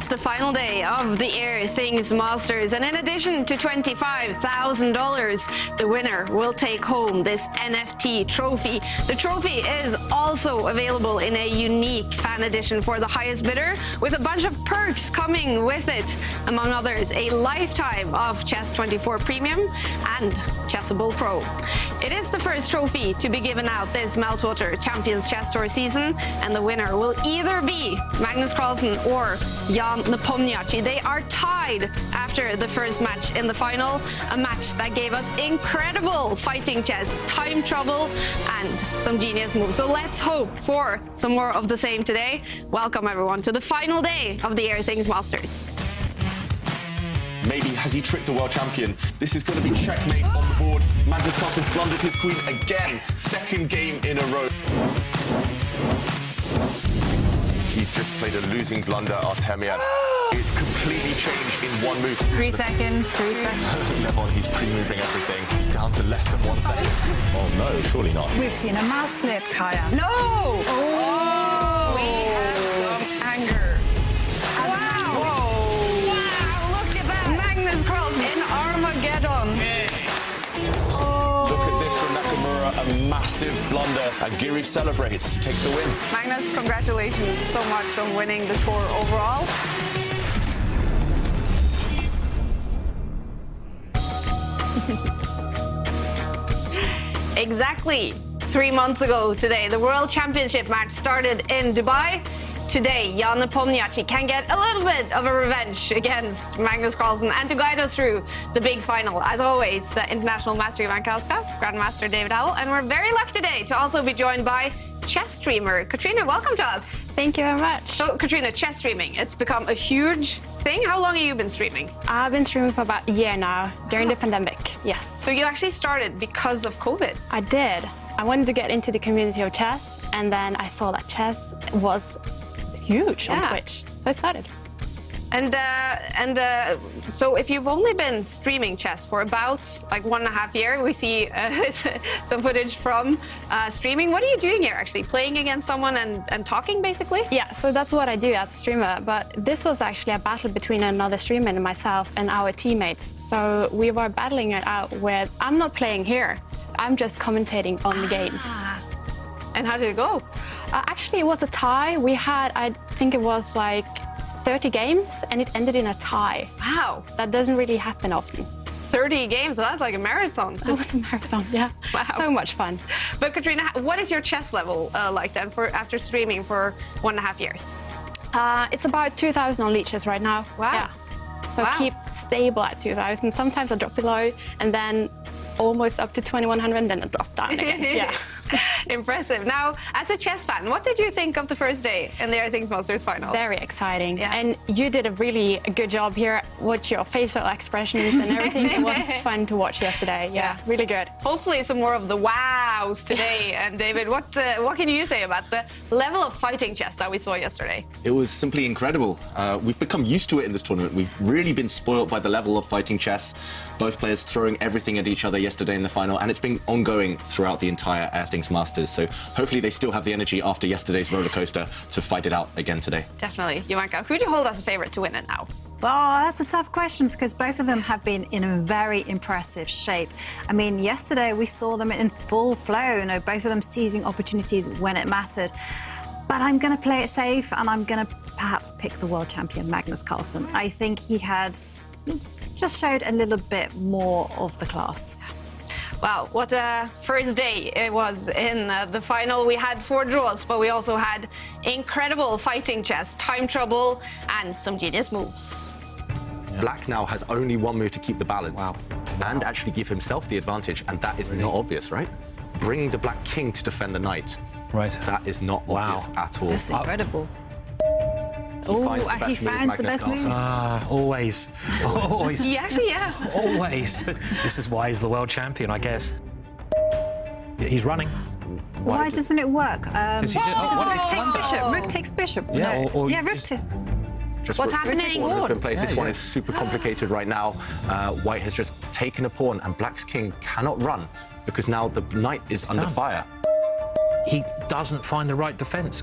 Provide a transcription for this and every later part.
It's the final day of the Airthings Masters, and in addition to $25,000, the winner will take home this NFT trophy. The trophy is also available in a unique fan edition for the highest bidder, with a bunch of perks coming with it. Among others, a lifetime of Chess24 Premium and Chessable Pro. It is the first trophy to be given out this Meltwater Champions Chess Tour season, and the winner will either be Magnus Carlsen or Jan-Krzysztof. They are tied after the first match in the final, a match that gave us incredible fighting chess, time trouble, and some genius moves. So let's hope for some more of the same today. Welcome everyone to the final day of the Airthings Masters. Maybe has he tricked the world champion? This is going to be checkmate on the board. Magnus Carlsen blundered his queen again. Second game in a row. He's just played a losing blunder, Artemiev. It's completely changed in one move. 3 seconds, 3 seconds. Levon, he's pre-moving everything. He's down to less than 1 second. Oh no, surely not. We've seen a mouse slip, Kaja. No! Oh! We have some anger. Wow! Whoa. Wow, look at that! Magnus Carlsen in Armageddon. Look at this from Nakamura, a massive blunder. Agiri celebrates, takes the win. Magnus, congratulations so much on winning the tour overall. Exactly 3 months ago today, the World Championship match started in Dubai. Today, Jan-Krzysztof can get a little bit of a revenge against Magnus Carlsen, and to guide us through the big final, as always, the International Master Houska, Grandmaster David Howell, and we're very lucky today to also be joined by chess streamer Katrina. Welcome to us. Thank you very much. So, Katrina, chess streaming, it's become a huge thing. How long have you been streaming? I've been streaming for about a year now, during the pandemic, yes. So you actually started because of COVID? I did. I wanted to get into the community of chess, and then I saw that chess was huge on Twitch, so I started. And so if you've only been streaming chess for about like 1.5 years, we see some footage from streaming. What are you doing here actually? Playing against someone and talking basically? Yeah, so that's what I do as a streamer, but this was actually a battle between another streamer and myself and our teammates. So we were battling it out with, I'm not playing here, I'm just commentating on the games. And how did it go? Actually, it was a tie. We had, I think it was like 30 games, and it ended in a tie. Wow. That doesn't really happen often. 30 games, so that's like a marathon. That was a marathon, yeah. Wow. So much fun. But Katrina, what is your chess level like then after streaming for 1.5 years? It's about 2,000 on leeches right now. Wow. Yeah. So I keep stable at 2,000. Sometimes I drop below, and then almost up to 2,100, and then I drop down again. Yeah. Impressive. Now, as a chess fan, what did you think of the first day in the Airthings Masters final? Very exciting. Yeah. And you did a really good job here with your facial expressions and everything. It was fun to watch yesterday. Yeah, really good. Hopefully some more of the wows today. And David, what can you say about the level of fighting chess that we saw yesterday? It was simply incredible. We've become used to it in this tournament. We've really been spoiled by the level of fighting chess. Both players throwing everything at each other yesterday in the final, and it's been ongoing throughout the entire Airthings Masters. So hopefully they still have the energy after yesterday's roller coaster to fight it out again today. Definitely. Jan-Krzysztof, who do you hold as a favourite to win it now? Well, that's a tough question because both of them have been in a very impressive shape. I mean, yesterday we saw them in full flow, you know, both of them seizing opportunities when it mattered. But I'm going to play it safe, and I'm going to perhaps pick the world champion, Magnus Carlsen. I think he had just showed a little bit more of the class. Wow, what a first day it was in the final. We had 4 draws, but we also had incredible fighting chess, time trouble, and some genius moves. Yeah. Black now has only 1 move to keep the balance and actually give himself the advantage, and that is not obvious, right? Bringing the black king to defend the knight. Right. That is not obvious at all. That's incredible. He finds the best move, Always. Always. Yeah, actually, yeah. Always. This is why he's the world champion, I guess. He's running. Why doesn't it work? Rook takes bishop. Rook takes bishop. Yeah, no. Yeah, rook to... Just What's rook happening? pawn has been played. This one is super complicated right now. White has just taken a pawn, and Black's king cannot run because now the knight is under fire. He doesn't find the right defense.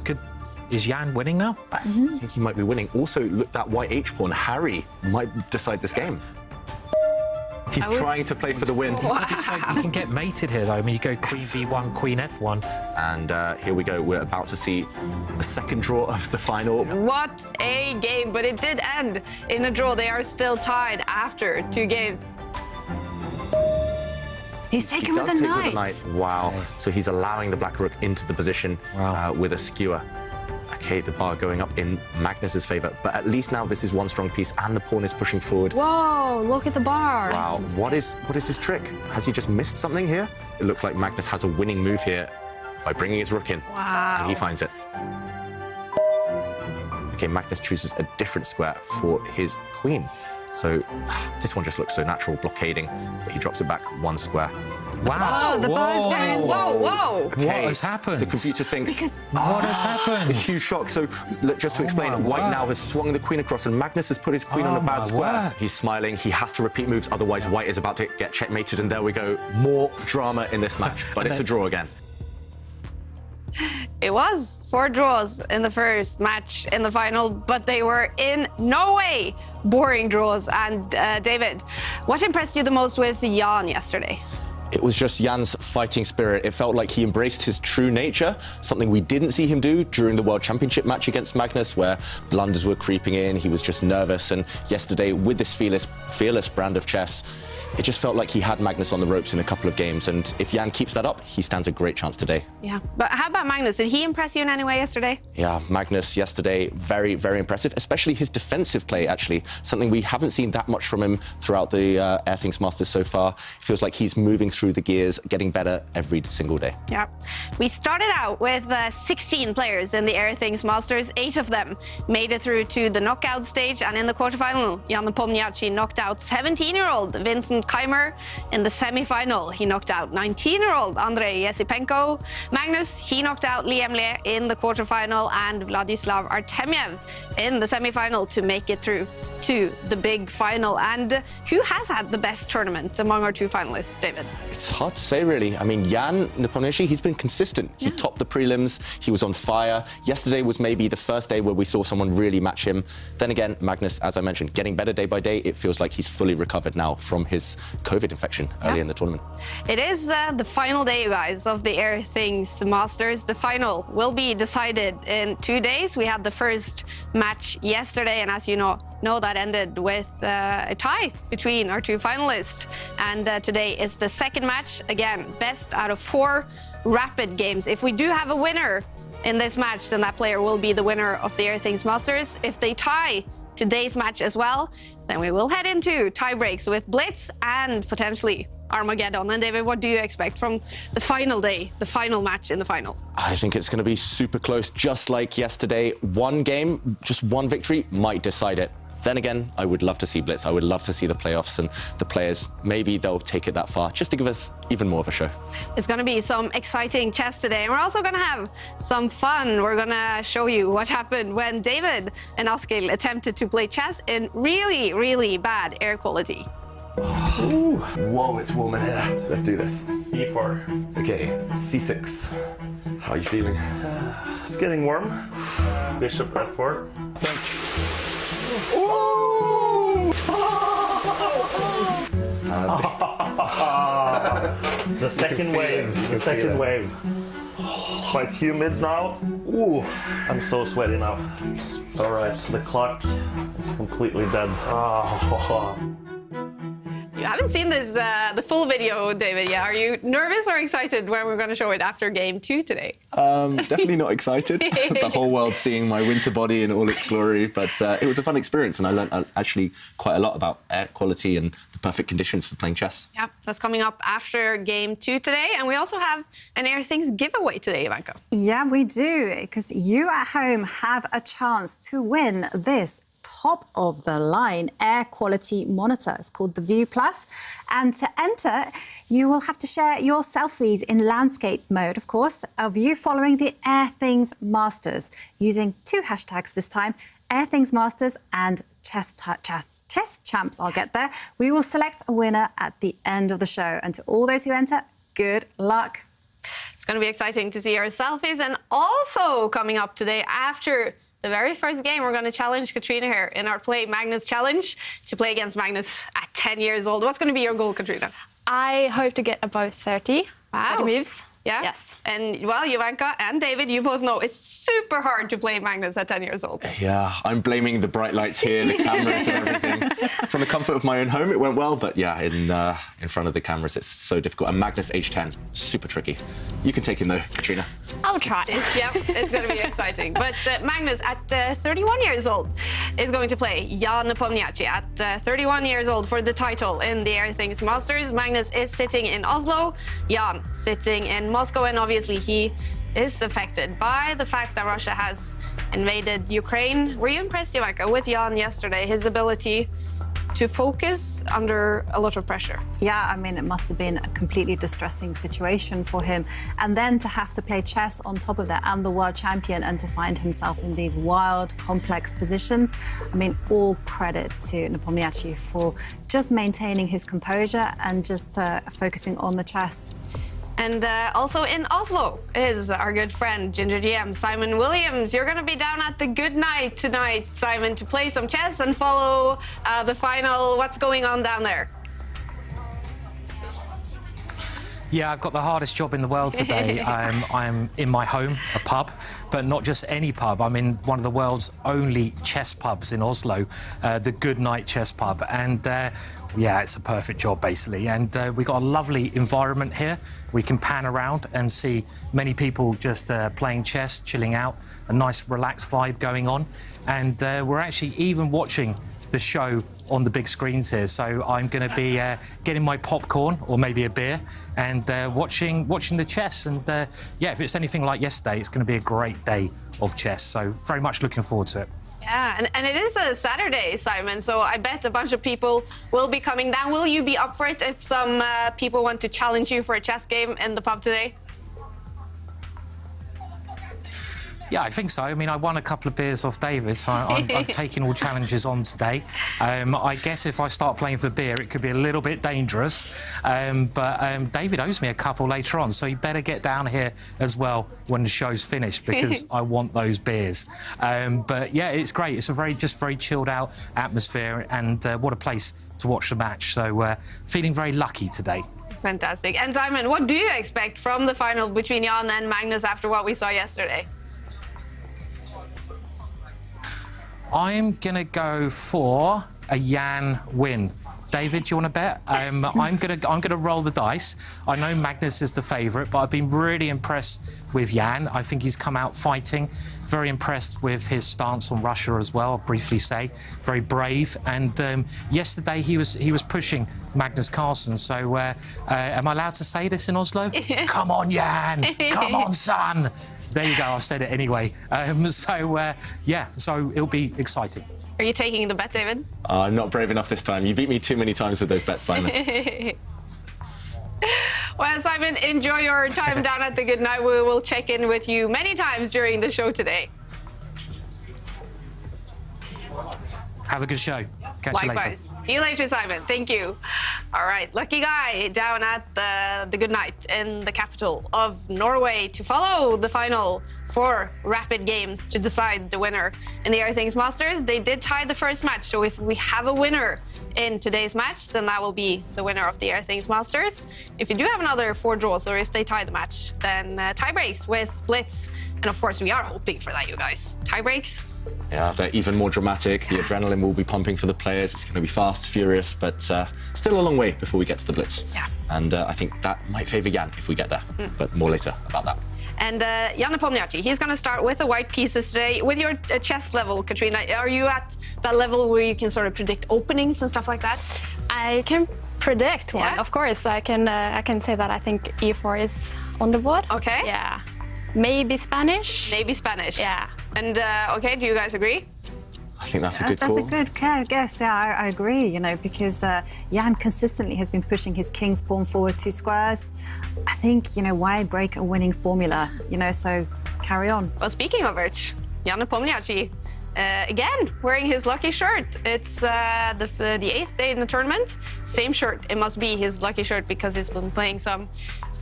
Is Jan winning now? I think he might be winning. Also, look, that white H-pawn, Harry, might decide this game. He's trying to play for the win. It's like you can get mated here, though. I mean, you go queen b1, queen f1. And here we go. We're about to see the second draw of the final. What a game, but it did end in a draw. They are still tied after 2 games. He's taken with the knight. Wow. So he's allowing the black rook into the position with a skewer. Okay, the bar going up in Magnus's favour, but at least now this is one strong piece and the pawn is pushing forward. Whoa, look at the bar. Wow, what is his trick? Has he just missed something here? It looks like Magnus has a winning move here by bringing his rook in. Wow. And he finds it. Okay, Magnus chooses a different square for his queen. So this one just looks so natural, blockading, but he drops it back 1 square. Wow. Oh, the bar is going. Whoa. Okay, What has happened? The computer thinks... What has happened? A huge shock. So just to explain, White now has swung the queen across and Magnus has put his queen on a bad square. word. He's smiling. He has to repeat moves, otherwise White is about to get checkmated. And there we go. More drama in this match, but it's a draw again. It was 4 draws in the first match in the final, but they were in no way boring draws. And David, what impressed you the most with Jan yesterday? It was just Jan's fighting spirit. It felt like he embraced his true nature, something we didn't see him do during the World Championship match against Magnus, where blunders were creeping in, he was just nervous. And yesterday, with this fearless brand of chess, it just felt like he had Magnus on the ropes in a couple of games. And if Jan keeps that up, he stands a great chance today. Yeah, but how about Magnus? Did he impress you in any way yesterday? Yeah, Magnus yesterday, very, very impressive, especially his defensive play, actually. Something we haven't seen that much from him throughout the Airthings Masters so far. It feels like he's moving through the gears, getting better every single day. Yeah. We started out with 16 players in the Airthings Masters. 8 of them made it through to the knockout stage, and in the quarterfinal, Jan Nepomniachtchi knocked out 17-year-old Vincent Keimer. In the semi-final, he knocked out 19-year-old Andrei Yesipenko. Magnus, he knocked out Liam Le in the quarterfinal, and Vladislav Artemiev in the semi-final to make it through to the big final. And who has had the best tournament among our 2 finalists, David? It's hard to say, really. I mean, Jan Nepomniachtchi, he's been consistent. He topped the prelims. He was on fire. Yesterday was maybe the first day where we saw someone really match him. Then again, Magnus, as I mentioned, getting better day by day. It feels like he's fully recovered now from his COVID infection early in the tournament. It is the final day, you guys, of the Airthings Masters. The final will be decided in 2 days. We had the first match yesterday, and as you know, that ended with a tie between our 2 finalists. And today is the second match. Again, best out of 4 rapid games. If we do have a winner in this match, then that player will be the winner of the Airthings Masters. If they tie today's match as well, then we will head into tie breaks with Blitz and potentially Armageddon. And David, what do you expect from the final day, the final match in the final? I think it's going to be super close, just like yesterday. One game, just one victory might decide it. Then again, I would love to see Blitz. I would love to see the playoffs and the players. Maybe they'll take it that far, just to give us even more of a show. It's going to be some exciting chess today. And we're also going to have some fun. We're going to show you what happened when David and Askild attempted to play chess in really, really bad air quality. Ooh. Whoa, it's warm in here. Let's do this. E4. Okay, C6. How are you feeling? It's getting warm. Bishop F4. The second wave. The second wave. It's quite humid now. Ooh, I'm so sweaty now. All right, the clock is completely dead. You haven't seen this, the full video, David, yet. Are you nervous or excited when we're going to show it after game 2 today? Definitely not excited. The whole world seeing my winter body in all its glory. But it was a fun experience, and I learned actually quite a lot about air quality and the perfect conditions for playing chess. Yeah, that's coming up after game 2 today. And we also have an Airthings giveaway today, Ivanka. Yeah, we do, because you at home have a chance to win this top-of-the-line air quality monitor. It's called the View Plus. And to enter, you will have to share your selfies in landscape mode, of course, of you following the Airthings Masters, using 2 hashtags this time, Airthings Masters and Chess Champs. I'll get there. We will select a winner at the end of the show. And to all those who enter, good luck. It's going to be exciting to see our selfies. And also coming up today, after the very first game, we're going to challenge Katrina here in our Play Magnus challenge to play against Magnus at 10 years old. What's going to be your goal, Katrina? I hope to get above 30. Wow. 30 moves. Yeah? Yes. And, well, Jovanka and David, you both know it's super hard to play Magnus at 10 years old. Yeah, I'm blaming the bright lights here, the cameras and everything. From the comfort of my own home, it went well, but yeah, in front of the cameras, it's so difficult. And Magnus, age 10, super tricky. You can take him, though, Katrina. I'll try. Yep, it's going to be exciting. But Magnus, at 31 years old, is going to play Jan Nepomniachtchi at 31 years old for the title in the Airthings Masters. Magnus is sitting in Oslo, Jan sitting in Moscow, and obviously he is affected by the fact that Russia has invaded Ukraine. Were you impressed, Jovanka, with Jan yesterday, his ability to focus under a lot of pressure? Yeah, I mean, it must have been a completely distressing situation for him. And then to have to play chess on top of that and the world champion and to find himself in these wild, complex positions. I mean, all credit to Nepomniachtchi for just maintaining his composure and just focusing on the chess. And also in Oslo is our good friend, Ginger GM, Simon Williams. You're going to be down at the Good Night tonight, Simon, to play some chess and follow the final. What's going on down there? Yeah, I've got the hardest job in the world today. I'm in my home, a pub, but not just any pub. I'm in one of the world's only chess pubs in Oslo, the Good Night Chess Pub. And yeah, it's a perfect job, basically. And we've got a lovely environment here. We can pan around and see many people just playing chess, chilling out, a nice relaxed vibe going on. And we're actually even watching the show on the big screens here. So I'm going to be getting my popcorn or maybe a beer and watching the chess. And yeah, if it's anything like yesterday, it's going to be a great day of chess. So very much looking forward to it. Yeah, and it is a Saturday, Simon, so I bet a bunch of people will be coming down. Will you be up for it if some people want to challenge you for a chess game in the pub today? Yeah, I think so. I mean, I won a couple of beers off David, so I'm taking all challenges on today. I guess if I start playing for beer, it could be a little bit dangerous. But David owes me a couple later on, so you better get down here as well when the show's finished, because I want those beers. But yeah, it's great. It's a very chilled out atmosphere, and what a place to watch the match. So feeling very lucky today. Fantastic. And Simon, what do you expect from the final between Jan and Magnus after what we saw yesterday? I'm going to go for a Jan win. David, do you want to bet? I'm going to roll the dice. I know Magnus is the favourite, but I've been really impressed with Jan. I think he's come out fighting. Very impressed with his stance on Russia as well, I'll briefly say. Very brave. And yesterday he was pushing Magnus Carlsen. So am I allowed to say this in Oslo? Come on, Jan! Come on, son! There you go, I've said it anyway. Yeah, so it'll be exciting. Are you taking the bet, David? I'm not brave enough this time. You beat me too many times with those bets, Simon. Well, Simon, enjoy your time down at the Good Night. We will check in with you many times during the show today. Have a good show. Catch you later. Likewise. See you later, Simon. Thank you. All right, lucky guy down at the Good Night in the capital of Norway to follow the final for Rapid Games to decide the winner in the Airthings Masters. They did tie the first match, so if we have a winner in today's match, then that will be the winner of the Airthings Masters. If you do have another 4 draws, or if they tie the match, then tie breaks with Blitz. And of course, we are hoping for that, you guys. Tie breaks. Yeah, they're even more dramatic. The adrenaline will be pumping for the players. It's going to be fast, furious, but still a long way before we get to the Blitz. Yeah. And I think that might favour Jan if we get there, but more later about that. And Jan Nepomniachtchi, he's going to start with the white pieces today. With your chess level, Katrina, are you at that level where you can sort of predict openings and stuff like that? I can predict one, of course. I can say that I think e4 is on the board. Okay. Yeah. Maybe Spanish. Maybe Spanish. Yeah. And okay, do you guys agree? I think that's a good call. That's a good guess. Yeah, I agree, you know, because Jan consistently has been pushing his king's pawn forward 2 squares. I think, you know, why break a winning formula? You know, so carry on. Well, speaking of which, Jan Nepomniachtchi, again, wearing his lucky shirt. It's the 8th day in the tournament. Same shirt. It must be his lucky shirt because he's been playing some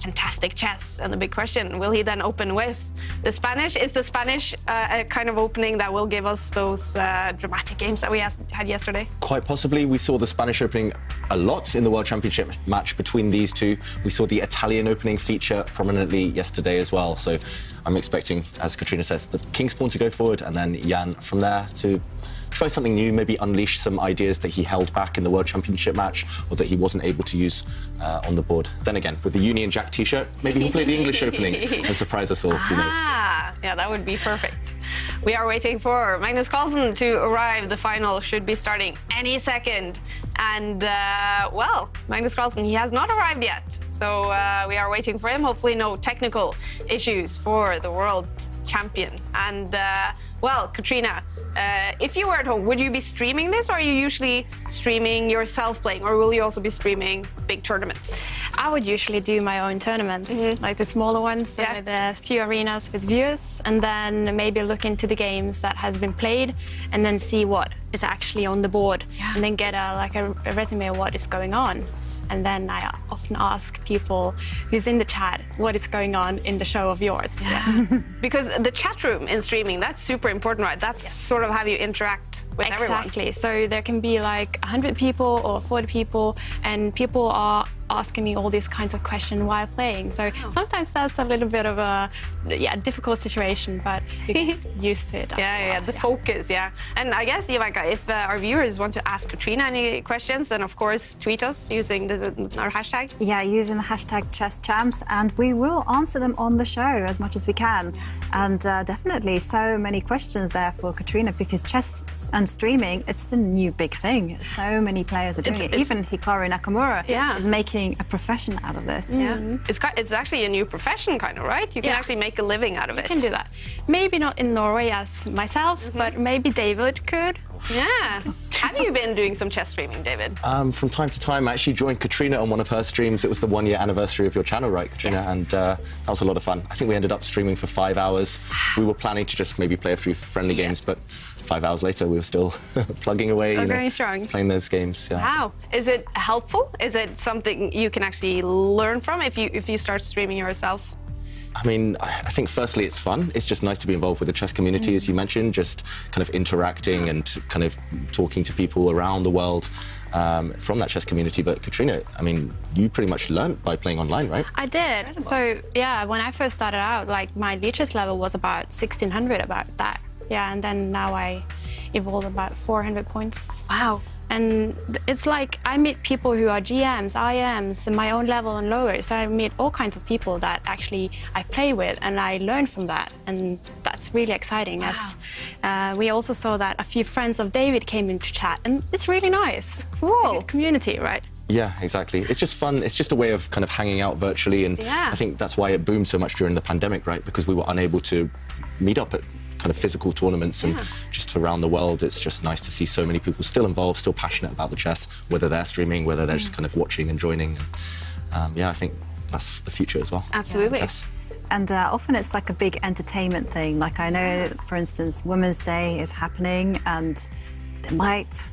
fantastic chess. And the big question, will he then open with the Spanish? Is the Spanish a kind of opening that will give us those dramatic games that we had yesterday? Quite possibly. We saw the Spanish opening a lot in the World Championship match between these two. We saw the Italian opening feature prominently yesterday as well. So I'm expecting, as Katrina says, the King's Pawn to go forward and then Jan from there to try something new, maybe unleash some ideas that he held back in the World Championship match or that he wasn't able to use on the board. Then again, with the Union Jack t-shirt, maybe he'll play the English opening and surprise us all. Who knows? Yeah, that would be perfect. We are waiting for Magnus Carlsen to arrive. The final should be starting any second. And, well, Magnus Carlsen, he has not arrived yet. So we are waiting for him. Hopefully no technical issues for the world champion. And, well, Katrina, if you were at home, would you be streaming this, or are you usually streaming yourself playing, or will you also be streaming big tournaments? I would usually do my own tournaments, like the smaller ones, with a few arenas with viewers, and then maybe look into the games that has been played, and then see what is actually on the board, and then get a resume of what is going on. And then I often ask people who's in the chat what is going on in the show of yours. Yeah. Because the chat room in streaming, that's super important, right? That's sort of how you interact with everyone. Exactly. So there can be like 100 people or 40 people, and people are asking me all these kinds of questions while playing. So sometimes that's a little bit of a difficult situation, but you get used to it. The focus, And I guess, Ivanka, if our viewers want to ask Katrina any questions, then of course tweet us using our hashtag. Yeah, using the hashtag #ChessChamps, and we will answer them on the show as much as we can. And definitely so many questions there for Katrina, because chess and streaming, it's the new big thing. So many players are doing it. Even Hikaru Nakamura is making a profession out of this. It's actually a new profession, kind of, right? You can actually make a living out of it. You can do that. Maybe not in Norway as myself, but maybe David could. Yeah. Have you been doing some chess streaming, David? From time to time, I actually joined Katrina on one of her streams. It was the 1-year anniversary of your channel, right, Katrina? And that was a lot of fun. I think we ended up streaming for 5 hours. We were planning to just maybe play a few friendly games, but 5 hours later, we were still plugging away, going strong. Playing those games. Yeah. Wow. Is it helpful? Is it something you can actually learn from if you start streaming yourself? I mean, I think firstly it's fun. It's just nice to be involved with the chess community, as you mentioned, just kind of interacting and kind of talking to people around the world from that chess community. But Katrina, I mean, you pretty much learned by playing online, right? I did. Incredible. So, yeah, when I first started out, like my lichess level was about 1600, about that. Yeah, and then now I evolved about 400 points. Wow. And it's like I meet people who are GMs, IMs, my own level and lower. So I meet all kinds of people that actually I play with, and I learn from that. And that's really exciting. Wow. As we also saw that a few friends of David came into chat, and it's really nice. Cool. Community, right? Yeah, exactly. It's just fun. It's just a way of kind of hanging out virtually. And I think that's why it boomed so much during the pandemic, right? Because we were unable to meet up at kind of physical tournaments and just around the world. It's just nice to see so many people still involved, still passionate about the chess, whether they're streaming, whether they're just kind of watching and joining. I think that's the future as well. Absolutely. And often it's like a big entertainment thing. Like I know, for instance, Women's Day is happening, and there might,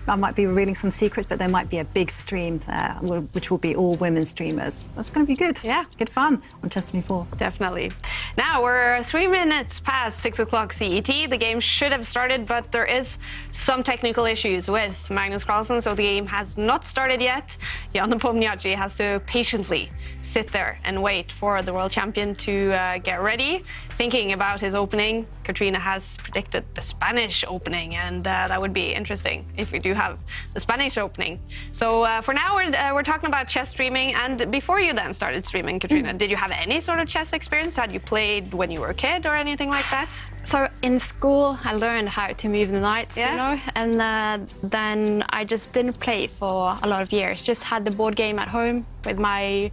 I might be revealing some secrets, but there might be a big stream there, which will be all women streamers. That's going to be good. Yeah. Good fun on Chess24. Definitely. Now we're 3 minutes past 6 o'clock CET. The game should have started, but there is some technical issues with Magnus Carlsen, so the game has not started yet. Jan-Krzysztof has to patiently sit there and wait for the world champion to get ready. Thinking about his opening, Katrina has predicted the Spanish opening, and that would be interesting if we do have the Spanish opening. So for now, we're talking about chess streaming. And before you then started streaming, Katrina, did you have any sort of chess experience? Had you played when you were a kid or anything like that? So in school, I learned how to move the knights, you know, and then I just didn't play for a lot of years. Just had the board game at home with my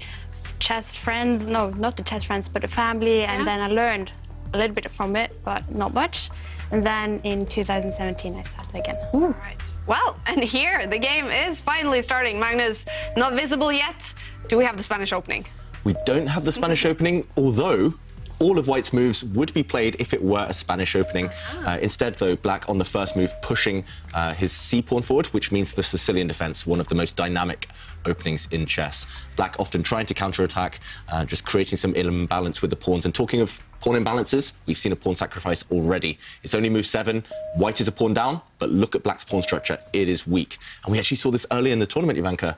chess friends. No, not the chess friends, but the family. And then I learned a little bit from it, but not much. And then in 2017, I started again. Ooh. Right. Well, and here the game is finally starting. Magnus, not visible yet. Do we have the Spanish opening? We don't have the Spanish opening, although all of White's moves would be played if it were a Spanish opening. Instead, though, Black on the first move pushing his c-pawn forward, which means the Sicilian defense, one of the most dynamic openings in chess. Black often trying to counterattack, just creating some imbalance with the pawns. And talking of pawn imbalances, we've seen a pawn sacrifice already. It's only move 7. White is a pawn down, but look at Black's pawn structure. It is weak. And we actually saw this earlier in the tournament, Ivanka,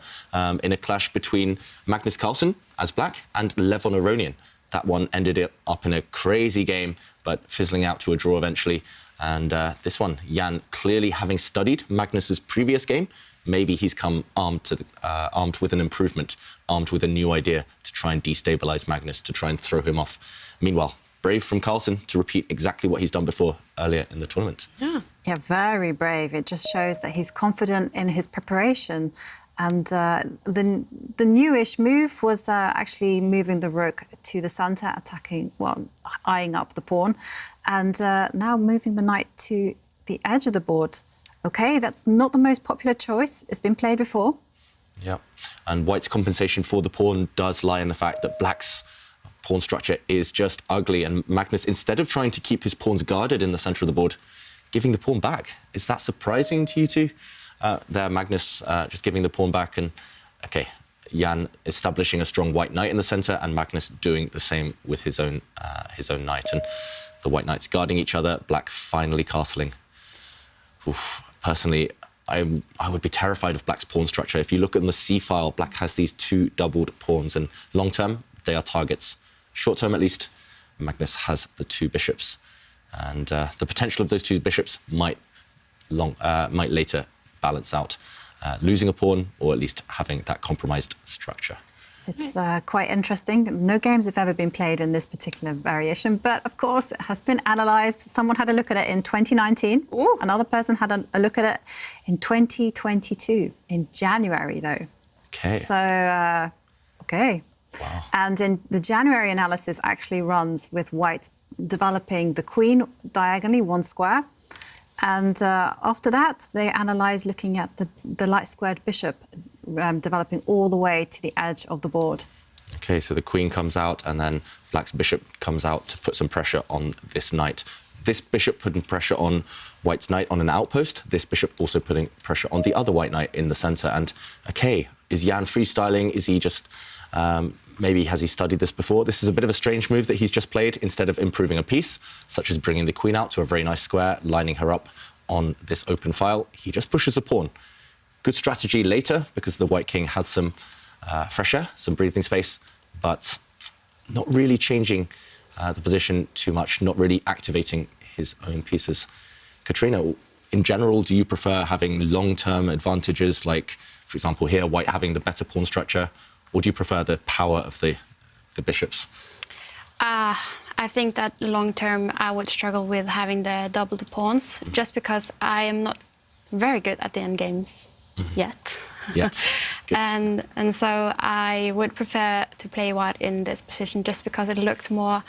in a clash between Magnus Carlsen as Black and Levon Aronian. That one ended up in a crazy game, but fizzling out to a draw eventually. And this one, Jan clearly having studied Magnus's previous game, maybe he's come armed with an improvement, armed with a new idea to try and destabilize Magnus, to try and throw him off. Meanwhile, brave from Carlsen to repeat exactly what he's done before earlier in the tournament. Yeah, very brave. It just shows that he's confident in his preparation. And the newish move was actually moving the rook to the center, attacking, well, eyeing up the pawn, and now moving the knight to the edge of the board. OK, that's not the most popular choice. It's been played before. Yeah, and White's compensation for the pawn does lie in the fact that Black's pawn structure is just ugly, and Magnus, instead of trying to keep his pawns guarded in the center of the board, giving the pawn back. Is that surprising to you two? There, Magnus just giving the pawn back, and OK, Jan establishing a strong white knight in the center, and Magnus doing the same with his own knight, and the white knights guarding each other. Black finally castling. Oof. Personally, I would be terrified of Black's pawn structure. If you look at the C file, Black has these 2 doubled pawns, and long term they are targets. Short term, at least, Magnus has the 2 bishops, and the potential of those 2 bishops might later balance out, losing a pawn or at least having that compromised structure. It's quite interesting. No games have ever been played in this particular variation, but of course it has been analysed. Someone had a look at it in 2019. Ooh. Another person had a look at it in 2022, in January though. Okay. So, OK. Wow. And in the January analysis actually runs with White developing the queen diagonally, 1 square. And after that, they analyse looking at the light-squared bishop, developing all the way to the edge of the board. OK, so the queen comes out, and then Black's bishop comes out to put some pressure on this knight. This bishop putting pressure on White's knight on an outpost. This bishop also putting pressure on the other white knight in the centre. And, OK, is Jan freestyling? Is he just... maybe has he studied this before? This is a bit of a strange move that he's just played. Instead of improving a piece, such as bringing the queen out to a very nice square, lining her up on this open file, he just pushes a pawn. Good strategy later, because the white king has some fresh air, some breathing space, but not really changing the position too much, not really activating his own pieces. Katrina, in general, do you prefer having long-term advantages, like, for example, here, White having the better pawn structure, or do you prefer the power of the bishops? I think that long-term I would struggle with having the double the pawns, just because I am not very good at the endgames yet. Yet. Good. And so I would prefer to play White in this position just because it looks more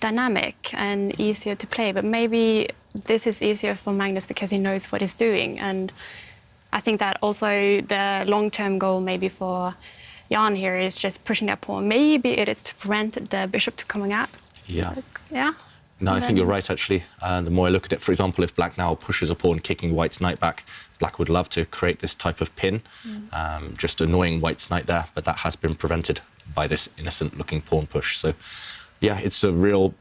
dynamic and easier to play. But maybe this is easier for Magnus because he knows what he's doing. And I think that also the long-term goal maybe for Jan here is just pushing that pawn. Maybe it is to prevent the bishop to coming out. Yeah. Yeah. No, I think you're right, actually. The more I look at it, for example, if Black now pushes a pawn, kicking White's knight back, Black would love to create this type of pin, just annoying White's knight there, but that has been prevented by this innocent-looking pawn push. So, yeah, it's a real...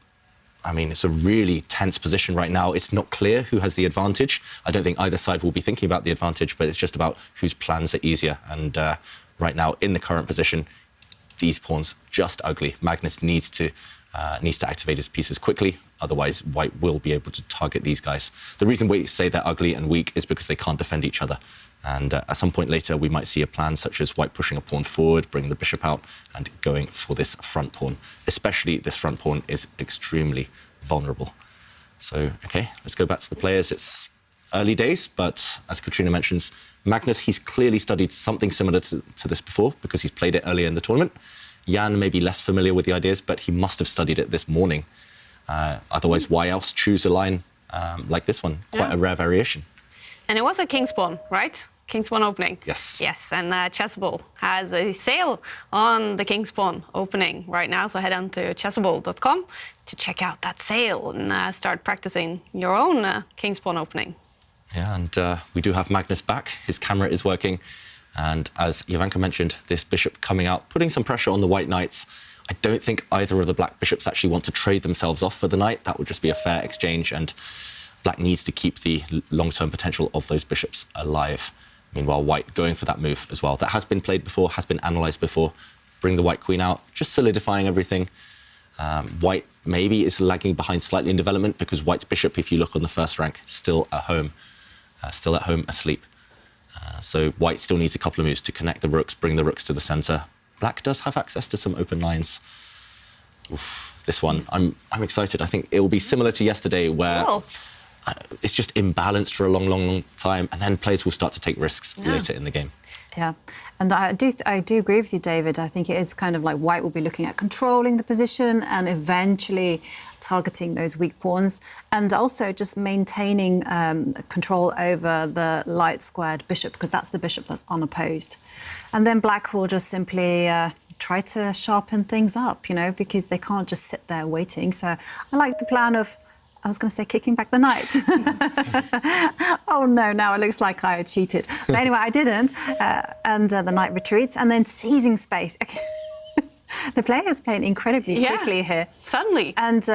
I mean, it's a really tense position right now. It's not clear who has the advantage. I don't think either side will be thinking about the advantage, but it's just about whose plans are easier. And right now, in the current position, these pawns just ugly. Magnus needs to activate his pieces quickly. Otherwise, White will be able to target these guys. The reason we say they're ugly and weak is because they can't defend each other. And at some point later, we might see a plan such as White pushing a pawn forward, bringing the bishop out, and going for this front pawn. Especially this front pawn is extremely vulnerable. So, OK, let's go back to the players. It's early days, but as Katrina mentions, Magnus, he's clearly studied something similar to this before because he's played it earlier in the tournament. Jan may be less familiar with the ideas, but he must have studied it this morning. Otherwise, why else choose a line like this one? Quite a rare variation. And it was a king's pawn, right? King's pawn opening. Yes. Yes, and Chessable has a sale on the king's pawn opening right now. So head on to chessable.com to check out that sale and start practicing your own king's pawn opening. Yeah, and we do have Magnus back. His camera is working. And as Ivanka mentioned, this bishop coming out, putting some pressure on the white knights. I don't think either of the black bishops actually want to trade themselves off for the knight. That would just be a fair exchange, and black needs to keep the long-term potential of those bishops alive. Meanwhile, white going for that move as well. That has been played before, has been analysed before. Bring the white queen out, just solidifying everything. White maybe is lagging behind slightly in development because white's bishop, if you look on the first rank, still at home asleep. So white still needs a couple of moves to connect the rooks, bring the rooks to the centre. Black does have access to some open lines. Oof, this one, I'm excited. I think it will be similar to yesterday where it's just imbalanced for a long, long, long time, and then players will start to take risks later in the game. Yeah, and I do agree with you, David. I think it is kind of like white will be looking at controlling the position and eventually targeting those weak pawns, and also just maintaining control over the light squared bishop, because that's the bishop that's unopposed. And then black will just simply try to sharpen things up, you know, because they can't just sit there waiting. So I like the plan of, I was going to say kicking back the knight. Oh no, now it looks like I cheated. But anyway, I didn't. And the knight retreats and then seizing space. The player is playing incredibly quickly here. Suddenly. And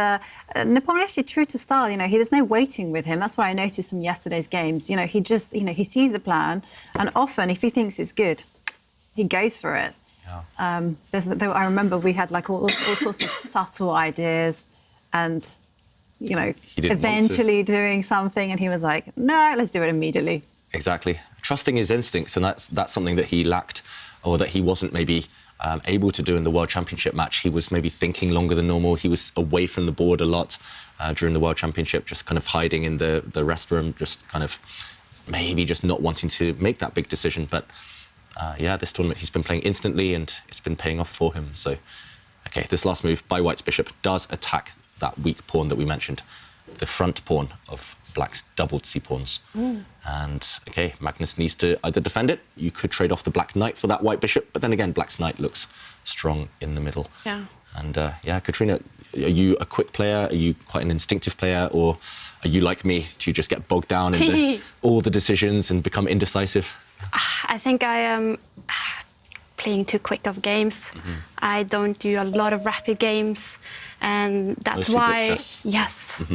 Napoleon actually true to style, you know, there's no waiting with him. That's what I noticed from yesterday's games. You know, he just, you know, he sees the plan, and often if he thinks it's good, he goes for it. Yeah. I remember we had like all sorts of subtle ideas, and you know, eventually doing something, and he was like, no, let's do it immediately. Exactly. Trusting his instincts, and that's something that he lacked, or that he wasn't maybe able to do in the World Championship match. He was maybe thinking longer than normal. He was away from the board a lot during the World Championship, just kind of hiding in the rest room, just kind of maybe just not wanting to make that big decision. But yeah, this tournament he's been playing instantly, and it's been paying off for him. So, okay, this last move by white's bishop does attack that weak pawn that we mentioned, the front pawn of black's doubled c-pawns. And, okay, Magnus needs to either defend it. You could trade off the black knight for that white bishop, but then again, black's knight looks strong in the middle. Yeah. And, yeah, Katrina, are you a quick player? Are you quite an instinctive player? Or are you like me? Do you just get bogged down in all the decisions and become indecisive? I think I am playing too quick of games. I don't do a lot of rapid games. And that's why,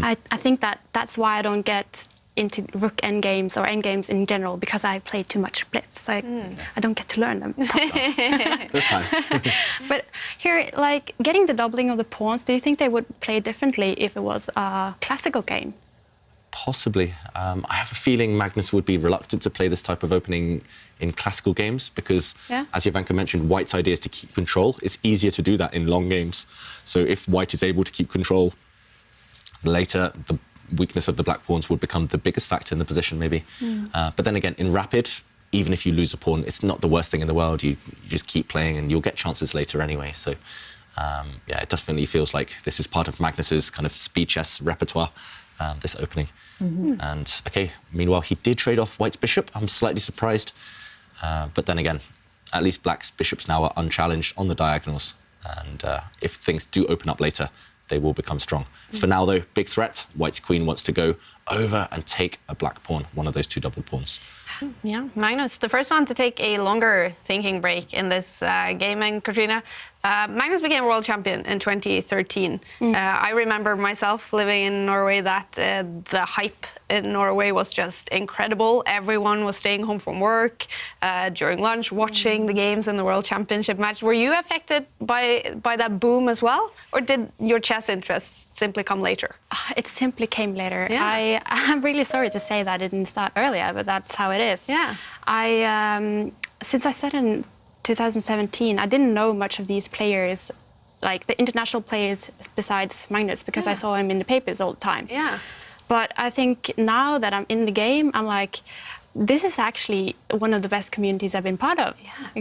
I think that's why I don't get into rook endgames or endgames in general, because I play too much blitz. So I don't get to learn them. This time. But here, like, getting the doubling of the pawns, do you think they would play differently if it was a classical game? Possibly. I have a feeling Magnus would be reluctant to play this type of opening in classical games because, as Ivanka mentioned, white's idea is to keep control. It's easier to do that in long games. So if white is able to keep control, later the weakness of the black pawns would become the biggest factor in the position, maybe. But then again, in rapid, even if you lose a pawn, it's not the worst thing in the world. You just keep playing and you'll get chances later anyway. So, yeah, it definitely feels like this is part of Magnus's kind of speed chess repertoire, this opening. And, OK, meanwhile, he did trade off white's bishop. I'm slightly surprised. But then again, at least black's bishops now are unchallenged on the diagonals. And if things do open up later, they will become strong. For now, though, big threat. White's queen wants to go over and take a black pawn, one of those two double pawns. Yeah, Magnus, the first one to take a longer thinking break in this game. And Katrina, Magnus became world champion in 2013. I remember myself living in Norway that the hype in Norway was just incredible. Everyone was staying home from work during lunch, watching the games in the World Championship match. Were you affected by that boom as well? Or did your chess interests simply come later? It simply came later. Yeah. I'm really sorry to say that it didn't start earlier, but that's how it is. Yeah. Since I started in 2017, I didn't know much of these players, like the international players besides Magnus, because I saw him in the papers all the time. Yeah. But I think now that I'm in the game, I'm like, this is actually one of the best communities I've been part of,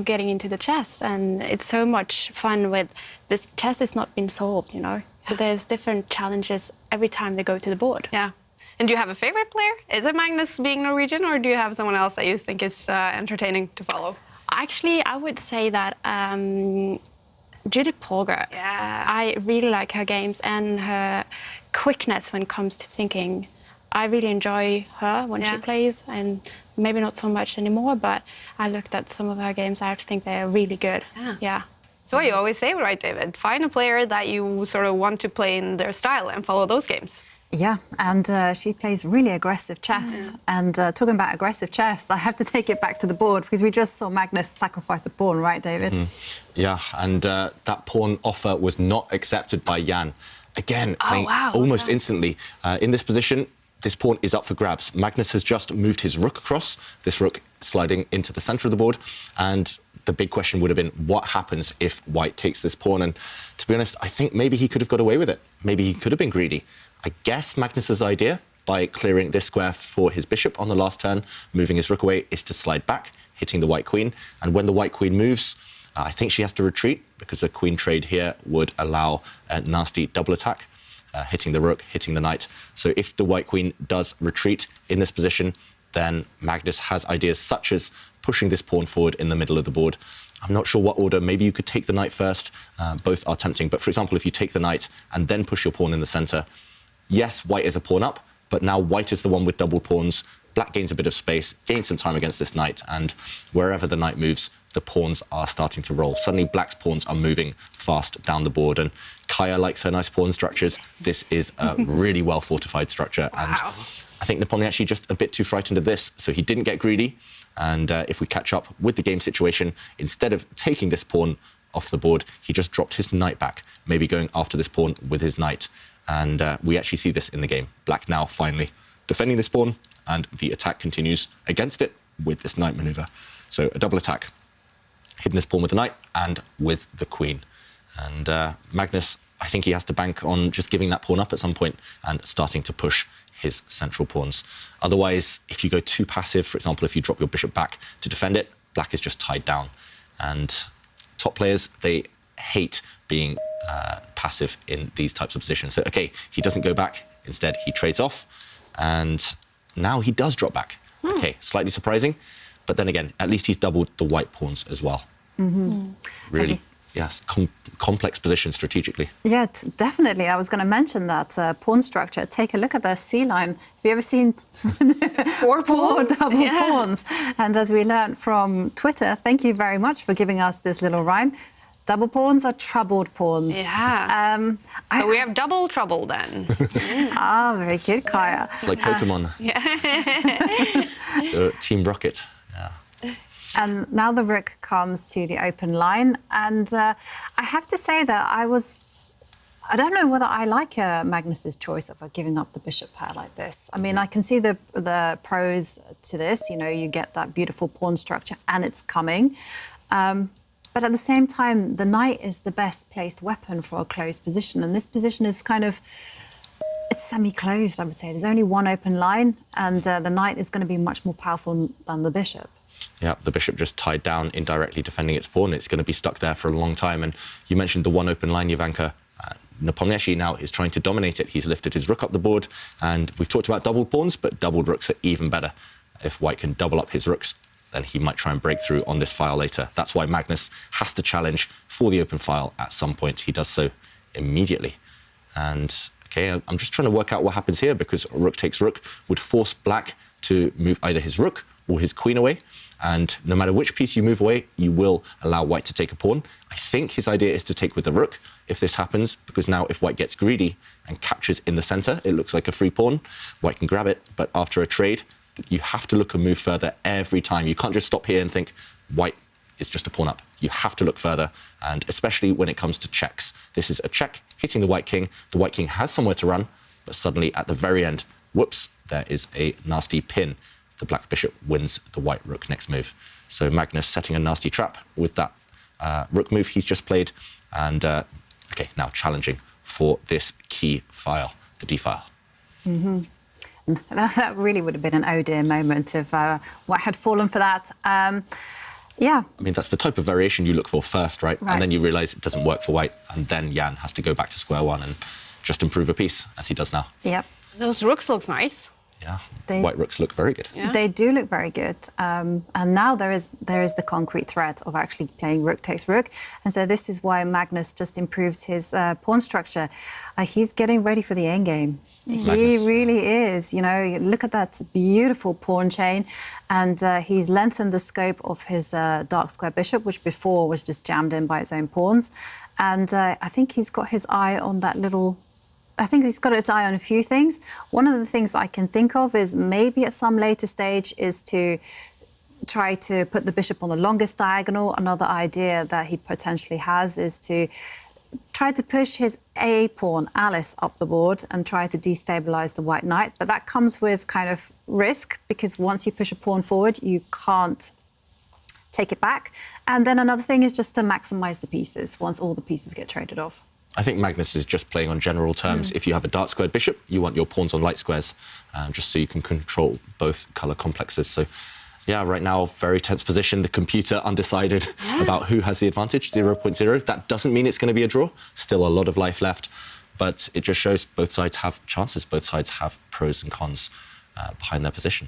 getting into the chess. And it's so much fun with this chess has not been solved, you know? So there's different challenges every time they go to the board. Yeah. And do you have a favorite player? Is it Magnus being Norwegian, or do you have someone else that you think is entertaining to follow? Actually, I would say that Judith Polgar. Yeah. I really like her games and her quickness when it comes to thinking. I really enjoy her when she plays, and maybe not so much anymore, but I looked at some of her games. I think they're really good. Yeah. So what you always say, right, David? Find a player that you sort of want to play in their style and follow those games. Yeah, and she plays really aggressive chess. And talking about aggressive chess, I have to take it back to the board because we just saw Magnus sacrifice a pawn, right, David? Yeah, and that pawn offer was not accepted by Jan. Again, playing almost instantly. In this position, this pawn is up for grabs. Magnus has just moved his rook across, this rook sliding into the centre of the board, and the big question would have been, what happens if white takes this pawn? And to be honest, I think maybe he could have got away with it. Maybe he could have been greedy. I guess Magnus's idea, by clearing this square for his bishop on the last turn, moving his rook away, is to slide back, hitting the white queen. And when the white queen moves, I think she has to retreat, because the queen trade here would allow a nasty double attack, hitting the rook, hitting the knight. So if the white queen does retreat in this position, then Magnus has ideas such as pushing this pawn forward in the middle of the board. I'm not sure what order. Maybe you could take the knight first. Both are tempting. But for example, if you take the knight and then push your pawn in the centre, yes, white is a pawn up, but now white is the one with double pawns. Black gains a bit of space, gains some time against this knight, and wherever the knight moves, the pawns are starting to roll. Suddenly, black's pawns are moving fast down the board, and Kaja likes her nice pawn structures. This is a really well-fortified structure, and I think Nepomniachtchi just a bit too frightened of this, so he didn't get greedy, and if we catch up with the game situation, instead of taking this pawn off the board, he just dropped his knight back, maybe going after this pawn with his knight, and we actually see this in the game. Black now finally defending this pawn, and the attack continues against it with this knight maneuver. So a double attack, hitting this pawn with the knight and with the queen. And Magnus, I think he has to bank on just giving that pawn up at some point and starting to push his central pawns. Otherwise, if you go too passive, for example, if you drop your bishop back to defend it, black is just tied down. And top players, they hate being passive in these types of positions. So, OK, he doesn't go back. Instead, he trades off. And now he does drop back. OK, slightly surprising. But then again, at least he's doubled the white pawns as well. Really, yes, complex position strategically. Yeah, definitely. I was going to mention that pawn structure. Take a look at the C-line. Have you ever seen four double pawns? And as we learned from Twitter, thank you very much for giving us this little rhyme. Double pawns are troubled pawns. Yeah. So we have double trouble then. Very good, Kaja. It's like Pokemon. Team Rocket. Yeah. And now the rook comes to the open line. And I have to say that I don't know whether I like Magnus's choice of giving up the bishop pair like this. I mean, I can see the pros to this. You know, you get that beautiful pawn structure and it's coming. But at the same time, the knight is the best placed weapon for a closed position. And this position is it's semi-closed, I would say. There's only one open line, and the knight is going to be much more powerful than the bishop. Yeah, the bishop just tied down, indirectly defending its pawn. It's going to be stuck there for a long time. And you mentioned the one open line, Jovanka. Nepomniachtchi now is trying to dominate it. He's lifted his rook up the board, and we've talked about doubled pawns, but doubled rooks are even better. If white can double up his rooks, then he might try and break through on this file later. That's why Magnus has to challenge for the open file at some point. He does so immediately. And, OK, I'm just trying to work out what happens here, because rook takes rook would force black to move either his rook or his queen away. And no matter which piece you move away, you will allow white to take a pawn. I think his idea is to take with the rook if this happens, because now if white gets greedy and captures in the centre, it looks like a free pawn. White can grab it, but after a trade, you have to look and move further every time. You can't just stop here and think white is just a pawn up. You have to look further, and especially when it comes to checks. This is a check hitting the white king. The white king has somewhere to run, but suddenly at the very end, whoops, there is a nasty pin. The black bishop wins the white rook next move. So Magnus setting a nasty trap with that rook move he's just played, and OK, now challenging for this key file, the d file. That really would have been an oh dear moment if white had fallen for that. Yeah. I mean, that's the type of variation you look for first, right? And then you realise it doesn't work for white, and then Jan has to go back to square one and just improve a piece, as he does now. Yep. Those rooks look nice. Yeah, white rooks look very good. Yeah. They do look very good. And now there is the concrete threat of actually playing rook takes rook. And so this is why Magnus just improves his pawn structure. He's getting ready for the endgame. He really is. You know, look at that beautiful pawn chain. And he's lengthened the scope of his dark square bishop, which before was just jammed in by its own pawns. And I think he's got his eye on that little... I think he's got his eye on a few things. One of the things I can think of is maybe at some later stage is to try to put the bishop on the longest diagonal. Another idea that he potentially has is to try to push his A pawn, Alice, up the board and try to destabilize the white knight. But that comes with kind of risk, because once you push a pawn forward, you can't take it back. And then another thing is just to maximize the pieces once all the pieces get traded off. I think Magnus is just playing on general terms. If you have a dark squared bishop, you want your pawns on light squares, just so you can control both colour complexes. So, yeah, right now, very tense position. The computer undecided about who has the advantage, 0.0. That doesn't mean it's going to be a draw. Still a lot of life left. But it just shows both sides have chances. Both sides have pros and cons behind their position.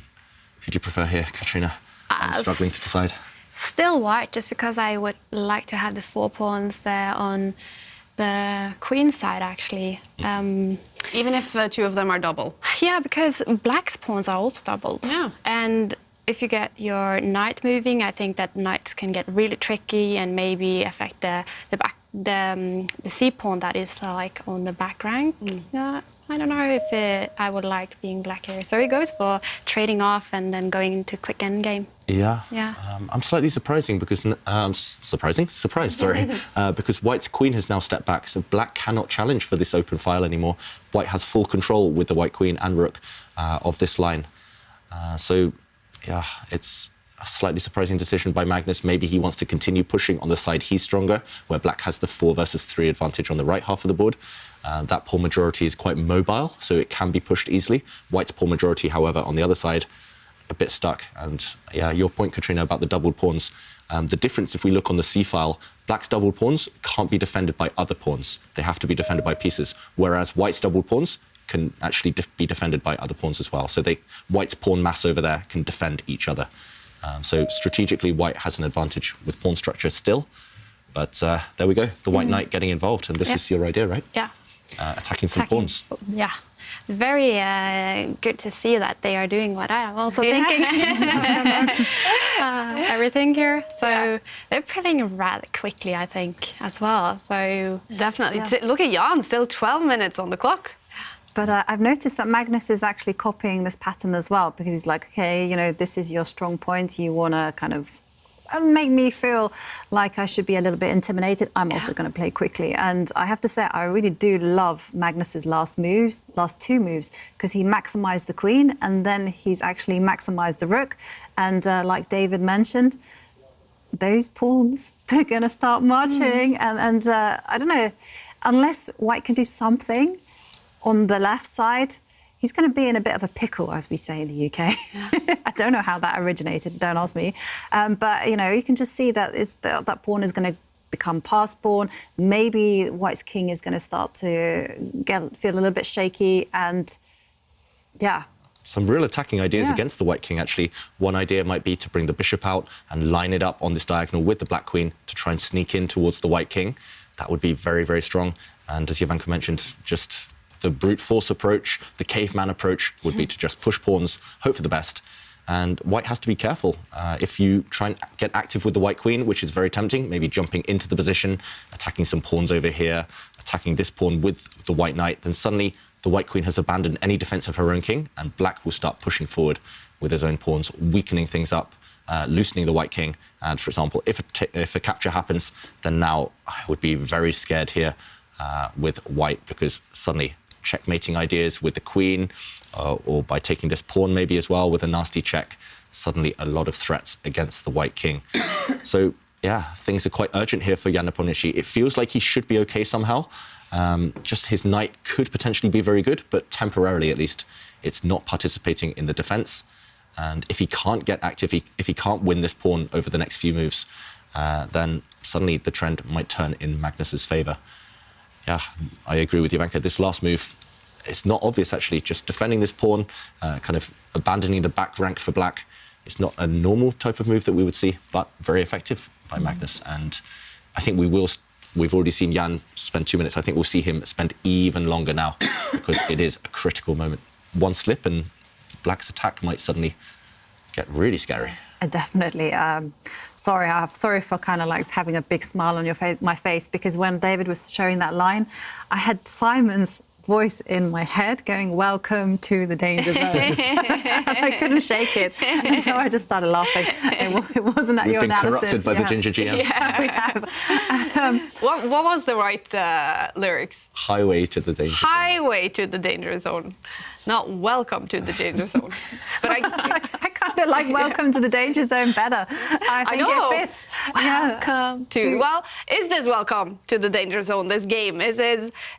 Who do you prefer here, Katrina? I'm struggling to decide. Still white, just because I would like to have the 4 pawns there on the queen side, actually. Even if the two of them are double. Yeah, because black's pawns are also doubled. Yeah. And if you get your knight moving, I think that knights can get really tricky and maybe affect the C pawn that is like on the back rank. Yeah, I don't know if I would like being black here. So he goes for trading off and then going into quick endgame. Yeah. Yeah. I'm slightly surprised, because because white's queen has now stepped back, so black cannot challenge for this open file anymore. White has full control with the white queen and rook of this line. So, yeah, it's a slightly surprising decision by Magnus. Maybe he wants to continue pushing on the side he's stronger, where black has the 4 versus 3 advantage on the right half of the board. That pawn majority is quite mobile, so it can be pushed easily. White's pawn majority, however, on the other side, a bit stuck. And yeah, your point, Katrina, about the doubled pawns. The difference, if we look on the C file, black's doubled pawns can't be defended by other pawns. They have to be defended by pieces, whereas white's doubled pawns can actually be defended by other pawns as well. So white's pawn mass over there can defend each other. So strategically, white has an advantage with pawn structure still. But there we go, the white knight getting involved. And this is your idea, right? Yeah. Attacking some pawns. Yeah. Very good to see that they are doing what I am also thinking. Everything here. So they're playing rather quickly, I think, as well. So Definitely. Look at Jan, still 12 minutes on the clock. But I've noticed that Magnus is actually copying this pattern as well, because he's like, okay, you know, this is your strong point. You want to kind of make me feel like I should be a little bit intimidated. I'm also going to play quickly. And I have to say, I really do love Magnus's last 2 moves, because he maximized the queen and then he's actually maximized the rook. And like David mentioned, those pawns, they're going to start marching. And I don't know, unless white can do something on the left side, he's going to be in a bit of a pickle, as we say in the UK. I don't know how that originated, don't ask me. But, you know, you can just see that that pawn is going to become pass pawn. Maybe white's king is going to start to feel a little bit shaky, and, yeah. Some real attacking ideas against the white king, actually. One idea might be to bring the bishop out and line it up on this diagonal with the black queen to try and sneak in towards the white king. That would be very, very strong. And as Jovanka mentioned, just the brute force approach, the caveman approach would be to just push pawns, hope for the best. And white has to be careful. If you try and get active with the white queen, which is very tempting, maybe jumping into the position, attacking some pawns over here, attacking this pawn with the white knight, then suddenly the white queen has abandoned any defense of her own king, and black will start pushing forward with his own pawns, weakening things up, loosening the white king. And for example, if a capture happens, then now I would be very scared here with white, because suddenly checkmating ideas with the queen, or by taking this pawn maybe as well with a nasty check, suddenly a lot of threats against the white king. So, yeah, things are quite urgent here for Jan Nepomniachtchi. It feels like he should be OK somehow. Just his knight could potentially be very good, but temporarily at least, it's not participating in the defence. And if he can't get active, if he can't win this pawn over the next few moves, then suddenly the trend might turn in Magnus's favour. Yeah, I agree with Jovanka. This last move, it's not obvious, actually. Just defending this pawn, kind of abandoning the back rank for black. It's not a normal type of move that we would see, but very effective by Magnus. And I think we've already seen Jan spend 2 minutes. I think we'll see him spend even longer now because it is a critical moment. One slip and black's attack might suddenly get really scary. Definitely. Sorry for kind of like having a big smile on my face, because when David was showing that line, I had Simon's voice in my head going, "Welcome to the danger zone." I couldn't shake it, and so I just started laughing. It wasn't at your analysis. We've been corrupted by the Ginger GM. Yeah, we have. What was the right lyrics? Highway to the danger zone. Highway to the danger zone, not welcome to the danger zone. But I kind of like welcome to the danger zone better. I think it fits. Welcome to. Well, is this welcome to the danger zone? This game is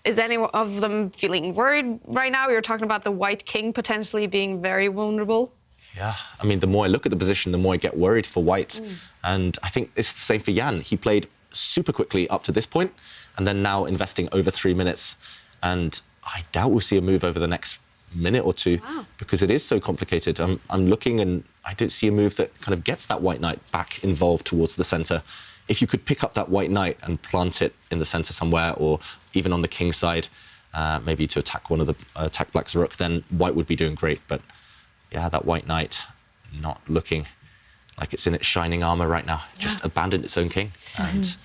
any of them feeling worried right now? You're talking about the white king potentially being very vulnerable. Yeah, I mean, the more I look at the position, the more I get worried for white. And I think it's the same for Jan. He played super quickly up to this point, and then now investing over 3 minutes. And I doubt we'll see a move over the next minute or two because it is so complicated. I'm looking and I don't see a move that kind of gets that white knight back involved towards the centre. If you could pick up that white knight and plant it in the centre somewhere, or even on the king's side, maybe to attack attack black's rook, then white would be doing great. But yeah, that white knight not looking like it's in its shining armour right now. Just abandoned its own king. And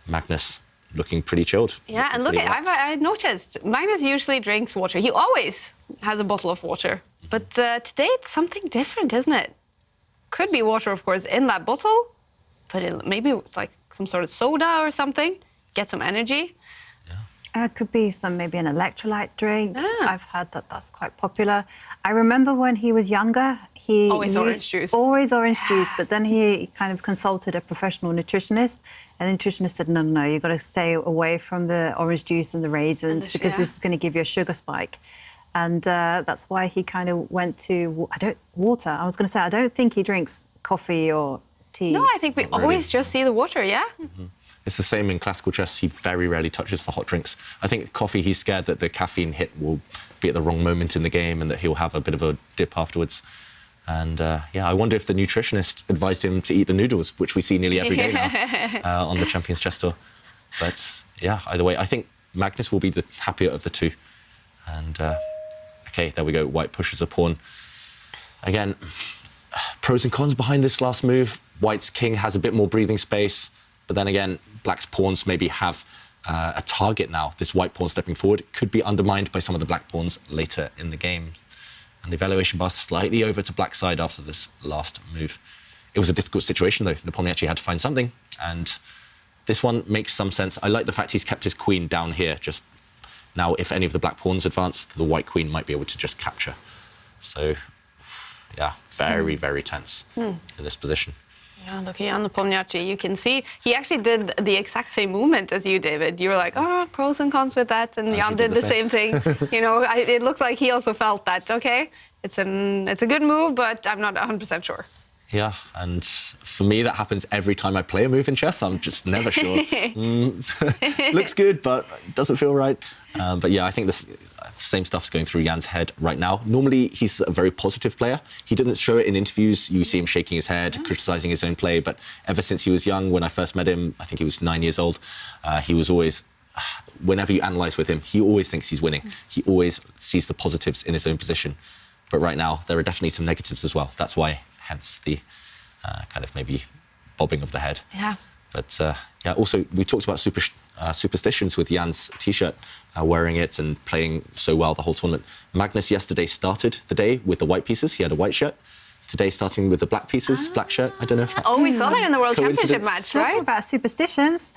Magnus looking pretty chilled. Yeah, and look, I noticed Magnus usually drinks water. He always has a bottle of water. But today it's something different, isn't it? Could be water, of course, in that bottle, but maybe it's like some sort of soda or something. Get some energy. Could be maybe an electrolyte drink. I've heard that that's quite popular. I remember when he was younger, he always orange juice. Always orange juice, but then he kind of consulted a professional nutritionist, and the nutritionist said, no, you've got to stay away from the orange juice and the raisins because this is going to give you a sugar spike. And that's why he kind of went to water. I was going to say, I don't think he drinks coffee or tea. No, I think we always just see the water, yeah? It's the same in classical chess. He very rarely touches the hot drinks. I think coffee, he's scared that the caffeine hit will be at the wrong moment in the game and that he'll have a bit of a dip afterwards. And I wonder if the nutritionist advised him to eat the noodles, which we see nearly every day now on the Champions Chess Tour. But yeah, either way, I think Magnus will be the happier of the two. And okay, there we go. White pushes a pawn. Again, pros and cons behind this last move. White's king has a bit more breathing space. But then again, black's pawns maybe have a target now. This white pawn stepping forward could be undermined by some of the black pawns later in the game. And the evaluation bar slightly over to black's side after this last move. It was a difficult situation, though. Nepomniachtchi had to find something. And this one makes some sense. I like the fact he's kept his queen down here. Just now, if any of the black pawns advance, the white queen might be able to just capture. So, yeah, very, very tense in this position. Yeah, looking at Nepomniachtchi, you can see he actually did the exact same movement as you, David. You were like, pros and cons with that, and Jan did the same thing. You know, it looked like he also felt that, okay, it's a good move, but I'm not 100% sure. Yeah, and for me, that happens every time I play a move in chess. I'm just never sure. Looks good, but doesn't feel right. But yeah, I think the same stuff's going through Jan's head right now. Normally, he's a very positive player. He doesn't show it in interviews. You see him shaking his head, criticising his own play. But ever since he was young, when I first met him, I think he was 9 years old, he was always, whenever you analyse with him, he always thinks he's winning. He always sees the positives in his own position. But right now, there are definitely some negatives as well. That's why, hence the kind of maybe bobbing of the head. Yeah. But yeah, also, we talked about superstitions with Jan's T-shirt, wearing it and playing so well the whole tournament. Magnus yesterday started the day with the white pieces. He had a white shirt. Today, starting with the black pieces, black shirt. I don't know if that's we saw that in the World Championship match, right? Talking about superstitions,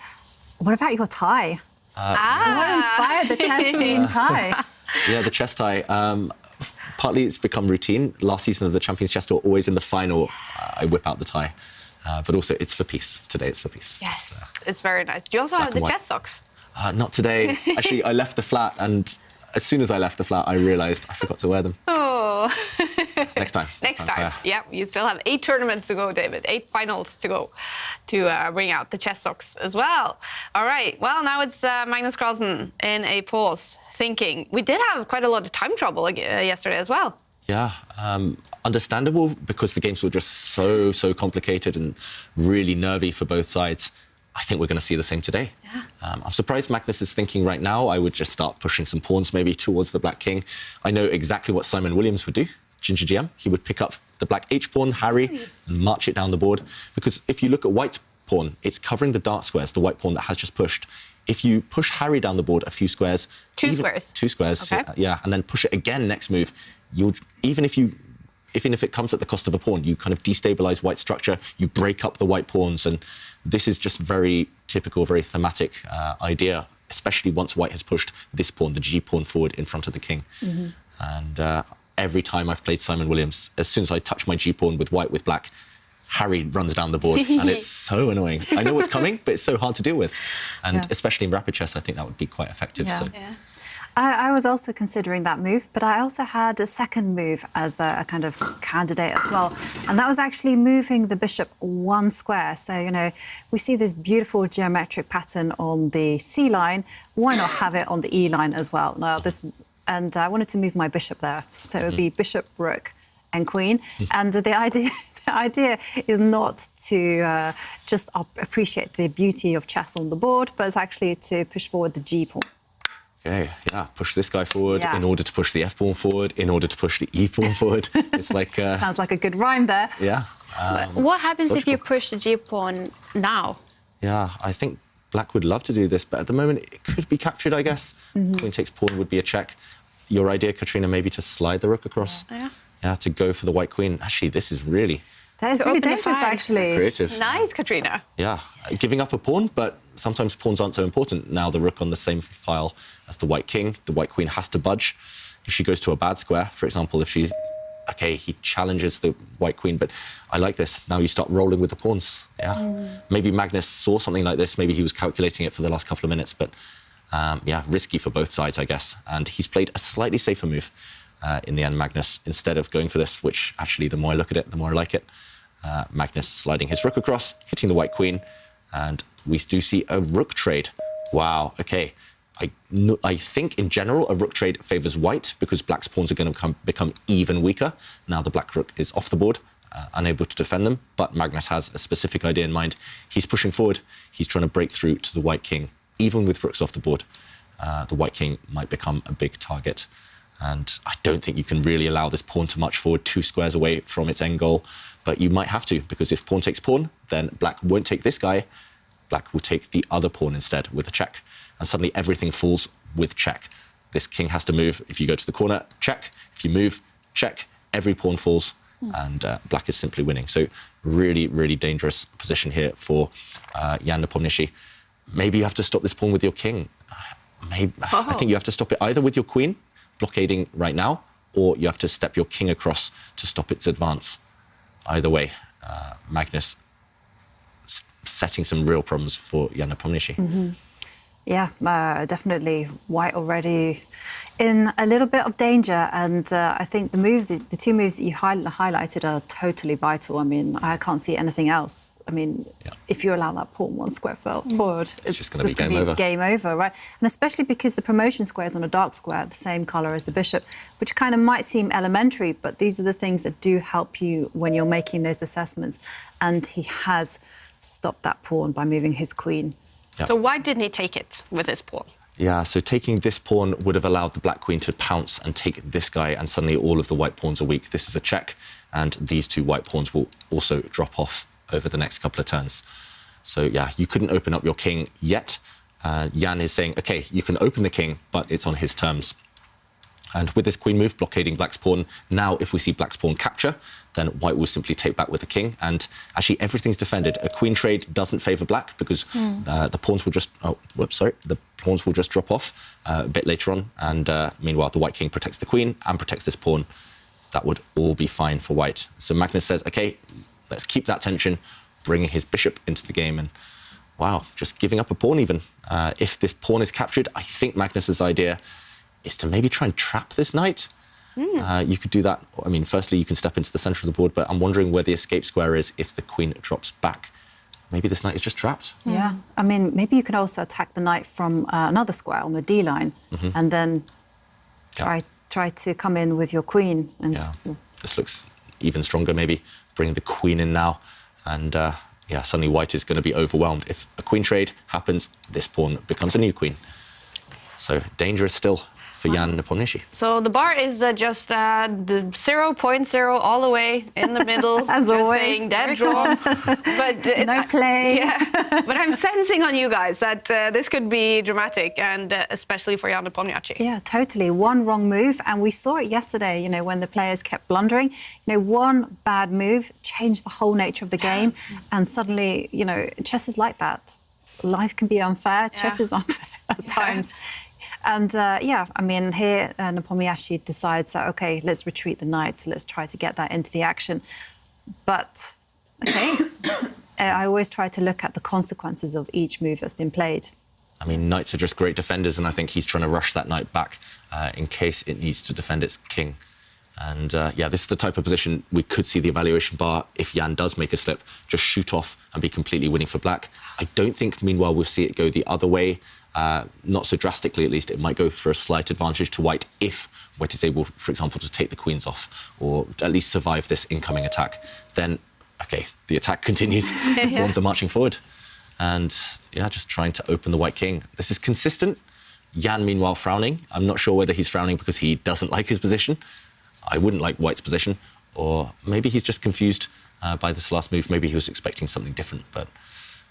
what about your tie? What inspired the chess-themed tie? Yeah, the chess tie. Partly it's become routine. Last season of the Champions Chess Tour, always in the final, I whip out the tie. But also, it's for peace. Today, it's for peace. Yes, it's very nice. Do you also have the chess socks? Not today. Actually, I left the flat, and as soon as I left the flat, I realised I forgot to wear them. Oh. Next time. Next time. Yeah, you still have 8 tournaments to go, David. 8 finals to go to bring out the chess socks as well. All right. Well, now it's Magnus Carlsen in a pause, thinking. We did have quite a lot of time trouble yesterday as well. Yeah, understandable because the games were just so complicated and really nervy for both sides. I think we're going to see the same today. Yeah. I'm surprised Magnus is thinking right now I would just start pushing some pawns maybe towards the black king. I know exactly what Simon Williams would do, Ginger GM. He would pick up the black h pawn, harry, and march it down the board. Because if you look at white's pawn, it's covering the dark squares, the white pawn that has just pushed. If you push harry down the board a few squares... 2 squares. 2 squares, okay. Yeah, and then push it again next move, you'll, even if it comes at the cost of a pawn, you kind of destabilize white structure, you break up the white pawns, and this is just very typical, very thematic idea, especially once white has pushed this pawn, the g pawn, forward in front of the king. And every time I've played Simon Williams, as soon as I touch my g pawn with white with black, harry runs down the board, and it's so annoying. I know what's coming, but it's so hard to deal with. And especially in rapid chess, I think that would be quite effective. Yeah. So. Yeah. I was also considering that move, but I also had a second move as a kind of candidate as well. And that was actually moving the bishop 1 square. So, you know, we see this beautiful geometric pattern on the C line. Why not have it on the E line as well? Now, and I wanted to move my bishop there. So it would be bishop, rook, and queen. And the idea is not to just appreciate the beauty of chess on the board, but it's actually to push forward the G pawn. Okay, yeah, push this guy forward in order to push the f pawn forward, in order to push the e pawn forward. It's like... Sounds like a good rhyme there. Yeah. What happens if you push the g pawn now? Yeah, I think black would love to do this, but at the moment it could be captured, I guess. Queen takes pawn would be a check. Your idea, Katrina, maybe to slide the rook across? Yeah, to go for the white queen. Actually, this is really... That is really dangerous, actually. Creative. Nice, Katrina. Yeah, giving up a pawn, but sometimes pawns aren't so important. Now the rook on the same file as the white king. The white queen has to budge. If she goes to a bad square, for example, if she... OK, he challenges the white queen, but I like this. Now you start rolling with the pawns. Yeah. Maybe Magnus saw something like this. Maybe he was calculating it for the last couple of minutes, but yeah, risky for both sides, I guess. And he's played a slightly safer move in the end, Magnus, instead of going for this, which actually, the more I look at it, the more I like it. Magnus sliding his rook across, hitting the white queen, and we do see a rook trade. Wow, OK. I think, in general, a rook trade favours white because black's pawns are going to become even weaker. Now the black rook is off the board, unable to defend them, but Magnus has a specific idea in mind. He's pushing forward. He's trying to break through to the white king. Even with rooks off the board, the white king might become a big target. And I don't think you can really allow this pawn to march forward 2 squares away from its end goal. But you might have to, because if pawn takes pawn, then black won't take this guy. Black will take the other pawn instead with a check. And suddenly everything falls with check. This king has to move. If you go to the corner, check. If you move, check. Every pawn falls, and black is simply winning. So really, really dangerous position here for Jan Nepomniachtchi. Maybe you have to stop this pawn with your king. I think you have to stop it either with your queen, blockading right now, or you have to step your king across to stop its advance. Either way, Magnus setting some real problems for Jan Nepomniachtchi. Yeah, definitely. White already in a little bit of danger, and I think the 2 moves that you highlighted are totally vital. I mean, I can't see anything else. I mean, if you allow that pawn 1 square forward, it's just going to be game over, right? And especially because the promotion square is on a dark square, the same colour as the bishop, which kind of might seem elementary, but these are the things that do help you when you're making those assessments. And he has stopped that pawn by moving his queen. Yeah. So why didn't he take it with his pawn? Yeah, so taking this pawn would have allowed the black queen to pounce and take this guy, and suddenly all of the white pawns are weak. This is a check, and these 2 white pawns will also drop off over the next couple of turns. So, yeah, you couldn't open up your king yet. Jan is saying, OK, you can open the king, but it's on his terms. And with this queen move, blockading black's pawn, now if we see black's pawn capture, then white will simply take back with the king. And actually, everything's defended. A queen trade doesn't favour black because the pawns will just... Oh, whoops, sorry. The pawns will just drop off a bit later on. And meanwhile, the white king protects the queen and protects this pawn. That would all be fine for white. So Magnus says, OK, let's keep that tension, bringing his bishop into the game. And, wow, just giving up a pawn even. If this pawn is captured, I think Magnus's idea is to maybe try and trap this knight. You could do that. I mean, firstly, you can step into the centre of the board, but I'm wondering where the escape square is if the queen drops back. Maybe this knight is just trapped. Yeah, I mean, maybe you can also attack the knight from another square on the D line, and then try to come in with your queen. And This looks even stronger, maybe. Bring the queen in now. And suddenly white is going to be overwhelmed. If a queen trade happens, this pawn becomes a new queen. So dangerous still for Jan Nepomniachtchi. So the bar is just the 0.0 all the way in the middle. As just always. saying dead draw. But no play. Yeah. But I'm sensing on you guys that this could be dramatic, and especially for Jan Nepomniachtchi. Yeah, totally. One wrong move, and we saw it yesterday, you know, when the players kept blundering. You know, one bad move changed the whole nature of the game, and suddenly, you know, chess is like that. Life can be unfair. Chess is unfair at times. And I mean, here Nepomniachtchi decides that, OK, let's retreat the knight, let's try to get that into the action. But, OK, I always try to look at the consequences of each move that's been played. I mean, knights are just great defenders, and I think he's trying to rush that knight back in case it needs to defend its king. And this is the type of position we could see the evaluation bar, if Jan does make a slip, just shoot off and be completely winning for black. I don't think, meanwhile, we'll see it go the other way. Not so drastically, at least. It might go for a slight advantage to white if white is able, for example, to take the queens off or at least survive this incoming attack. Then, OK, the attack continues. Pawns are marching forward. And, just trying to open the white king. This is consistent. Jan, meanwhile, frowning. I'm not sure whether he's frowning because he doesn't like his position. I wouldn't like white's position. Or maybe he's just confused by this last move. Maybe he was expecting something different. But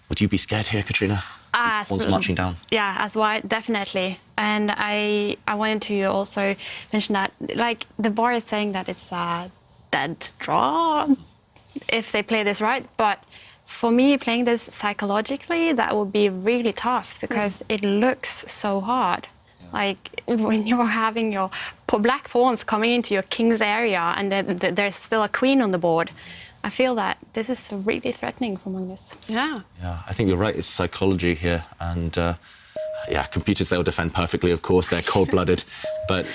would you be scared here, Katrina? These pawns marching down. Yeah, as white, definitely. And I wanted to also mention that, like, the bar is saying that it's a dead draw if they play this right. But for me, playing this psychologically, that would be really tough because it looks so hard. Like, when you're having your black pawns coming into your king's area and then there's still a queen on the board, I feel that this is really threatening for Magnus. Yeah. Yeah, I think you're right. It's psychology here. And, computers, they'll defend perfectly, of course. They're cold-blooded. But,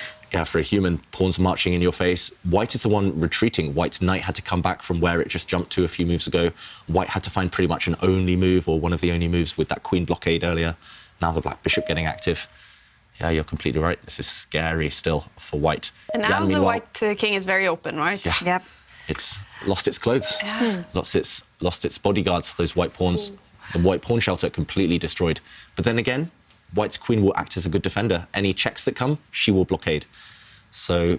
for a human, pawns marching in your face. White is the one retreating. White's knight had to come back from where it just jumped to a few moves ago. White had to find pretty much an only move or one of the only moves with that queen blockade earlier. Now the black bishop getting active. Yeah, you're completely right. This is scary still for white. And now the white king is very open, right? Yeah. Yep. It's lost its clothes, lost its bodyguards, those white pawns. The white pawn shelter completely destroyed. But then again, white's queen will act as a good defender. Any checks that come, she will blockade. So,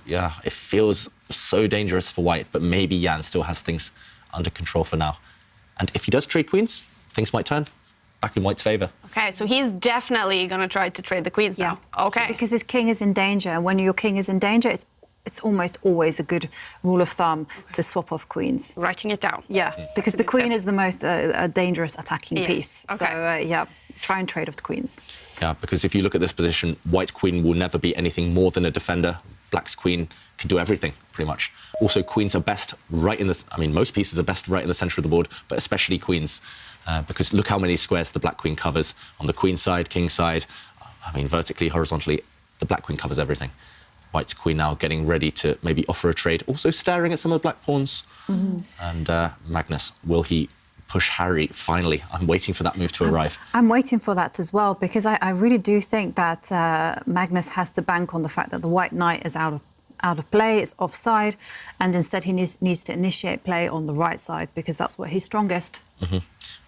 it feels so dangerous for white, but maybe Jan still has things under control for now. And if he does trade queens, things might turn back in white's favour. Okay, so he's definitely going to try to trade the queens now. Okay. Because his king is in danger, and when your king is in danger, it's almost always a good rule of thumb to swap off queens. Writing it down. Yeah, because the queen is the most dangerous attacking piece. Okay. So, try and trade off the queens. Yeah, because if you look at this position, white's queen will never be anything more than a defender. Black's queen can do everything, pretty much. Also, queens are best right in the... I mean, most pieces are best right in the centre of the board, but especially queens. Because look how many squares the black queen covers. On the queen side, king side, I mean, vertically, horizontally, the black queen covers everything. White's queen now getting ready to maybe offer a trade, also staring at some of the black pawns. And Magnus, will he push Harry finally? I'm waiting for that move to arrive. I'm waiting for that as well, because I really do think that Magnus has to bank on the fact that the white knight is out of play, it's offside, and instead he needs to initiate play on the right side, because that's where he's strongest.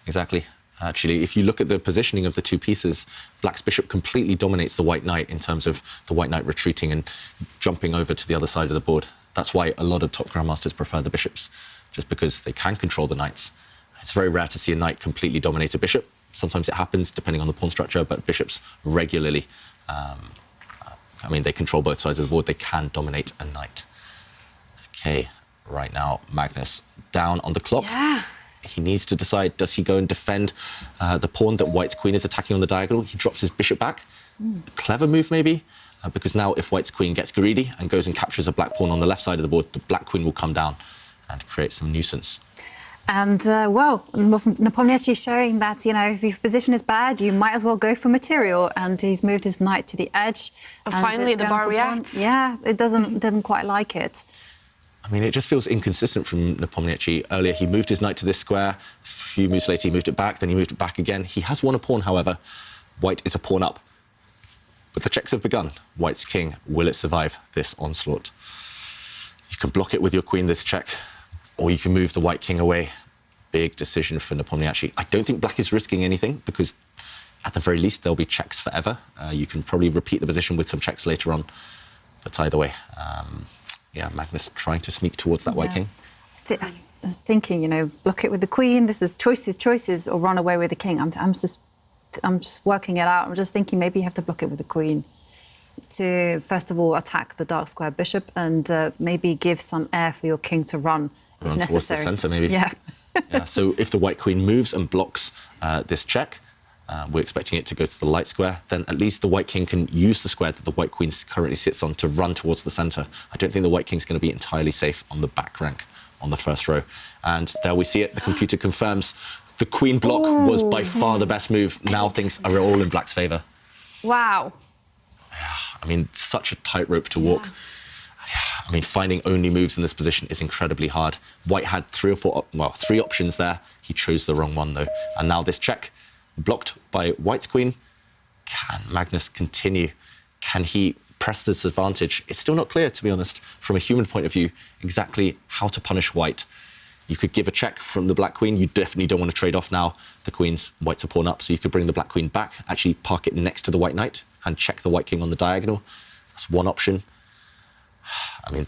Exactly. Actually, if you look at the positioning of the two pieces, black's bishop completely dominates the white knight in terms of the white knight retreating and jumping over to the other side of the board. That's why a lot of top grandmasters prefer the bishops, just because they can control the knights. It's very rare to see a knight completely dominate a bishop. Sometimes it happens, depending on the pawn structure, but bishops regularly, they control both sides of the board. They can dominate a knight. OK, right now, Magnus down on the clock. Yeah. He needs to decide, does he go and defend the pawn that white's queen is attacking on the diagonal? He drops his bishop back. Clever move, maybe, because now if white's queen gets greedy and goes and captures a black pawn on the left side of the board, the black queen will come down and create some nuisance. And, well, Nepomniachtchi showing that, you know, if your position is bad, you might as well go for material. And he's moved his knight to the edge. And finally, the bar reacts. Yeah, it didn't quite like it. I mean, it just feels inconsistent from Nepomniachtchi. Earlier, he moved his knight to this square. A few moves later, he moved it back. Then he moved it back again. He has won a pawn, however. White is a pawn up. But the checks have begun. White's king, will it survive this onslaught? You can block it with your queen, this check, or you can move the white king away. Big decision for Nepomniachtchi. I don't think black is risking anything because, at the very least, there'll be checks forever. You can probably repeat the position with some checks later on. But either way, yeah, Magnus trying to sneak towards that white king. I was thinking, you know, block it with the queen. This is choices, or run away with the king. I'm just working it out. I'm just thinking maybe you have to block it with the queen to, first of all, attack the dark square bishop and maybe give some air for your king to run if necessary. Towards the centre, maybe. Yeah. Yeah. So if the white queen moves and blocks this check, we're expecting it to go to the light square, then at least the white king can use the square that the white queen currently sits on to run towards the centre. I don't think the white king's going to be entirely safe on the back rank on the first row. And there we see it. The computer confirms the queen block was by far the best move. Now things are all in black's favour. Wow. I mean, such a tightrope to walk. I mean, finding only moves in this position is incredibly hard. White had three options there. He chose the wrong one, though. And now this check, blocked by White's queen. Can Magnus continue? Can he press this advantage? It's still not clear, to be honest, from a human point of view, exactly how to punish White. You could give a check from the black queen. You definitely don't want to trade off now. The queen's White's a pawn up, so you could bring the black queen back, actually park it next to the white knight and check the white king on the diagonal. That's one option. I mean,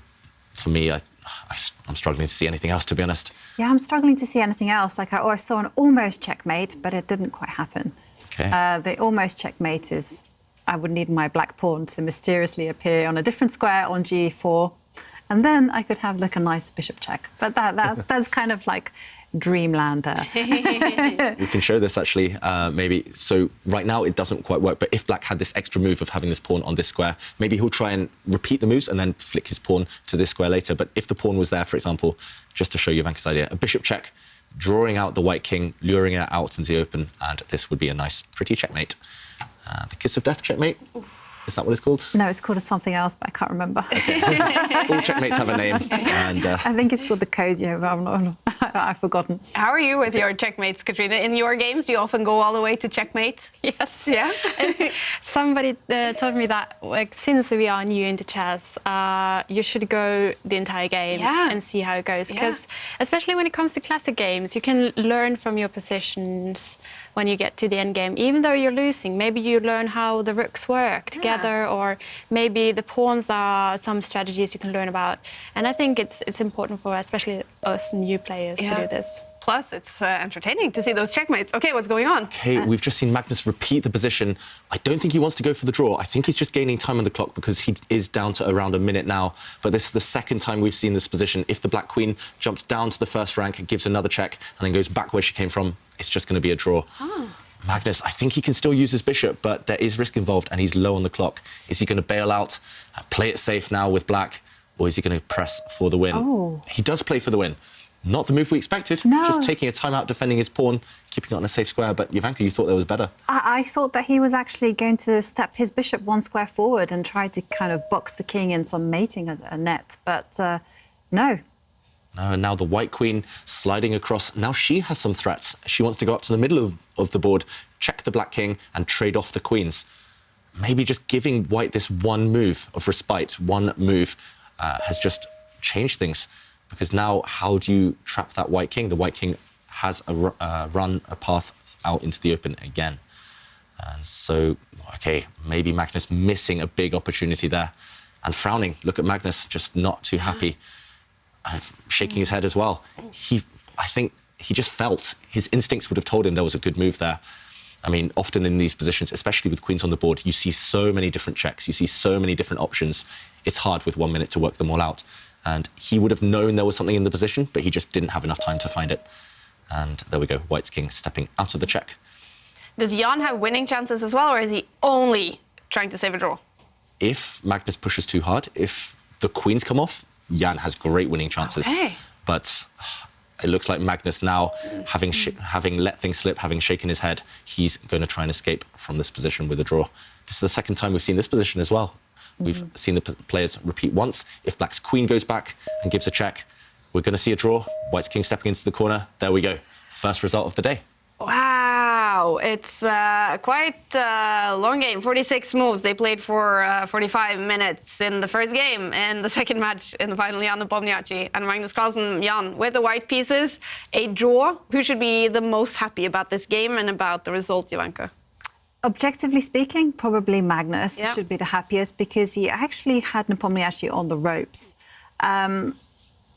for me, I'm struggling to see anything else, to be honest. Yeah, I'm struggling to see anything else. Like I saw an almost checkmate, but it didn't quite happen. Okay. The almost checkmate is I would need my black pawn to mysteriously appear on a different square on g4, and then I could have like a nice bishop check. But that's kind of like dreamland there. We can show this actually, maybe. So right now it doesn't quite work, but if black had this extra move of having this pawn on this square, maybe he'll try and repeat the moves and then flick his pawn to this square later. But if the pawn was there, for example, just to show you Vanka's idea, a bishop check, drawing out the white king, luring it out into the open, and this would be a nice, pretty checkmate. The kiss of death checkmate. Is that what it's called? No, it's called something else, but I can't remember. Okay. All checkmates have a name. And, I think it's called the Kozio, but I've forgotten. How are you with your checkmates, Katrina? In your games, do you often go all the way to checkmate? Yes. Yeah? Somebody told me that, like, since we are new into chess, you should go the entire game and see how it goes. Because especially when it comes to classic games, you can learn from your positions when you get to the end game. Even though you're losing, maybe you learn how the rooks work together, or maybe the pawns are some strategies you can learn about. And I think it's important for especially us new players to do this. Plus, it's entertaining to see those checkmates. Okay, what's going on? Okay, we've just seen Magnus repeat the position. I don't think he wants to go for the draw. I think he's just gaining time on the clock because he is down to around a minute now. But this is the second time we've seen this position. If the black queen jumps down to the first rank and gives another check and then goes back where she came from, it's just going to be a draw. Magnus, I think he can still use his bishop, but there is risk involved and he's low on the clock. Is he going to bail out, play it safe now with black, or is he going to press for the win? He does play for the win. Not the move we expected, just taking a time out, defending his pawn, keeping it on a safe square. But Jovanka, you thought that was better. I thought that he was actually going to step his bishop one square forward and try to kind of box the king in some mating net, but no. No, and now the white queen sliding across. Now she has some threats. She wants to go up to the middle of the board, check the black king and trade off the queens. Maybe just giving white this one move of respite, one move, has just changed things. Because now, how do you trap that white king? The white king has a path out into the open again. And so, okay, maybe Magnus missing a big opportunity there. And frowning, look at Magnus, just not too happy. And shaking his head as well. I think he just felt, his instincts would have told him there was a good move there. I mean, often in these positions, especially with queens on the board, you see so many different checks, you see so many different options. It's hard with 1 minute to work them all out. And he would have known there was something in the position, but he just didn't have enough time to find it. And there we go, White's king stepping out of the check. Does Jan have winning chances as well, or is he only trying to save a draw? If Magnus pushes too hard, if the queens come off, Jan has great winning chances. Okay. But It looks like Magnus now, having let things slip, having shaken his head, he's going to try and escape from this position with a draw. This is the second time we've seen this position as well. We've seen the players repeat once. If Black's queen goes back and gives a check, we're going to see a draw. White's king stepping into the corner. There we go. First result of the day. Wow, it's quite a long game. 46 moves. They played for 45 minutes in the first game. And the second match in the final, Jan Nepomniachtchi and Magnus Carlsen. Jan, with the white pieces, a draw. Who should be the most happy about this game and about the result, Jovanka? Objectively speaking, probably Magnus should be the happiest because he actually had Nepomniachtchi on the ropes.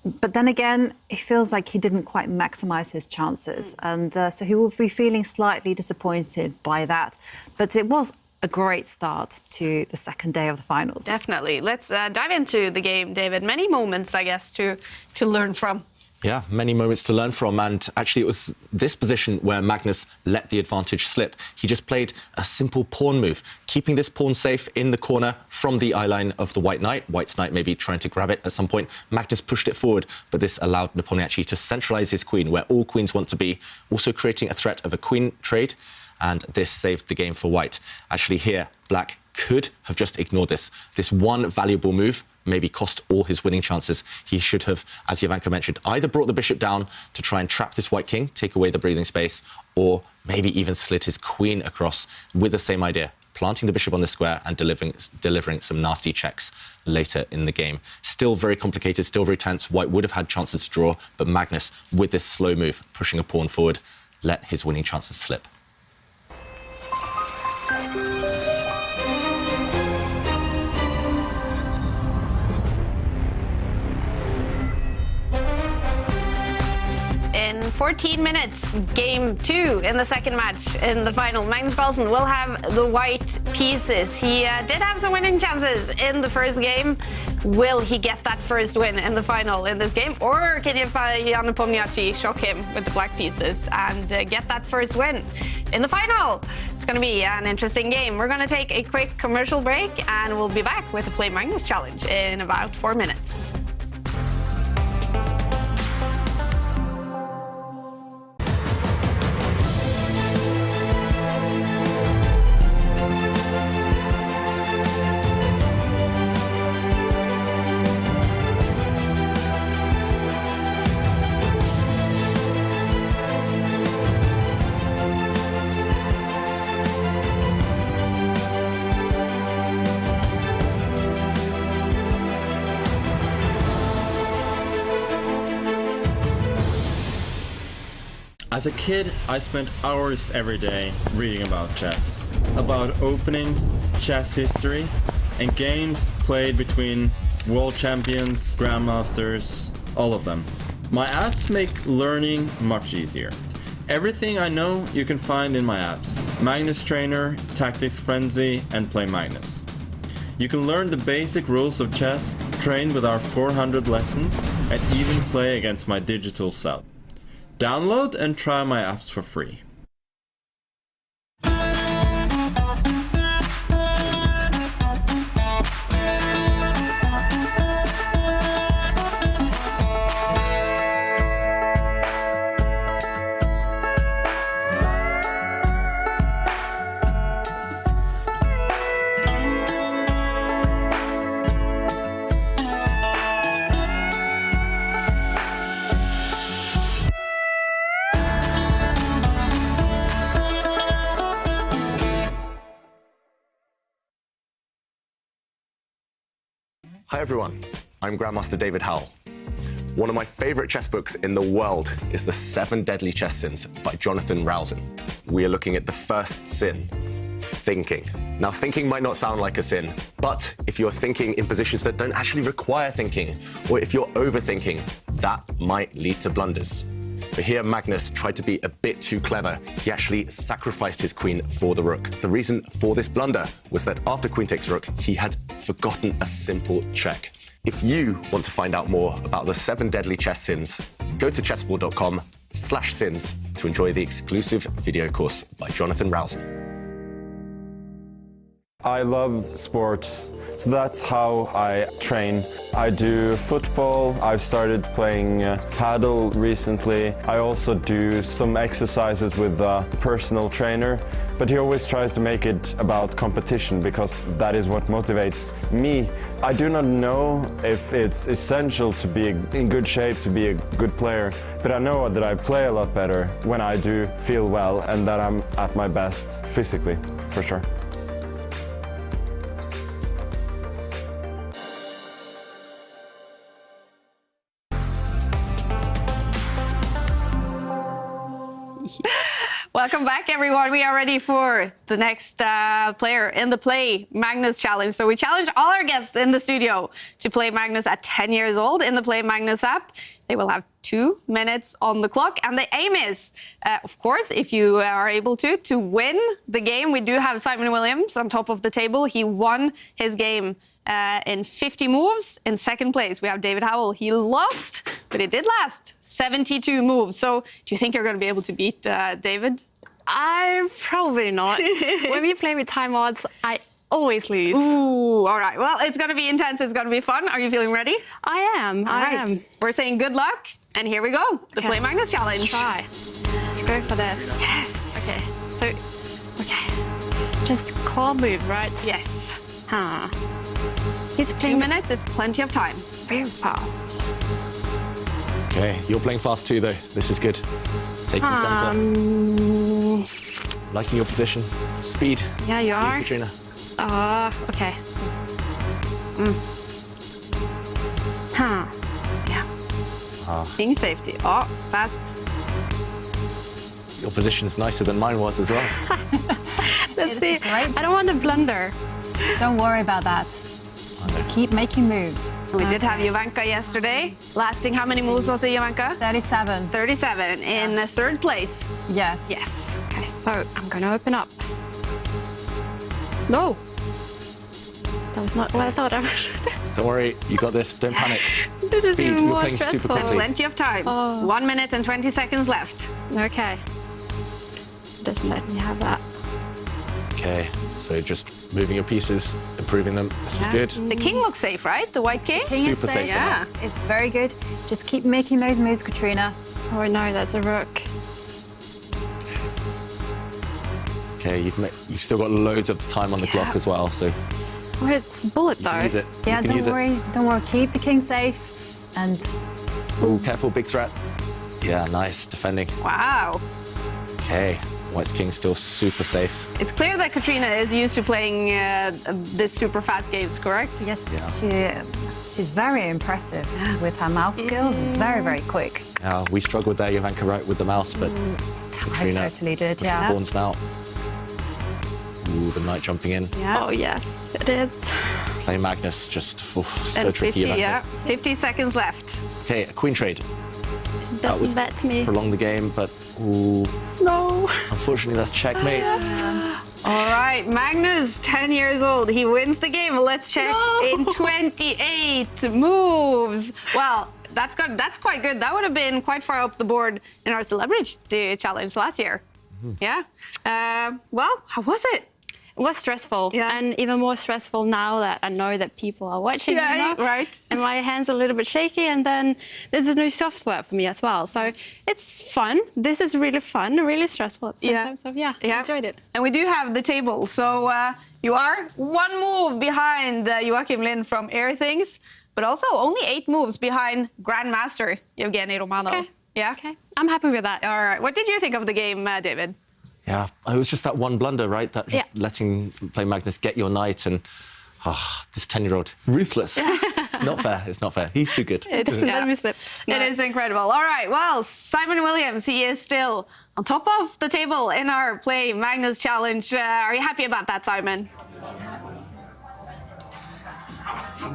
But then again, it feels like he didn't quite maximise his chances. And so he will be feeling slightly disappointed by that. But it was a great start to the second day of the finals. Definitely. Let's dive into the game, David. Many moments, I guess, to learn from. Yeah, many moments to learn from, and actually it was this position where Magnus let the advantage slip. He just played a simple pawn move, keeping this pawn safe in the corner from the eye line of the white knight. White's knight maybe trying to grab it at some point. Magnus pushed it forward, but this allowed Nepomniachtchi to centralise his queen where all queens want to be, also creating a threat of a queen trade, and this saved the game for White. Actually here, Black could have just ignored this. This one valuable move maybe cost all his winning chances. He should have, as Jovanka mentioned, either brought the bishop down to try and trap this white king, take away the breathing space, or maybe even slid his queen across with the same idea, planting the bishop on the square and delivering some nasty checks later in the game. Still very complicated, still very tense. White would have had chances to draw, but Magnus, with this slow move, pushing a pawn forward, let his winning chances slip. In 14 minutes, game 2 in the second match in the final. Magnus Carlsen will have the white pieces. He did have some winning chances in the first game. Will he get that first win in the final in this game? Or can Jan Nepomniachtchi shock him with the black pieces and get that first win in the final? It's going to be an interesting game. We're going to take a quick commercial break and we'll be back with the Play Magnus Challenge in about 4 minutes. As a kid, I spent hours every day reading about chess, about openings, chess history, and games played between world champions, grandmasters, all of them. My apps make learning much easier. Everything I know you can find in my apps: Magnus Trainer, Tactics Frenzy, and Play Magnus. You can learn the basic rules of chess, train with our 400 lessons, and even play against my digital self. Download and try my apps for free. Hi everyone, I'm Grandmaster David Howell. One of my favourite chess books in the world is The 7 Deadly Chess Sins by Jonathan Rowson. We are looking at the first sin, thinking. Now, thinking might not sound like a sin, but if you're thinking in positions that don't actually require thinking, or if you're overthinking, that might lead to blunders. But here Magnus tried to be a bit too clever. He actually sacrificed his queen for the rook. The reason for this blunder was that after queen takes rook, he had forgotten a simple check. If you want to find out more about the 7 deadly chess sins, go to chessboard.com/sins to enjoy the exclusive video course by Jonathan Rowson. I love sports, so that's how I train. I do football, I've started playing paddle recently. I also do some exercises with a personal trainer, but he always tries to make it about competition because that is what motivates me. I do not know if it's essential to be in good shape to be a good player, but I know that I play a lot better when I do feel well and that I'm at my best physically, for sure. Welcome back, everyone. We are ready for the next player in the Play Magnus challenge. So we challenge all our guests in the studio to play Magnus at 10 years old in the Play Magnus app. They will have 2 minutes on the clock, and the aim is, of course, if you are able to win the game. We do have Simon Williams on top of the table. He won his game in 50 moves. In second place, we have David Howell. He lost, but it did last 72 moves. So do you think you're going to be able to beat David? I'm probably not. When we play with time odds, I always lose. Ooh, all right. Well, it's going to be intense. It's going to be fun. Are you feeling ready? I am. I am. We're saying good luck, and here we go. The Play Magnus challenge. Let's try. Let's go for this. Yes. Okay. So, okay. Just core move, right? Yes. Huh. He's 2 minutes. It's plenty of time. Very fast. Okay, you're playing fast too, though. This is good. Taking center. Liking your position. Speed. Yeah, you are. Katrina. Okay. Just. Huh. Yeah. Being safety. Oh, fast. Your position's nicer than mine was as well. Let's see. I don't want to blunder. Don't worry about that. Just keep making moves. We did have Jovanka yesterday. Lasting how many moves was it, Jovanka? 37. 37 in third place. Yes. Yes. Okay, so I'm gonna open up. No. That was not what I thought I would. Don't worry, you got this. Don't panic. This is Speed. even You're more playing super stressful. quickly. Plenty of time. 1 minute and 20 seconds left. Okay. Doesn't let me have that. Okay, so just moving your pieces, improving them. This is good. The king looks safe, right? The white king? King is Super safe. Yeah. It's very good. Just keep making those moves, Katrina. Oh no, that's a rook. Okay, you've still got loads of time on the clock as well, so Oh, it's bullet you though. can use it. Yeah, you can use don't worry. Don't worry. Keep the king safe. And Ooh, careful, big threat. Yeah, nice, defending. Wow. Okay, White's king still super safe. It's clear that Katrina is used to playing this super fast games, correct? yes, she's very impressive with her mouse skills. Very, very quick. We struggled there, Jovanka, right, with the mouse, but I Katrina totally did, yeah. pawns now. Ooh, the knight jumping in. Yeah. Oh yes, it is. Play Magnus, just so And tricky. 50, Jovanka. 50 seconds left. Okay, a queen trade. That would Doesn't let me. prolong the game, but ooh, No. unfortunately that's checkmate. All right, Magnus, 10 years old. He wins the game. Let's check in 28 moves. Well, that's good. That's quite good. That would have been quite far up the board in our celebrity challenge last year. Yeah. Well, how was it? It was stressful, Yeah. and even more stressful now that I know that people are watching. Yeah, you know? right. And my hands are a little bit shaky, and then there's a new software for me as well. So it's fun. This is really fun, really stressful at the same time. So yeah, I enjoyed it. And we do have the table. So you are 1 move behind Joachim Lind from Airthings, but also only 8 moves behind Grandmaster Evgeny Romanov. Okay. Yeah. Okay, I'm happy with that. All right. What did you think of the game, David? Yeah, it was just that one blunder, right? That just letting Play Magnus get your knight and this 10-year-old, ruthless. It's not fair, it's not fair. He's too good. It doesn't let me slip. It is incredible. All right, well, Simon Williams, he is still on top of the table in our Play Magnus challenge. Are you happy about that, Simon?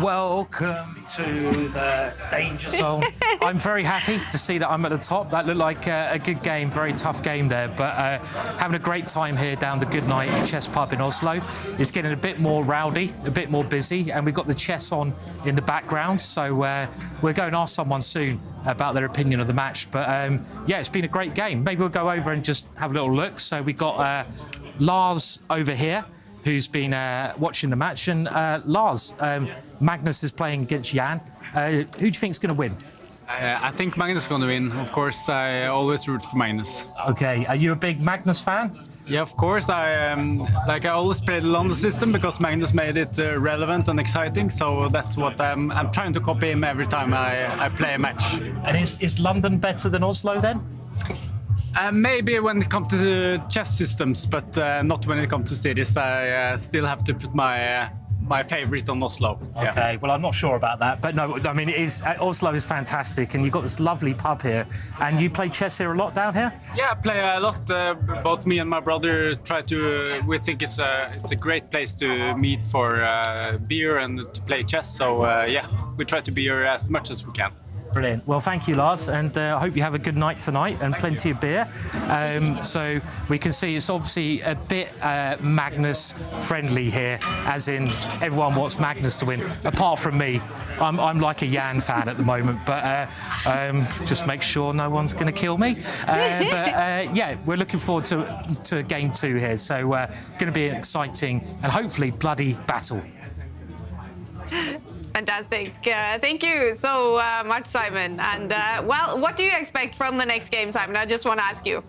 Welcome to the danger zone. I'm very happy to see that I'm at the top. That looked like a good game, very tough game there, but having a great time here down the Goodnight Chess Pub in Oslo. It's getting a bit more rowdy, a bit more busy, and we've got the chess on in the background, so we're going to ask someone soon about their opinion of the match. But yeah, it's been a great game. Maybe we'll go over and just have a little look. So we've got Lars over here. who's been watching the match. And Lars, Magnus is playing against Jan. Who do you think is going to win? I think Magnus is going to win. Of course, I always root for Magnus. Okay, are you a big Magnus fan? Yeah, of course. I always play the London system because Magnus made it relevant and exciting. So that's what I'm trying to copy him every time I play a match. And is London better than Oslo then? Maybe when it comes to chess systems, but not when it comes to cities. I still have to put my favorite on Oslo. Okay, well, I'm not sure about that, but no, I mean, Oslo is fantastic, and you've got this lovely pub here, and you play chess here a lot down here? Yeah, I play a lot. Both me and my brother we think it's a great place to meet for beer and to play chess, so yeah, we try to be here as much as we can. Brilliant. Well, thank you, Lars, and I hope you have a good night tonight and plenty of beer. So we can see it's obviously a bit Magnus-friendly here, as in everyone wants Magnus to win, apart from me. I'm like a Jan fan at the moment, but just make sure no one's going to kill me. Yeah, we're looking forward to game 2 here, so going to be an exciting and hopefully bloody battle. Fantastic. Thank you so much, Simon. And, well, what do you expect from the next game, Simon? I just want to ask you.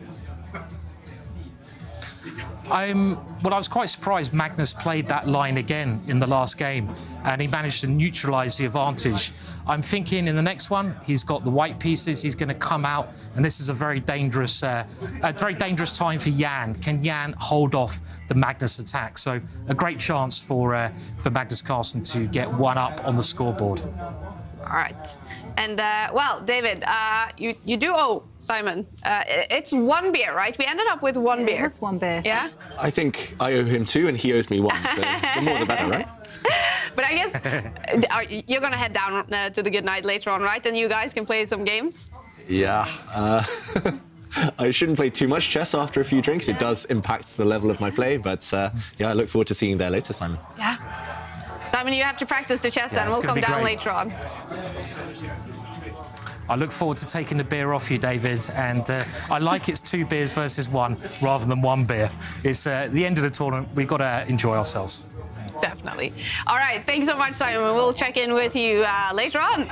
Well, I was quite surprised Magnus played that line again in the last game, and he managed to neutralise the advantage. I'm thinking in the next one, he's got the white pieces, he's going to come out, and this is a very dangerous time for Jan. Can Jan hold off the Magnus attack? So a great chance for Magnus Carlsen to get one up on the scoreboard. All right. And, well, David, you do owe Simon. It's 1 beer, right? We ended up with 1 beer. It was 1 beer. Yeah? I think I owe him 2 and he owes me 1, so the more the better, right? But I guess you're going to head down to the good night later on, right? And you guys can play some games? Yeah. I shouldn't play too much chess after a few drinks. It does impact the level of my play, but yeah, I look forward to seeing you there later, Simon. Yeah. Simon, you have to practice the chess, yeah, and we'll come down later on. I look forward to taking the beer off you, David, and I like it's 2 beers versus 1 rather than 1 beer. It's the end of the tournament. We've got to enjoy ourselves. Definitely. All right, thanks so much, Simon. We'll check in with you later on.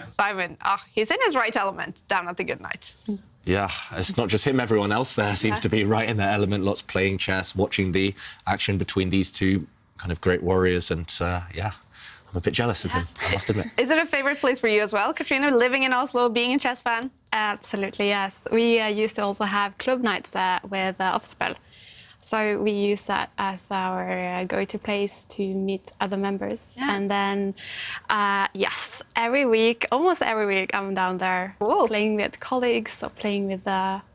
Simon, he's in his right element down at the good night. Yeah, it's not just him, everyone else there seems to be right in their element, lots playing chess, watching the action between these two kind of great warriors, and yeah, I'm a bit jealous of him, I must admit. Is it a favorite place for you as well, Katrina, living in Oslo, being a chess fan? Absolutely, yes. We used to also have club nights there with Offspel. So we use that as our go-to place to meet other members. Yeah. And then, yes, almost every week, I'm down there playing with colleagues or playing with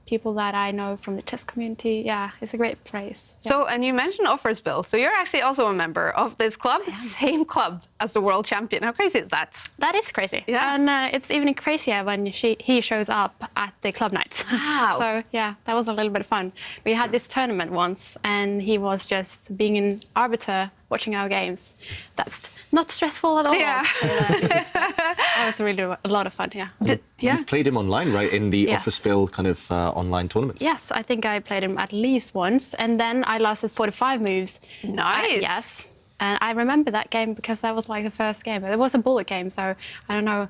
people that I know from the chess community. Yeah, it's a great place. Yeah. So, and you mentioned Offersbill. So you're actually also a member of this club, same club as the world champion. How crazy is that? That is crazy. Yeah. And it's even crazier when he shows up at the club nights. Wow. So, yeah, that was a little bit fun. We had this tournament once, and he was just being an arbiter watching our games. That's not stressful at all. Yeah. That was really a lot of fun, yeah. You've played him online, right, in the Offersbill kind of online tournaments? Yes, I think I played him at least once, and then I lasted 45 moves. Nice. Yes. And I remember that game because that was like the first game. It was a bullet game, so I don't know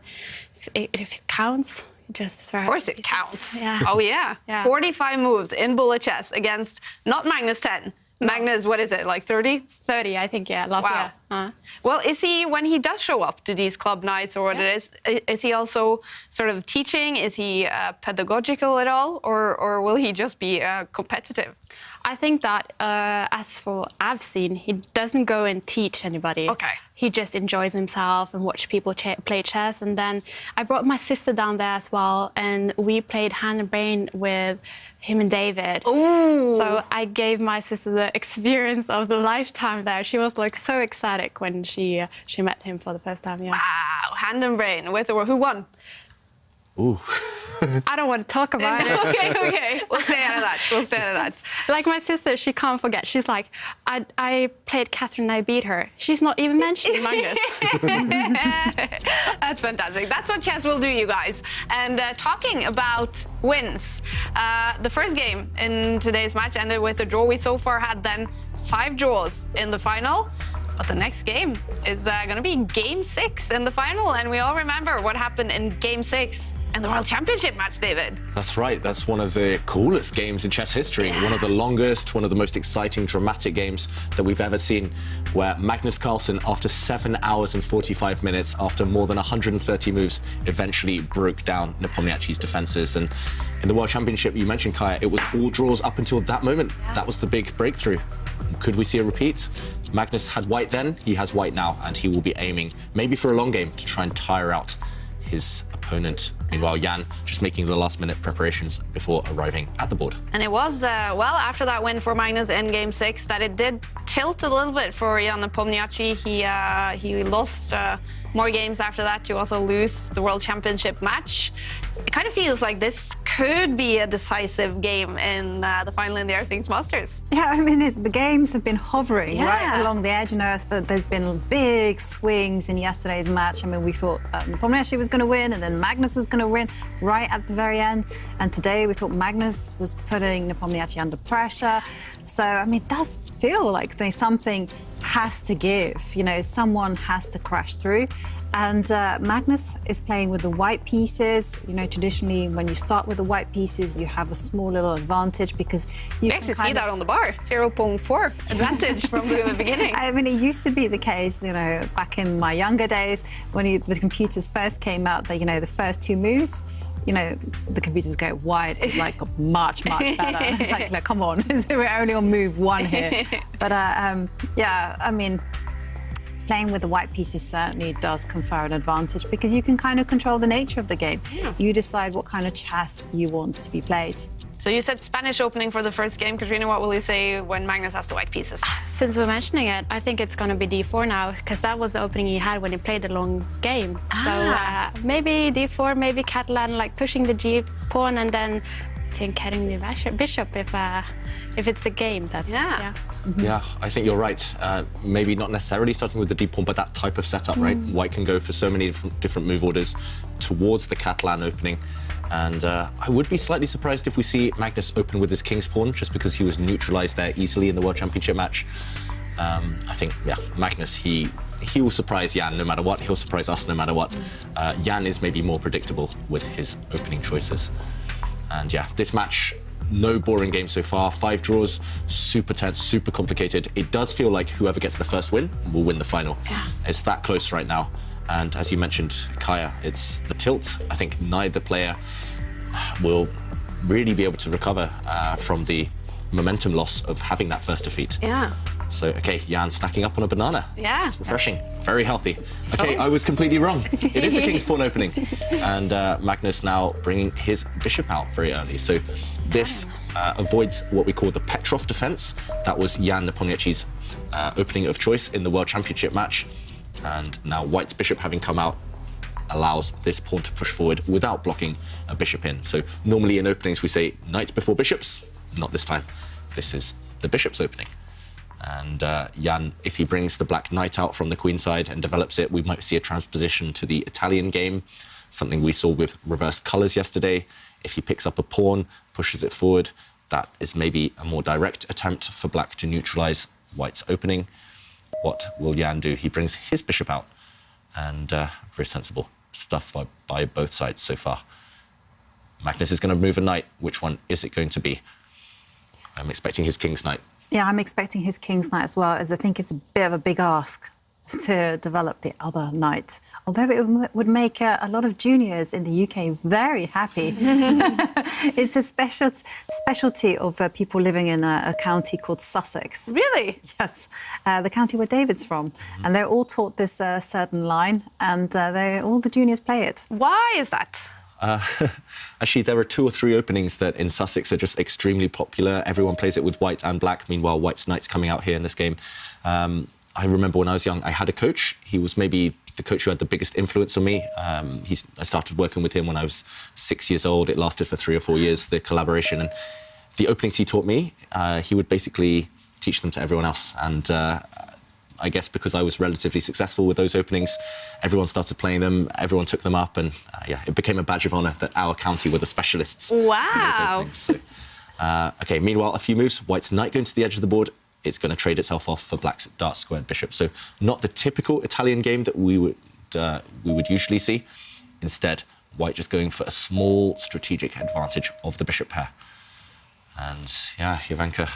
if it counts. Just throw. Of course it counts. Yeah. Oh, yeah. 45 moves in bullet chess against not Magnus 10. Magnus, what is it, like 30? 30, I think, yeah, last year. Well, is he, when he does show up to these club nights or what it is he also sort of teaching? Is he pedagogical at all? Or will he just be competitive? I think that, as for I've seen, he doesn't go and teach anybody. Okay. He just enjoys himself and watch people play chess. And then I brought my sister down there as well, and we played hand and brain with him and David. Ooh. So I gave my sister the experience of the lifetime there. She was like so ecstatic when she met him for the first time. Yeah. Wow, hand and brain with who won? Ooh. I don't want to talk about it. Okay. We'll stay out of that. Like my sister, she can't forget. She's like, I played Catherine and I beat her. She's not even mentioning Magnus. That's fantastic. That's what chess will do, you guys. And talking about wins, the first game in today's match ended with a draw. We so far had then 5 draws in the final. But the next game is going to be Game 6 in the final. And we all remember what happened in Game 6 in the World Championship match, David. That's right. That's one of the coolest games in chess history. One of the longest, one of the most exciting, dramatic games that we've ever seen, where Magnus Carlsen, after 7 hours and 45 minutes, after more than 130 moves, eventually broke down Nepomniachtchi's defenses. And in the World Championship, you mentioned, Kaja, it was all draws up until that moment. That was the big breakthrough. Could we see a repeat? Magnus had white then, he has white now, and he will be aiming maybe for a long game to try and tire out his opponent. Meanwhile, Jan just making the last-minute preparations before arriving at the board. And it was, well, after that win for Magnus in Game 6, that it did tilt a little bit for Jan Nepomniachtchi. He lost more games after that to also lose the World Championship match. It kind of feels like this could be a decisive game in the final in the Airthings Masters. Yeah, I mean, the games have been hovering right along the edge. You know, there's been big swings in yesterday's match. I mean, we thought Nepomniachtchi was going to win, and then Magnus was going to win right at the very end. And today we thought Magnus was putting Nepomniachtchi under pressure. So, I mean, it does feel like there's something has to give. You know, someone has to crash through. And Magnus is playing with the white pieces. You know, traditionally, when you start with the white pieces, you have a small little advantage because you actually see that on the bar, 0.4 advantage from the beginning. I mean, it used to be the case, you know, back in my younger days when the computers first came out, that, you know, the first 2 moves, you know, the computers go wide. It's like much better. It's like, come on, we're only on move 1 here. But yeah, I mean, playing with the white pieces certainly does confer an advantage because you can kind of control the nature of the game. You decide what kind of chess you want to be played. So you said Spanish opening for the first game. Katrina, what will you say when Magnus has the white pieces? Since we're mentioning it, I think it's going to be d4 now, because that was the opening he had when he played the long game. So maybe d4, maybe Catalan, like pushing the g pawn and then getting the bishop if it's the game. That, Yeah, I think you're right. Maybe not necessarily starting with the d pawn, but that type of setup, right? White can go for so many different move orders towards the Catalan opening. And I would be slightly surprised if we see Magnus open with his king's pawn, just because he was neutralized there easily in the World Championship match. I think, Magnus, he will surprise Jan no matter what. He'll surprise us no matter what. Jan is maybe more predictable with his opening choices. And yeah, this match, no boring game so far. 5 draws, super tense, super complicated. It does feel like whoever gets the first win will win the final. It's that close right now. And as you mentioned, Kaja, it's the tilt. I think neither player will really be able to recover from the momentum loss of having that first defeat. So, okay, Jan snacking up on a banana. It's refreshing, very healthy. Okay, I was completely wrong. It is a king's pawn opening. And Magnus now bringing his bishop out very early. So this avoids what we call the Petrov defense. That was Jan Nepomniachtchi's opening of choice in the World Championship match. And now White's bishop having come out allows this pawn to push forward without blocking a bishop in. So normally in openings we say knight before bishops. Not this time. This is the bishop's opening. And Jan, if he brings the black knight out from the queen side and develops it, we might see a transposition to the Italian game, something we saw with reversed colours yesterday. If he picks up a pawn, pushes it forward, that is maybe a more direct attempt for black to neutralise White's opening. What will Jan do? He brings his bishop out, and very sensible stuff by both sides so far. Magnus is going to move a knight. Which one is it going to be? I'm expecting his king's knight. Yeah, I'm expecting his king's knight as well, as I think it's a bit of a big ask to develop the other knight. Although it would make a lot of juniors in the UK very happy. It's a specialty of people living in a county called Sussex. Really? Yes, the county where David's from. And they're all taught this certain line, and all the juniors play it. Why is that? Actually, there are 2 or 3 openings that in Sussex are just extremely popular. Everyone plays it with white and black. Meanwhile, White's knight's coming out here in this game. I remember when I was young, I had a coach. He was maybe the coach who had the biggest influence on me. I started working with him when I was 6 years old. It lasted for 3 or 4 years, the collaboration. And the openings he taught me, he would basically teach them to everyone else. And I guess because I was relatively successful with those openings, everyone started playing them, everyone took them up, and it became a badge of honour that our county were the specialists. Wow. In those openings. So, okay, meanwhile, a few moves. White's knight going to the edge of the board. it's going to trade itself off for black's dark squared bishop. So not the typical Italian game that we would usually see. Instead, white just going for a small strategic advantage of the bishop pair. And yeah, Jovanka,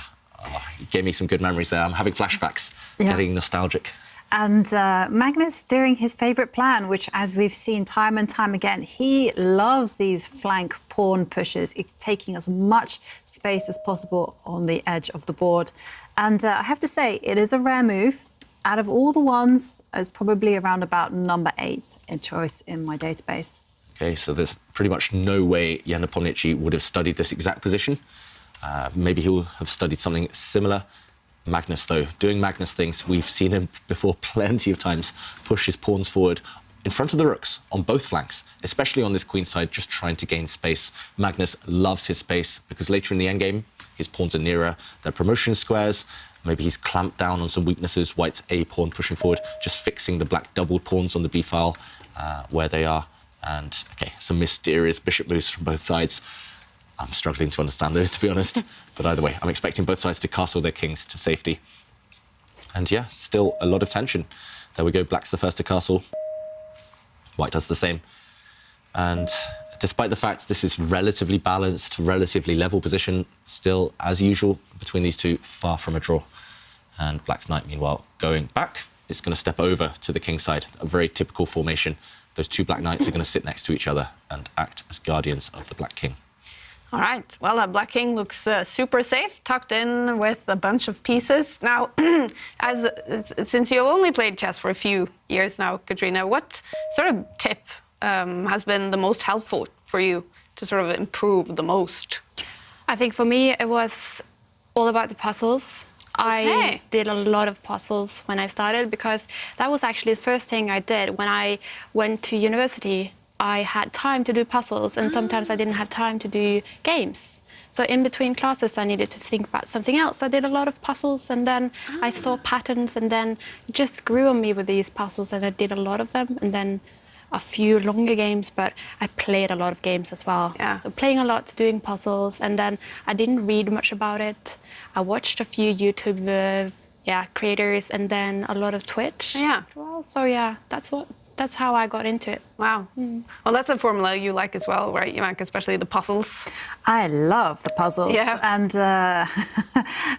you gave me some good memories there. I'm having flashbacks, getting nostalgic. And Magnus doing his favourite plan, which, as we've seen time and time again, he loves these flank pawn pushes, taking as much space as possible on the edge of the board. And I have to say, it is a rare move. Out of all the ones, it's probably around about number 8 in choice in my database. Okay, so there's pretty much no way Jan Nepomniachtchi would have studied this exact position. Maybe he will have studied something similar. Magnus, though, doing Magnus things, we've seen him before plenty of times push his pawns forward in front of the rooks on both flanks, especially on this queen side, just trying to gain space. Magnus loves his space because later in the endgame, his pawns are nearer their promotion squares. Maybe he's clamped down on some weaknesses. White's A pawn pushing forward, just fixing the black doubled pawns on the B file where they are. And, okay, some mysterious bishop moves from both sides. I'm struggling to understand those, to be honest. But either way, I'm expecting both sides to castle their kings to safety. And yeah, still a lot of tension. There we go, black's the first to castle. White does the same. And despite the fact this is relatively balanced, relatively level position, still, as usual, between these two, far from a draw. And black's knight, meanwhile, going back, is going to step over to the king side, a very typical formation. Those two black knights are going to sit next to each other and act as guardians of the black king. All right. Well, that black king looks super safe, tucked in with a bunch of pieces. Now, since you've only played chess for a few years now, Katrina, what sort of tip has been the most helpful for you to sort of improve the most? I think for me, it was all about the puzzles. I did a lot of puzzles when I started because that was actually the first thing I did when I went to university. I had time to do puzzles, and sometimes I didn't have time to do games. So in between classes, I needed to think about something else. I did a lot of puzzles, and then I saw patterns, and then it just grew on me with these puzzles, and I did a lot of them, and then a few longer games, but I played a lot of games as well. Yeah. So playing a lot, doing puzzles, and then I didn't read much about it. I watched a few YouTube creators, and then a lot of Twitch. Yeah. Well, so yeah, that's how I got into it. Wow. Well, that's a formula you like as well, right, Jovanka, especially the puzzles? I love the puzzles. Yeah. And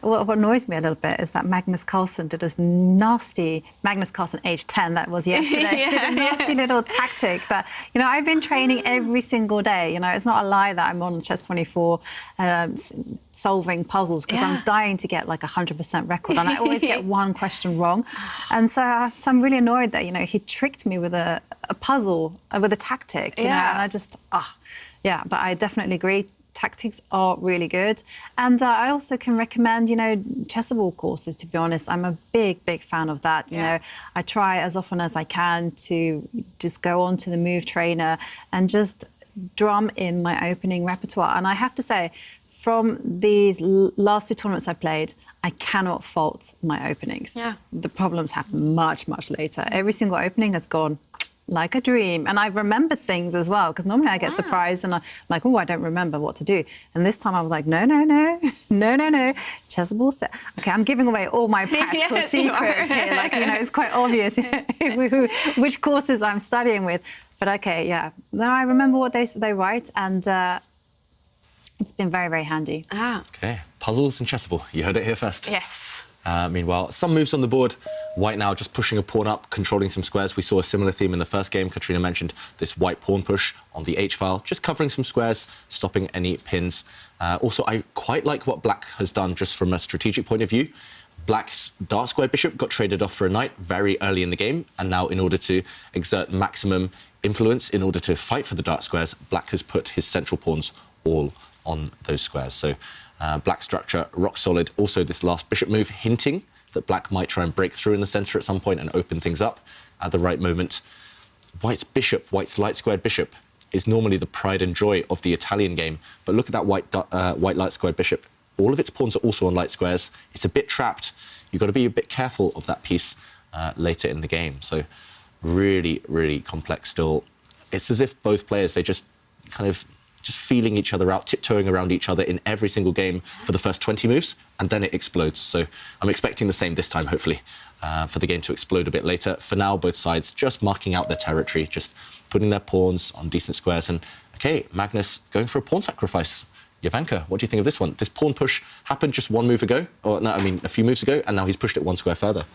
what annoys me a little bit is that Magnus Carlsen did this nasty, Magnus Carlsen age 10, that was yesterday, did a nasty little tactic that, I've been training every single day. It's not a lie that I'm on Chess24 solving puzzles because I'm dying to get like 100% record, and I always get one question wrong. And so I'm really annoyed that, he tricked me with a puzzle, with a tactic, and I just, but I definitely agree. Tactics are really good. And I also can recommend, chessable courses, to be honest. I'm a big fan of that. You know, I try as often as I can to just go on to the Move Trainer and just drum in my opening repertoire. And I have to say, from these last 2 tournaments I played, I cannot fault my openings. Yeah. The problems happen much later. Every single opening has gone like a dream. And I've remembered things as well, because normally I get surprised and I'm like, oh, I don't remember what to do. And this time I was like, no. Chessable set. Okay, I'm giving away all my practical secrets here. Like, it's quite obvious which courses I'm studying with. But okay, then I remember what they write, and it's been very handy. Okay, puzzles and chessable. You heard it here first. Yes. Meanwhile, some moves on the board. White now just pushing a pawn up, controlling some squares. We saw a similar theme in the first game. Katrina mentioned this white pawn push on the H file, just covering some squares, stopping any pins. Also, I quite like what black has done just from a strategic point of view. Black's dark square bishop got traded off for a knight very early in the game, and now in order to exert maximum influence, in order to fight for the dark squares, black has put his central pawns all on those squares. So black structure, rock solid. Also, this last bishop move hinting that black might try and break through in the centre at some point and open things up at the right moment. White's bishop, white's light-squared bishop, is normally the pride and joy of the Italian game. But look at that white light-squared bishop. All of its pawns are also on light squares. It's a bit trapped. You've got to be a bit careful of that piece later in the game. So really complex still. It's as if both players, they just kind of just feeling each other out, tiptoeing around each other in every single game for the first 20 moves, and then it explodes. So I'm expecting the same this time, hopefully, for the game to explode a bit later. For now, both sides just marking out their territory, just putting their pawns on decent squares. And, OK, Magnus going for a pawn sacrifice. Jovanka, what do you think of this one? This pawn push happened just one move ago, or no, I mean a few moves ago, and now he's pushed it one square further.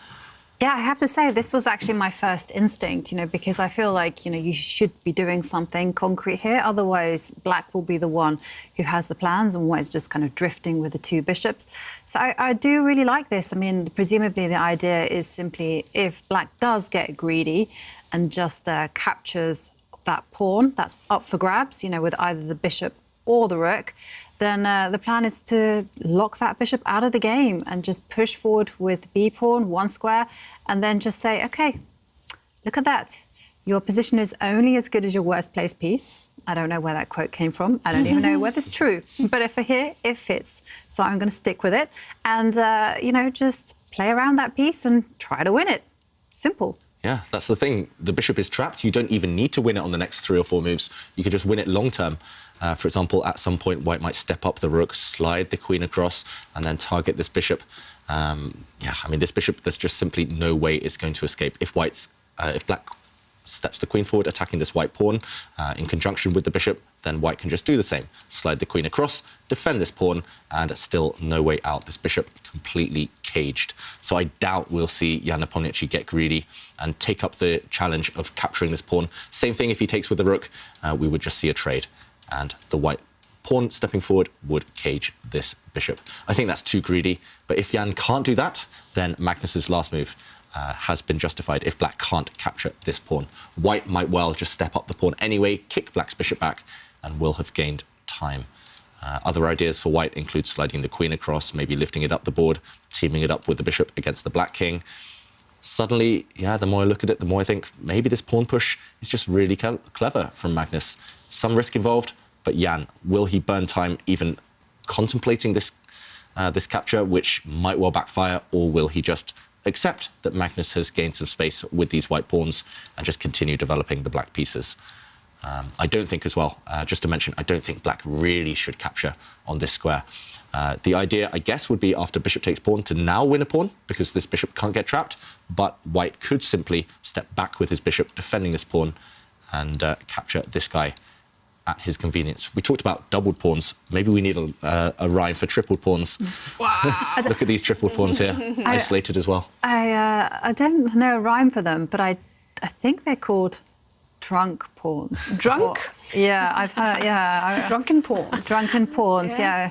Yeah, I have to say this was actually my first instinct, because I feel like, you should be doing something concrete here. Otherwise, black will be the one who has the plans and white's just kind of drifting with the two bishops. So I do really like this. I mean, presumably the idea is simply if black does get greedy and just captures that pawn that's up for grabs, with either the bishop or the rook, then the plan is to lock that bishop out of the game and just push forward with b-pawn, one square, and then just say, OK, look at that. Your position is only as good as your worst placed piece. I don't know where that quote came from. I don't even know whether it's true. But if here, it fits. So I'm going to stick with it and, just play around that piece and try to win it. Simple. Yeah, that's the thing. The bishop is trapped. You don't even need to win it on the next 3 or 4 moves. You could just win it long term. For example, at some point, white might step up the rook, slide the queen across, and then target this bishop. This bishop, there's just simply no way it's going to escape. If black steps the queen forward, attacking this white pawn in conjunction with the bishop, then white can just do the same. Slide the queen across, defend this pawn, and still no way out. This bishop completely caged. So I doubt we'll see Jan Nepomniachtchi get greedy and take up the challenge of capturing this pawn. Same thing if he takes with the rook, we would just see a trade. And the white pawn stepping forward would cage this bishop. I think that's too greedy. But if Jan can't do that, then Magnus's last move has been justified if black can't capture this pawn. White might well just step up the pawn anyway, kick black's bishop back, and will have gained time. Other ideas for white include sliding the queen across, maybe lifting it up the board, teaming it up with the bishop against the black king. Suddenly, the more I look at it, the more I think maybe this pawn push is just really clever from Magnus. Some risk involved, but Jan, will he burn time even contemplating this capture, which might well backfire, or will he just accept that Magnus has gained some space with these white pawns and just continue developing the black pieces? I don't think as well, just to mention, I don't think black really should capture on this square. The idea, I guess, would be after bishop takes pawn to now win a pawn, because this bishop can't get trapped, but white could simply step back with his bishop, defending this pawn, and capture this guy at his convenience. We talked about doubled pawns. Maybe we need a rhyme for tripled pawns. Wow. Look at these triple pawns here, isolated as well. I don't know a rhyme for them, but I think they're called drunk pawns. Drunk? Yeah, I've heard, Drunken pawns. Drunken pawns, yeah.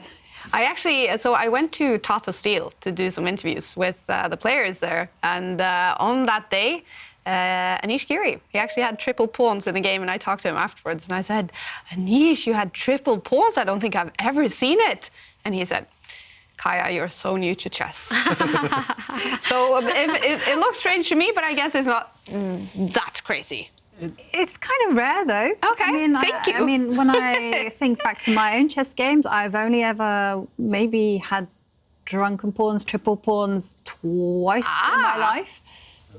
I went to Tata Steel to do some interviews with the players there, and on that day, Anish Giri, he actually had triple pawns in the game, and I talked to him afterwards, and I said, Anish, you had triple pawns? I don't think I've ever seen it. And he said, Kaja, you're so new to chess. So it looks strange to me, but I guess it's not that crazy. It's kind of rare, though. Okay, thank you. I mean, when I think back to my own chess games, I've only ever maybe had drunken pawns, triple pawns twice in my life.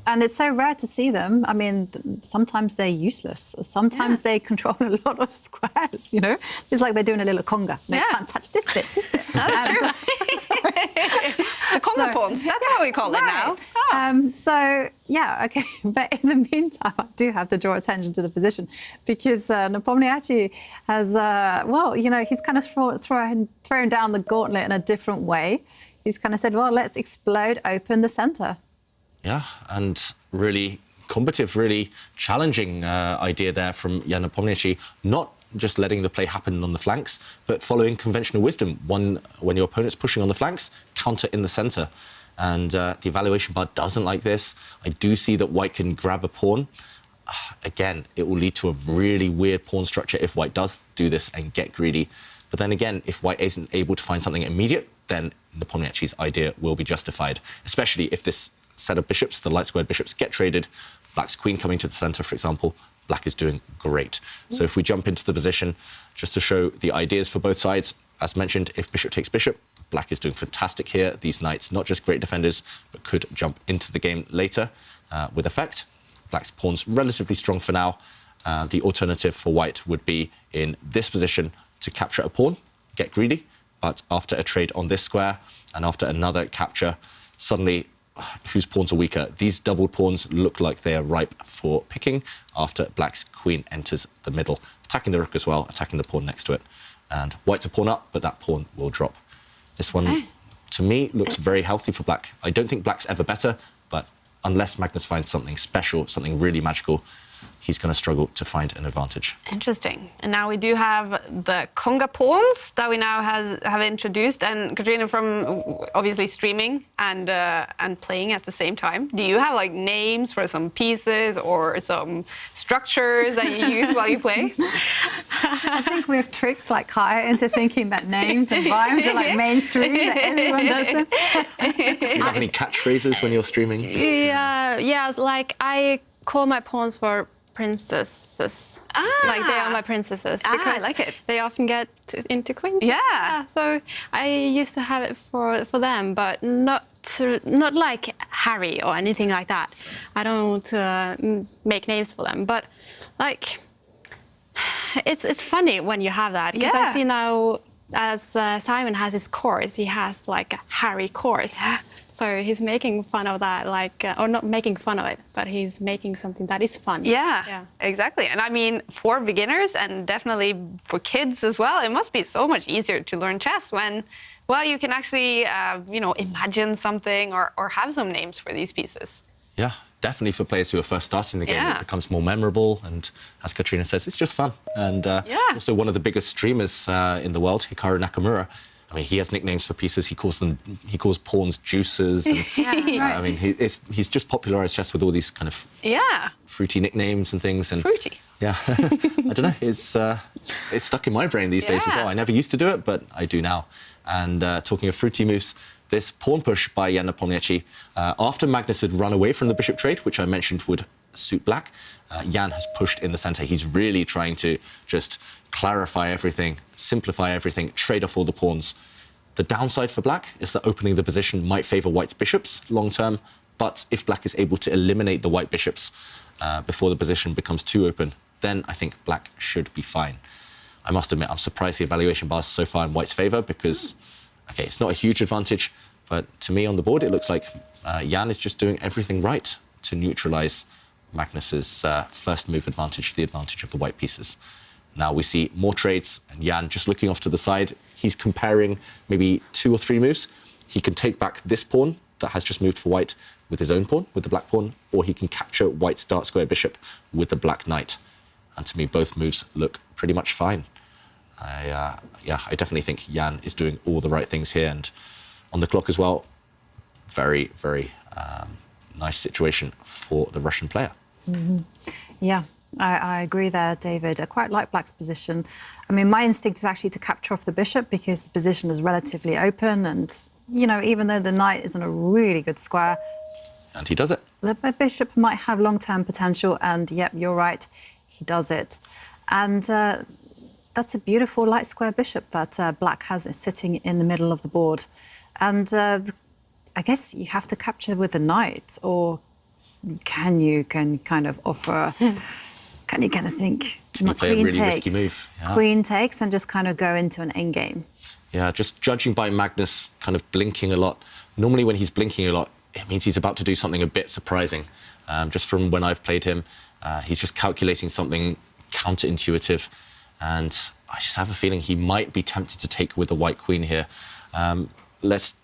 And it's so rare to see them. I mean, sometimes they're useless. Sometimes they control a lot of squares, It's like they're doing a little conga. They can't touch this bit, this bit. That's true. The conga pawns, that's how we call it now. OK. But in the meantime, I do have to draw attention to the position because Nepomniachtchi has, he's kind of thrown down the gauntlet in a different way. He's kind of said, well, let's explode open the centre. Yeah, and really combative, really challenging idea there from Jan Nepomniachtchi, not just letting the play happen on the flanks, but following conventional wisdom. When your opponent's pushing on the flanks, counter in the centre. And the evaluation bar doesn't like this. I do see that white can grab a pawn. Again, it will lead to a really weird pawn structure if white does do this and get greedy. But then again, if white isn't able to find something immediate, then Nepomniachtchi's idea will be justified, especially if this set of bishops, the light squared bishops, get traded. Black's queen coming to the centre, for example, black is doing great. So if we jump into the position, just to show the ideas for both sides, as mentioned, if bishop takes bishop, black is doing fantastic here. These knights, not just great defenders, but could jump into the game later with effect. Black's pawn's relatively strong for now. The alternative for white would be in this position, to capture a pawn, get greedy, but after a trade on this square and after another capture, suddenly whose pawns are weaker? These doubled pawns look like they are ripe for picking after black's queen enters the middle, attacking the rook as well, attacking the pawn next to it. And white's a pawn up, but that pawn will drop. This one, to me, looks very healthy for black. I don't think black's ever better, but unless Magnus finds something special, something really magical, he's going to struggle to find an advantage. Interesting. And now we do have the conga pawns that we now have introduced. And Katrina, from obviously streaming and playing at the same time, do you have like names for some pieces or some structures that you use while you play? I think we have tricked like Kaja into thinking that names and rhymes are like mainstream, that everyone does them. Do you have any catchphrases when you're streaming? Yeah, like I call my pawns for princesses. Like they are my princesses because I like it. they often get into queens. Yeah. So I used to have it for them, but not like Harry or anything like that. I don't make names for them, but like it's funny when you have that because I see now as Simon has his course, he has like a Harry course. Yeah. So he's making fun of that, like, or not making fun of it, but he's making something that is fun. Yeah, exactly. And I mean, for beginners and definitely for kids as well, it must be so much easier to learn chess when, well, you can actually, imagine something or have some names for these pieces. Yeah, definitely for players who are first starting the game, it becomes more memorable. And as Katrina says, it's just fun. And also one of the biggest streamers in the world, Hikaru Nakamura, I mean, he has nicknames for pieces. He calls pawns juices. And, I mean, he's just popularized chess with all these kind of fruity nicknames and things. And fruity. Yeah, I don't know. It's stuck in my brain these days as well. I never used to do it, but I do now. And talking of fruity moves, this pawn push by Jan Nepomniachtchi, after Magnus had run away from the bishop trade, which I mentioned would suit black, Jan has pushed in the center. He's really trying to just clarify everything, simplify everything, trade off all the pawns. The downside for black is that opening the position might favor white's bishops long term, but if black is able to eliminate the white bishops before the position becomes too open, then I think black should be fine. I must admit, I'm surprised the evaluation bars so far in white's favor because, okay, it's not a huge advantage, but to me on the board, it looks like Jan is just doing everything right to neutralize Magnus's first move advantage, the advantage of the white pieces. Now we see more trades, and Jan just looking off to the side. He's comparing maybe 2 or 3 moves. He can take back this pawn that has just moved for white with his own pawn, with the black pawn, or he can capture white's dark square bishop with the black knight. And to me, both moves look pretty much fine. I definitely think Jan is doing all the right things here, and on the clock as well. Very, very nice situation for the Russian player. Mm-hmm. Yeah, I agree there, David. I quite like black's position. I mean, my instinct is actually to capture off the bishop because the position is relatively open and, you know, even though the knight is on a really good square... And he does it. The bishop might have long-term potential and, yep, you're right, he does it. And that's a beautiful light square bishop that black has sitting in the middle of the board. And I guess you have to capture with the knight, or can you kind of offer... Can you kind of think, play a really risky move? Yeah. Queen takes and just kind of go into an endgame? Yeah, just judging by Magnus kind of blinking a lot. Normally when he's blinking a lot, it means he's about to do something a bit surprising. Just from when I've played him, he's just calculating something counterintuitive. And I just have a feeling he might be tempted to take with the white queen here. Let's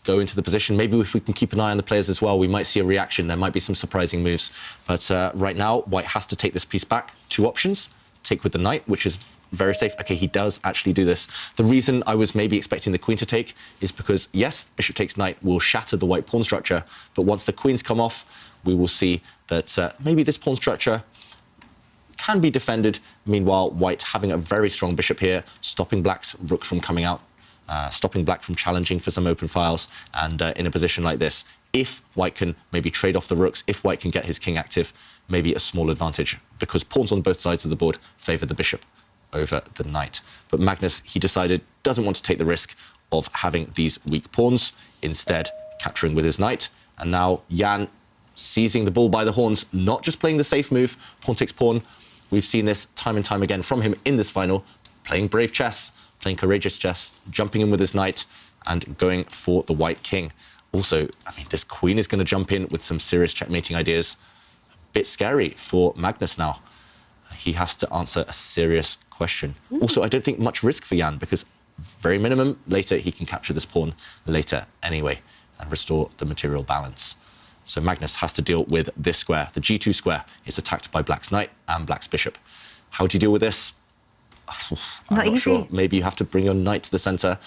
go into the position. Maybe if we can keep an eye on the players as well, we might see a reaction. There might be some surprising moves. But right now, white has to take this piece back. 2 options. Take with the knight, which is very safe. OK, he does actually do this. The reason I was maybe expecting the queen to take is because, yes, bishop takes knight will shatter the white pawn structure. But once the queens come off, we will see that maybe this pawn structure can be defended. Meanwhile, white having a very strong bishop here, stopping black's rook from coming out. Stopping black from challenging for some open files, and in a position like this, if white can maybe trade off the rooks, if white can get his king active, maybe a small advantage, because pawns on both sides of the board favour the bishop over the knight. But Magnus, he decided, doesn't want to take the risk of having these weak pawns, instead capturing with his knight. And now Jan seizing the bull by the horns, not just playing the safe move, pawn takes pawn. We've seen this time and time again from him in this final, playing brave chess, playing courageous chess, jumping in with his knight and going for the white king. Also, I mean, this queen is going to jump in with some serious checkmating ideas. Bit scary for Magnus now. He has to answer a serious question. Also, I don't think much risk for Jan, because very minimum, later he can capture this pawn later anyway and restore the material balance. So Magnus has to deal with this square. The G2 square is attacked by black's knight and black's bishop. How do you deal with this? I'm not easy. sure. Maybe you have to bring your knight to the center,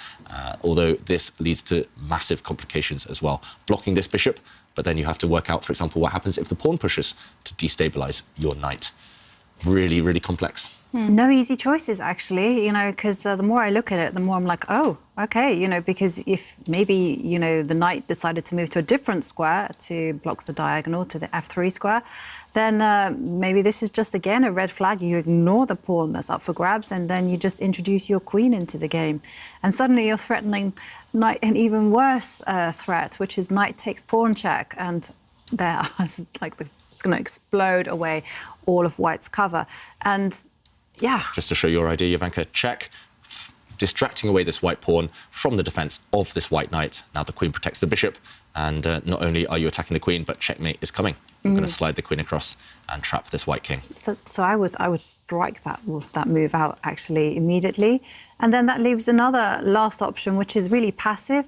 although this leads to massive complications as well. Blocking this bishop, but then you have to work out, for example, what happens if the pawn pushes to destabilize your knight. Really, really complex. No easy choices, actually, because the more I look at it, the more I'm like, oh, okay, because if maybe, the knight decided to move to a different square to block the diagonal to the F3 square, then maybe this is just, again, a red flag. You ignore the pawn that's up for grabs, and then you just introduce your queen into the game. And suddenly you're threatening knight an even worse threat, which is knight takes pawn check, and there, it's like it's going to explode away all of white's cover. And yeah. Just to show your idea, Jovanka, check, distracting away this white pawn from the defense of this white knight. Now the queen protects the bishop, and not only are you attacking the queen, but checkmate is coming. I'm going to slide the queen across and trap this white king. So I would strike that move out, actually, immediately. And then that leaves another last option, which is really passive.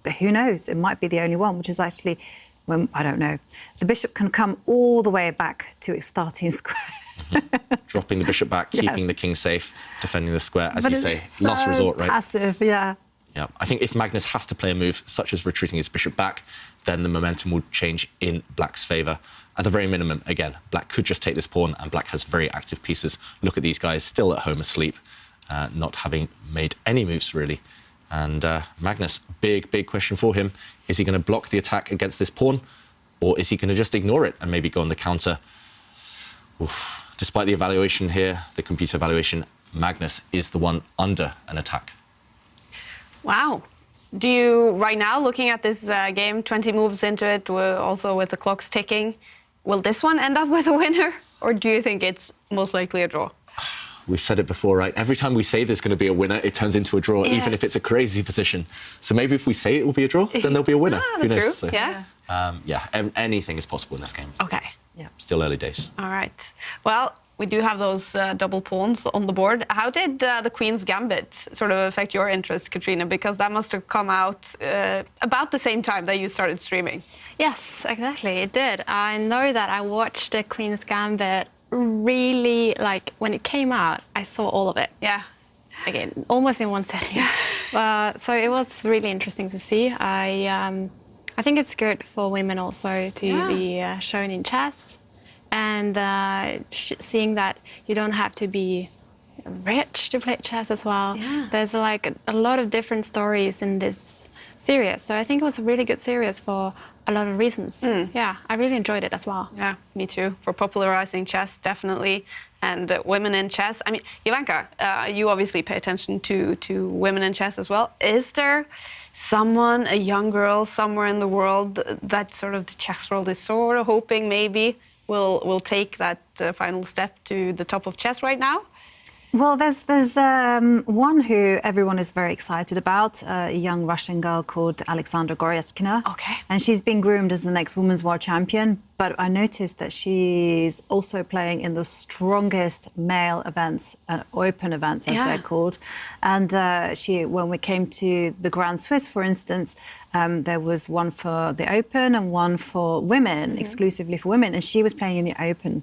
But who knows? It might be the only one, which is actually, well, I don't know. The bishop can come all the way back to its starting square. Dropping the bishop back, keeping the king safe, defending the square, as you say, last resort, right? Passive, yeah. Yeah, I think if Magnus has to play a move such as retreating his bishop back, then the momentum will change in black's favour. At the very minimum, again, black could just take this pawn, and black has very active pieces. Look at these guys still at home asleep, not having made any moves really. And Magnus, big question for him. Is he going to block the attack against this pawn, or is he going to just ignore it and maybe go on the counter? Oof. Despite the evaluation here, the computer evaluation, Magnus is the one under an attack. Wow. Do you, right now, looking at this game, 20 moves into it, also with the clocks ticking, will this one end up with a winner? Or do you think it's most likely a draw? We've said it before, right? Every time we say there's going to be a winner, it turns into a draw, even if it's a crazy position. So maybe if we say it will be a draw, then there'll be a winner. That's Who knows? true. So, yeah. Anything is possible in this game. Okay. Yeah. Still early days. All right. Well, we do have those double pawns on the board. How did the Queen's Gambit sort of affect your interest, Katrina? Because that must have come out about the same time that you started streaming. Yes, exactly, it did. I know that I watched the Queen's Gambit really, when it came out, I saw all of it. Yeah. Again, almost in one setting. So it was really interesting to see. I think it's good for women also to be shown in chess, and seeing that you don't have to be rich to play chess as well. Yeah. There's a lot of different stories in this series, so I think it was a really good series for a lot of reasons. Yeah, I really enjoyed it as well. Yeah, me too. For popularizing chess, definitely. And women in chess. I mean, Jovanka, you obviously pay attention to women in chess as well. Is there someone, a young girl somewhere in the world that sort of the chess world is sort of hoping maybe will take that final step to the top of chess right now? Well, there's one who everyone is very excited about, a young Russian girl called Alexandra Goryachkina. Okay. And she's been groomed as the next women's world champion. But I noticed that she's also playing in the strongest male events, open events, as they're called. And when we came to the Grand Swiss, for instance, there was one for the open and one for women, exclusively for women. And she was playing in the open.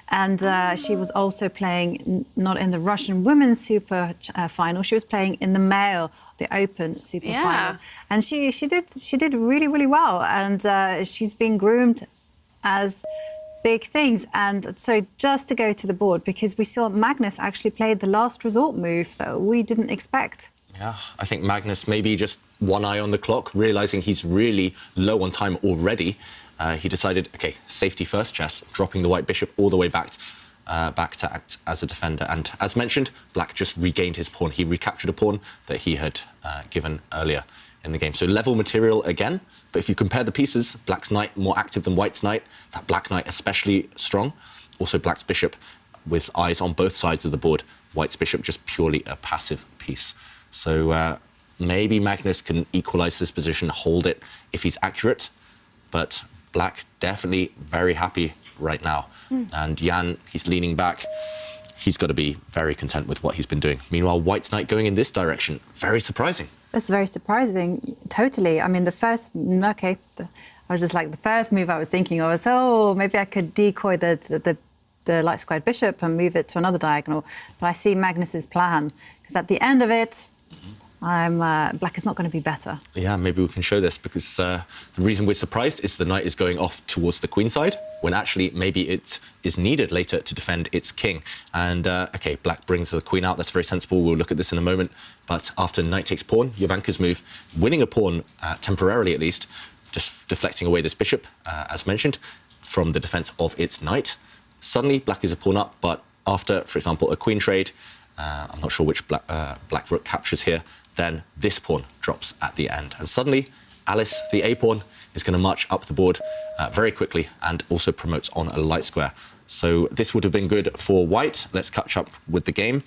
And she was also playing not in the Russian women's super final. She was playing in the male, the open super final. And she did really, really well. And she's been groomed as big things. And so just to go to the board, because we saw Magnus actually played the last resort move that we didn't expect. Yeah, I think Magnus maybe just one eye on the clock, realising he's really low on time already. He decided, OK, safety first chess, dropping the white bishop all the way back to act as a defender. And as mentioned, black just regained his pawn. He recaptured a pawn that he had given earlier in the game. So level material again, but if you compare the pieces, black's knight more active than white's knight, that black knight especially strong. Also black's bishop with eyes on both sides of the board. White's bishop just purely a passive piece. So maybe Magnus can equalize this position, hold it if he's accurate, but black definitely very happy right now. And Jan, he's leaning back. He's got to be very content with what he's been doing. Meanwhile, White's knight going in this direction, very surprising. That's very surprising, totally. I mean, the first move I was thinking of was, oh, maybe I could decoy the light squared bishop and move it to another diagonal. But I see Magnus's plan, because at the end of it, black is not going to be better. Yeah, maybe we can show this, because the reason we're surprised is the knight is going off towards the queen side, when actually maybe it is needed later to defend its king. And, OK, black brings the queen out. That's very sensible. We'll look at this in a moment. But after knight takes pawn, Jovanka's move, winning a pawn, temporarily at least, just deflecting away this bishop, as mentioned, from the defense of its knight. Suddenly, black is a pawn up, but after, for example, a queen trade, I'm not sure which black rook captures here, then this pawn drops at the end. And suddenly, Alice, the A-pawn, is going to march up the board very quickly and also promotes on a light square. So this would have been good for white. Let's catch up with the game.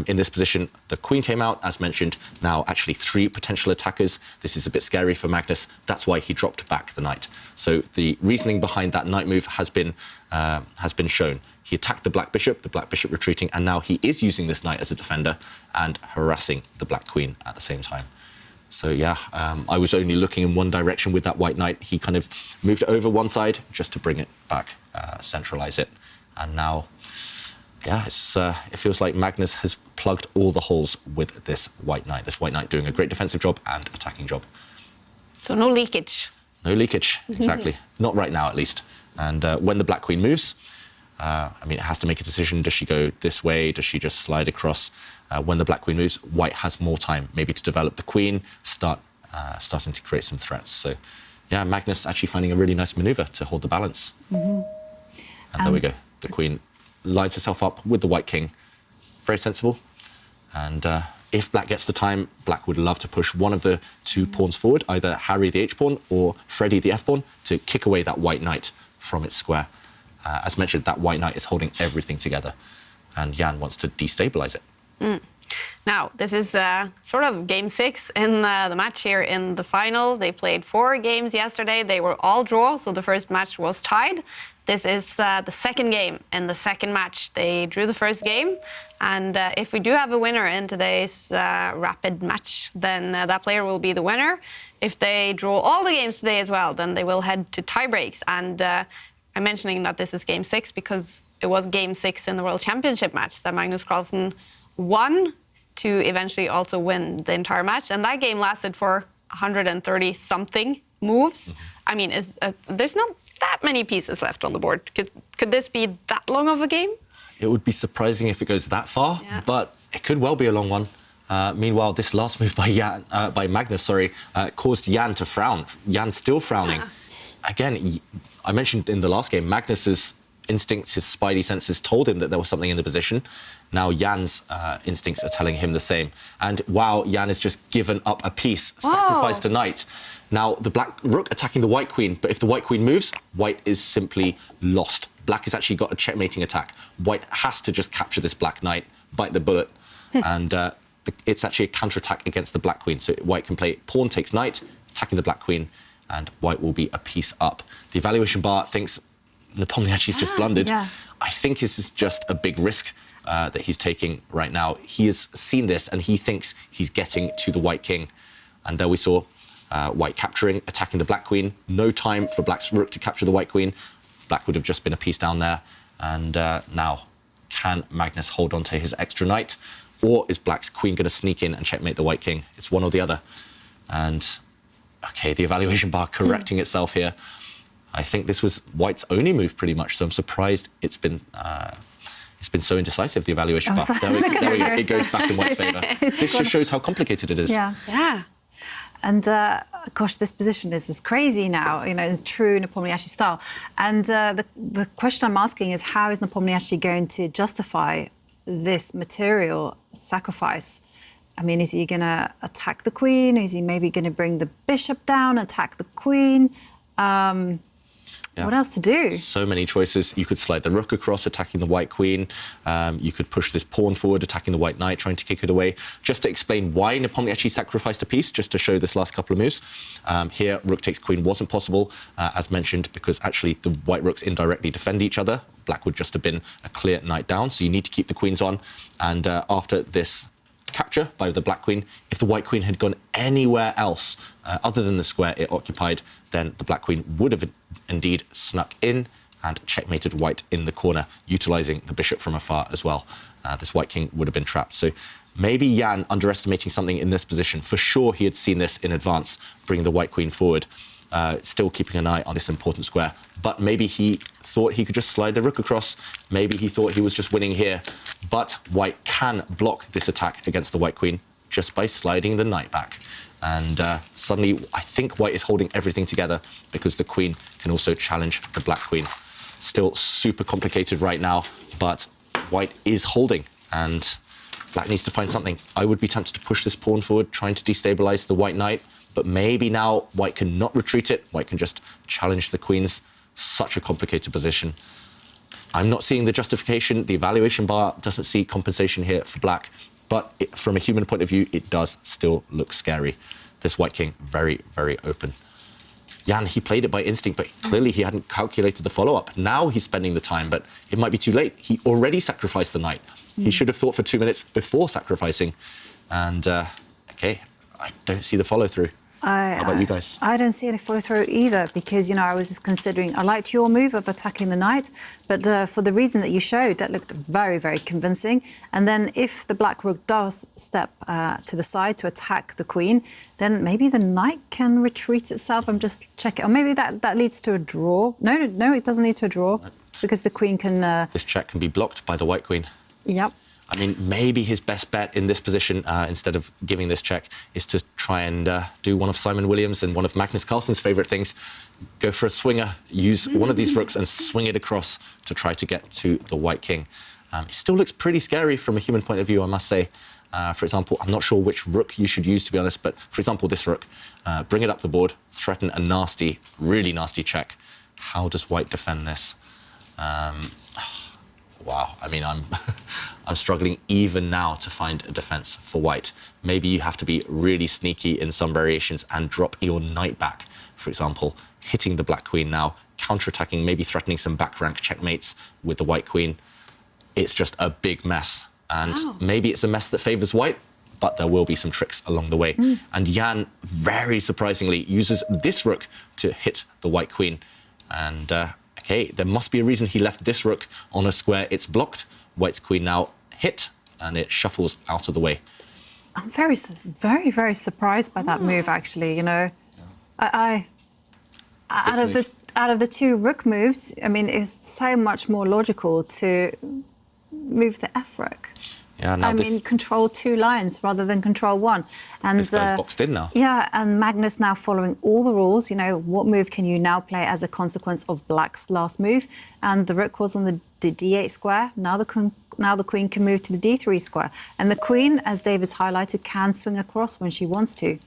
In this position, the queen came out, as mentioned. Now, actually, 3 potential attackers. This is a bit scary for Magnus. That's why he dropped back the knight. So the reasoning behind that knight move has been shown. He attacked the black bishop retreating, and now he is using this knight as a defender and harassing the black queen at the same time. So, yeah, I was only looking in one direction with that white knight. He kind of moved it over one side just to bring it back, centralize it. And now, yeah, it feels like Magnus has plugged all the holes with this white knight. This white knight doing a great defensive job and attacking job. So no leakage. No leakage, exactly. Not right now, at least. And when the black queen moves, I mean, it has to make a decision. Does she go this way? Does she just slide across? When the black queen moves, white has more time, maybe to develop the queen, starting to create some threats. So, yeah, Magnus actually finding a really nice maneuver to hold the balance. And there we go. The queen lines herself up with the white king. Very sensible. And if black gets the time, black would love to push one of the 2 pawns forward, either Harry the H-pawn or Freddy the F-pawn, to kick away that white knight from its square. As mentioned, that white knight is holding everything together, and Jan wants to destabilize it. Now, this is sort of game 6 in the match here in the final. They played 4 games yesterday. They were all draw, so the first match was tied. This is the second game in the second match. They drew the first game, and if we do have a winner in today's rapid match, then that player will be the winner. If they draw all the games today as well, then they will head to tie breaks. And I'm mentioning that this is game 6 because it was game 6 in the World Championship match that Magnus Carlsen won to eventually also win the entire match. And that game lasted for 130-something moves. I mean, there's not that many pieces left on the board. Could this be that long of a game? It would be surprising if it goes that far, but it could well be a long one. Meanwhile, this last move by Magnus, caused Jan to frown. Jan's still frowning. Again, I mentioned in the last game, Magnus's instincts, his spidey senses told him that there was something in the position. Now Jan's instincts are telling him the same. And wow, Jan has just given up a piece, sacrificed a knight. Now the black rook attacking the white queen, but if the white queen moves, white is simply lost. Black has actually got a checkmating attack. White has to just capture this black knight, bite the bullet, and it's actually a counterattack against the black queen. So white can play pawn takes knight, attacking the black queen, and white will be a piece up. The evaluation bar thinks Nepomniachtchi's just blundered. I think this is just a big risk that he's taking right now. He has seen this and he thinks he's getting to the white king. And there we saw white capturing, attacking the black queen. No time for black's rook to capture the white queen. Black would have just been a piece down there. And now, can Magnus hold on to his extra knight? Or is black's queen going to sneak in and checkmate the white king? It's one or the other. And, OK, the evaluation bar correcting itself here. I think this was white's only move, pretty much. So I'm surprised it's been so indecisive, the evaluation bar. There we go. It goes back in white's favour. This just shows how complicated it is. Yeah. And, gosh, this position is just crazy now, you know, in true Nepomniachtchi style. And the question I'm asking is, how is Nepomniachtchi going to justify this material sacrifice? I mean, is he going to attack the queen? Is he maybe going to bring the bishop down, attack the queen? Yeah, What else to do? So many choices. You could slide the rook across, attacking the white queen. You could push this pawn forward, attacking the white knight, trying to kick it away. Just to explain why Nepomuk actually sacrificed a piece, just to show this last couple of moves. Here, rook takes queen wasn't possible, as mentioned, because actually the white rooks indirectly defend each other. Black would just have been a clear knight down, so you need to keep the queens on. And after this capture by the black queen, if the white queen had gone anywhere else other than the square it occupied, then the black queen would have indeed snuck in and checkmated white in the corner, utilizing the bishop from afar as well. This white king would have been trapped. So maybe Jan underestimating something in this position. For sure he had seen this in advance, bringing the white queen forward, still keeping an eye on this important square. But maybe he thought he could just slide the rook across. Maybe he thought he was just winning here. But white can block this attack against the white queen just by sliding the knight back. And suddenly, I think white is holding everything together because the queen can also challenge the black queen. Still super complicated right now, but white is holding, and black needs to find something. I would be tempted to push this pawn forward, trying to destabilize the white knight, but maybe now white can not retreat it. White can just challenge the queens. Such a complicated position. I'm not seeing the justification. The evaluation bar doesn't see compensation here for black, but from a human point of view, it does still look scary. This white king, very, very open. Jan, he played it by instinct, but clearly he hadn't calculated the follow-up. Now he's spending the time, but it might be too late. He already sacrificed the knight. He should have thought for 2 minutes before sacrificing. And, okay, I don't see the follow-through. How about you guys? I don't see any follow-through either because, you know, I was just considering, I liked your move of attacking the knight, but for the reason that you showed, that looked very, very convincing. And then if the black rook does step to the side to attack the queen, then maybe the knight can retreat itself. I'm just checking. Or maybe that leads to a draw. No, it doesn't lead to a draw because the queen can... This check can be blocked by the white queen. Yep. I mean, maybe his best bet in this position, instead of giving this check, is to try and do one of Simon Williams and one of Magnus Carlsen's favourite things, go for a swinger, use one of these rooks and swing it across to try to get to the white king. It still looks pretty scary from a human point of view, I must say. For example, I'm not sure which rook you should use, to be honest, but for example, this rook, bring it up the board, threaten a nasty, really nasty check. How does white defend this? Wow, I mean, I'm struggling even now to find a defense for white. Maybe you have to be really sneaky in some variations and drop your knight back, for example, hitting the black queen now, counterattacking, maybe threatening some back rank checkmates with the white queen. It's just a big mess. And maybe it's a mess that favors white, but there will be some tricks along the way. And Jan, very surprisingly, uses this rook to hit the white queen. And okay, there must be a reason he left this rook on a square. It's blocked. White's queen now hit, and it shuffles out of the way. I'm very, very surprised by that move, actually. You know, out of the two rook moves, I mean, it's so much more logical to move the F rook. Yeah, now control 2 lines rather than control 1. And this guy's boxed in now. Yeah, and Magnus now following all the rules. You know, what move can you now play as a consequence of black's last move? And the rook was on the d8 square. Now the queen can move to the d3 square. And the queen, as David's highlighted, can swing across when she wants to.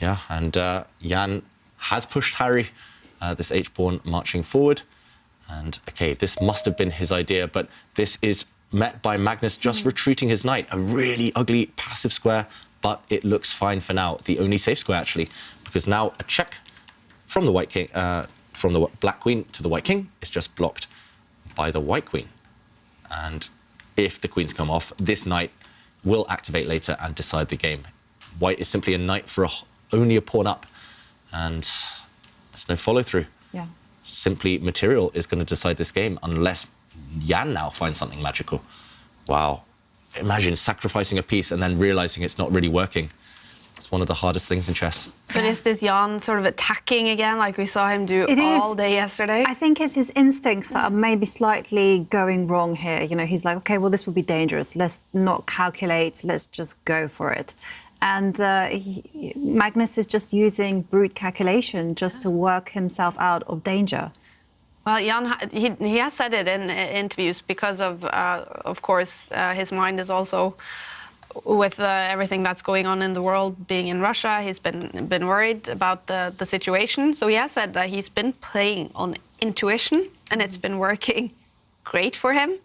Yeah, and Jan has pushed Harry, this h-pawn marching forward. And, okay, this must have been his idea, but this is met by Magnus just retreating his knight. A really ugly passive square, but it looks fine for now. The only safe square, actually, because now a check from the white king, from the black queen to the white king is just blocked by the white queen. And if the queens come off, this knight will activate later and decide the game. White is simply a knight for only a pawn up, and there's no follow-through. Yeah. Simply material is going to decide this game unless Jan now finds something magical. Wow. Imagine sacrificing a piece and then realizing it's not really working. It's one of the hardest things in chess. But is this Jan sort of attacking again, like we saw him do all day yesterday? I think it's his instincts that are maybe slightly going wrong here. You know, he's like, okay, well, this would be dangerous. Let's not calculate. Let's just go for it. And Magnus is just using brute calculation just to work himself out of danger. Well, Jan, he has said it in interviews because of course, his mind is also with everything that's going on in the world, being in Russia. He's been worried about the situation. So he has said that he's been playing on intuition, and it's been working great for him.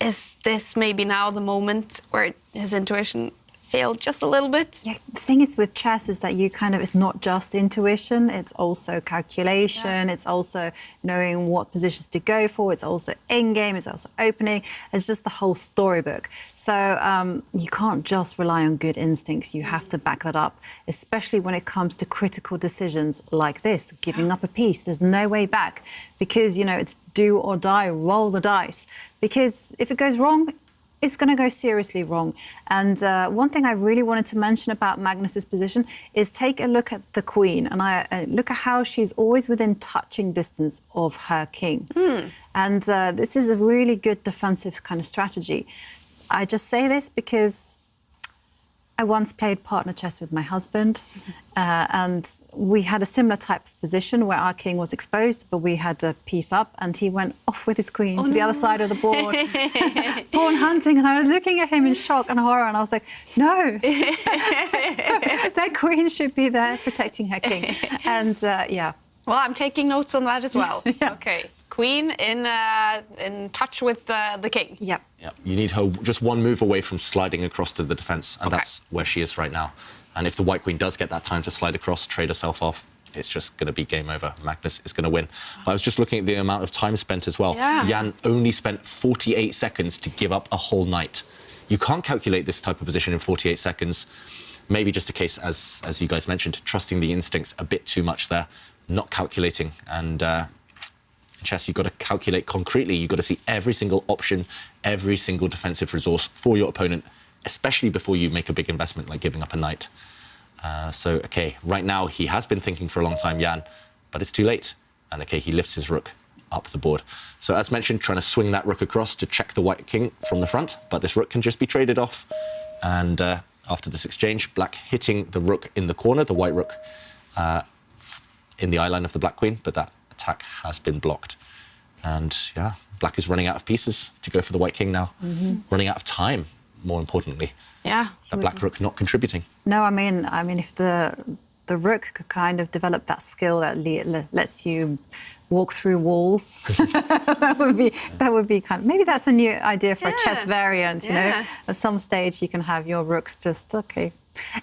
Is this maybe now the moment where his intuition failed just a little bit? Yeah, the thing is with chess is that it's not just intuition, it's also calculation, it's also knowing what positions to go for, it's also endgame, it's also opening, it's just the whole storybook. So you can't just rely on good instincts, you have to back that up, especially when it comes to critical decisions like this, giving up a piece. There's no way back because, it's do or die, roll the dice. Because if it goes wrong, it's going to go seriously wrong. And one thing I really wanted to mention about Magnus's position is take a look at the queen and look at how she's always within touching distance of her king. And this is a really good defensive kind of strategy. I just say this because I once played partner chess with my husband, and we had a similar type of position where our king was exposed, but we had a piece up, and he went off with his queen to the other side of the board, pawn hunting, and I was looking at him in shock and horror, and I was like, no, that queen should be there protecting her king. And yeah. Well, I'm taking notes on that as well. Okay. Queen in touch with the king. Yep. You need her just one move away from sliding across to the defense, and that's where she is right now. And if the white queen does get that time to slide across, trade herself off, it's just going to be game over. Magnus is going to win. But I was just looking at the amount of time spent as well. Jan only spent 48 seconds to give up a whole knight. You can't calculate this type of position in 48 seconds. Maybe just a case, as you guys mentioned, trusting the instincts a bit too much there, not calculating. And chess, you've got to calculate concretely. You've got to see every single option, every single defensive resource for your opponent, especially before you make a big investment like giving up a knight. So, OK, right now he has been thinking for a long time, Jan, but it's too late. And, OK, he lifts his rook up the board. So, as mentioned, trying to swing that rook across to check the white king from the front, but this rook can just be traded off. And after this exchange, black hitting the rook in the corner, the white rook in the eye line of the black queen, but that attack has been blocked. And yeah, black is running out of pieces to go for the white king now. Running out of time, more importantly. Yeah. The black rook not contributing. No, I mean, if the rook could kind of develop that skill that lets you walk through walls, that would be kind of, maybe that's a new idea for a chess variant, you know? At some stage you can have your rooks just, okay.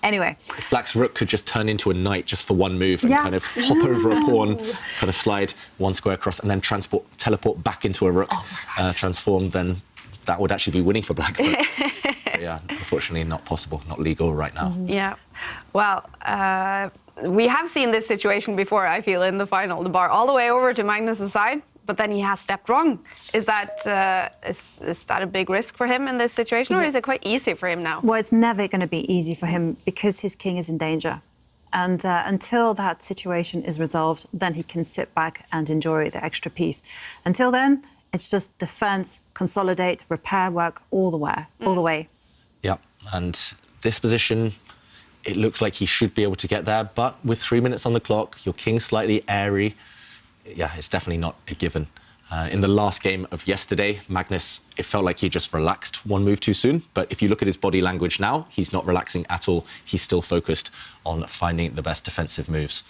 Anyway. If black's rook could just turn into a knight just for one move and kind of hop over a pawn, kind of slide one square across and then teleport back into a rook, transformed, then that would actually be winning for black. But yeah, unfortunately not possible, not legal right now. Yeah. Well, we have seen this situation before, I feel, in the final. The bar all the way over to Magnus' side, but then he has stepped wrong. Is that a big risk for him in this situation, or is it quite easy for him now? Well, it's never going to be easy for him because his king is in danger. And until that situation is resolved, then he can sit back and enjoy the extra piece. Until then, it's just defense, consolidate, repair work all the way. Yeah, and this position, it looks like he should be able to get there, but with 3 minutes on the clock, your king's slightly airy. Yeah, it's definitely not a given. In the last game of yesterday, Magnus, it felt like he just relaxed one move too soon. But if you look at his body language now, he's not relaxing at all. He's still focused on finding the best defensive moves.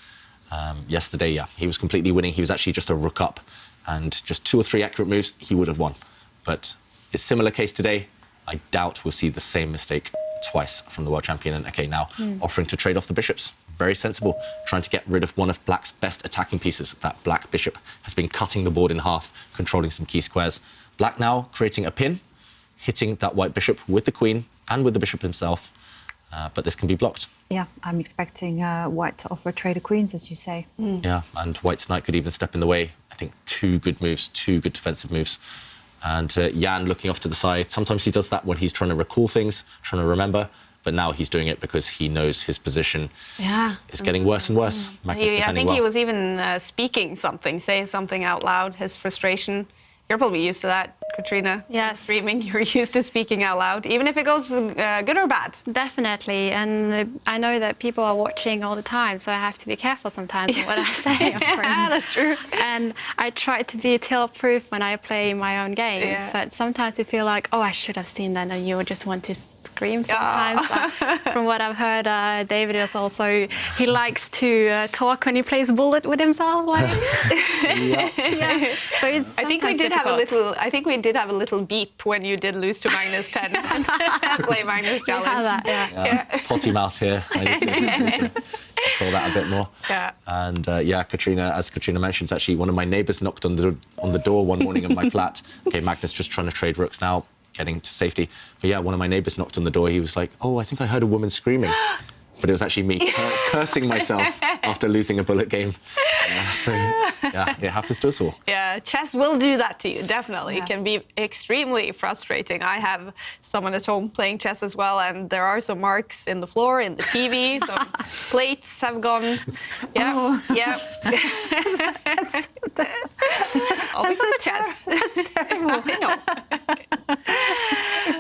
Yesterday, yeah, he was completely winning. He was actually just a rook up. And just 2 or 3 accurate moves, he would have won. But it's a similar case today. I doubt we'll see the same mistake twice from the world champion. And okay, now offering to trade off the bishops. Very sensible, trying to get rid of one of black's best attacking pieces. That black bishop has been cutting the board in half, controlling some key squares. Black now creating a pin, hitting that white bishop with the queen and with the bishop himself. But this can be blocked. Yeah, I'm expecting white to offer a trade of queens, as you say. Yeah, and white's knight could even step in the way. I think 2 good moves, 2 good defensive moves. And Jan looking off to the side. Sometimes he does that when he's trying to recall things, trying to remember. But now he's doing it because he knows his position is getting worse and worse. I think he was even speaking something, saying something out loud, his frustration. You're probably used to that, Katrina. Yes. Streaming, you're used to speaking out loud, even if it goes good or bad. Definitely, and I know that people are watching all the time, so I have to be careful sometimes with what I say. Of course. Yeah, that's true. And I try to be tilt-proof when I play my own games, but sometimes you feel like, oh, I should have seen that, and you just want to scream sometimes. But from what I've heard, David is also, he likes to talk when he plays bullet with himself. Like. Yeah. So it's I think we did have a little. I think we did have a little beep when you did lose to Magnus 10. Play Magnus challenge. That, yeah. Potty mouth here. I need to control that a bit more. Yeah. And Katrina, as Katrina mentions, actually one of my neighbours knocked on the door one morning in my flat. Okay, Magnus just trying to trade rooks now, getting to safety. But yeah, one of my neighbours knocked on the door. He was like, "Oh, I think I heard a woman screaming." But it was actually me cursing myself after losing a bullet game. So, yeah, it happens to us all. Yeah, chess will do that to you, definitely. It can be extremely frustrating. I have someone at home playing chess as well, and there are some marks in the floor, in the TV, some plates have gone... Yeah, yeah. All because of chess. That's terrible. I know.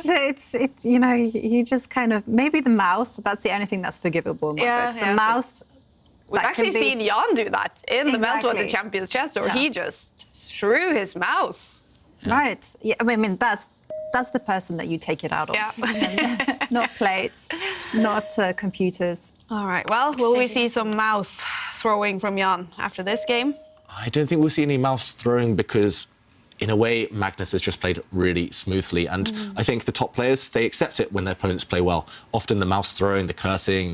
It's you know, you just kind of, maybe the mouse, that's the only thing that's forgivable. The mouse... We've actually seen Jan do that in the Meltwater Champions chess tour. He just threw his mouse. Right. Yeah, I mean, that's the person that you take it out on. Yeah. Not plates, not computers. All right. Well, will we see some mouse throwing from Jan after this game? I don't think we'll see any mouse throwing because, in a way, Magnus has just played really smoothly. And I think the top players, they accept it when their opponents play well. Often the mouse throwing, the cursing,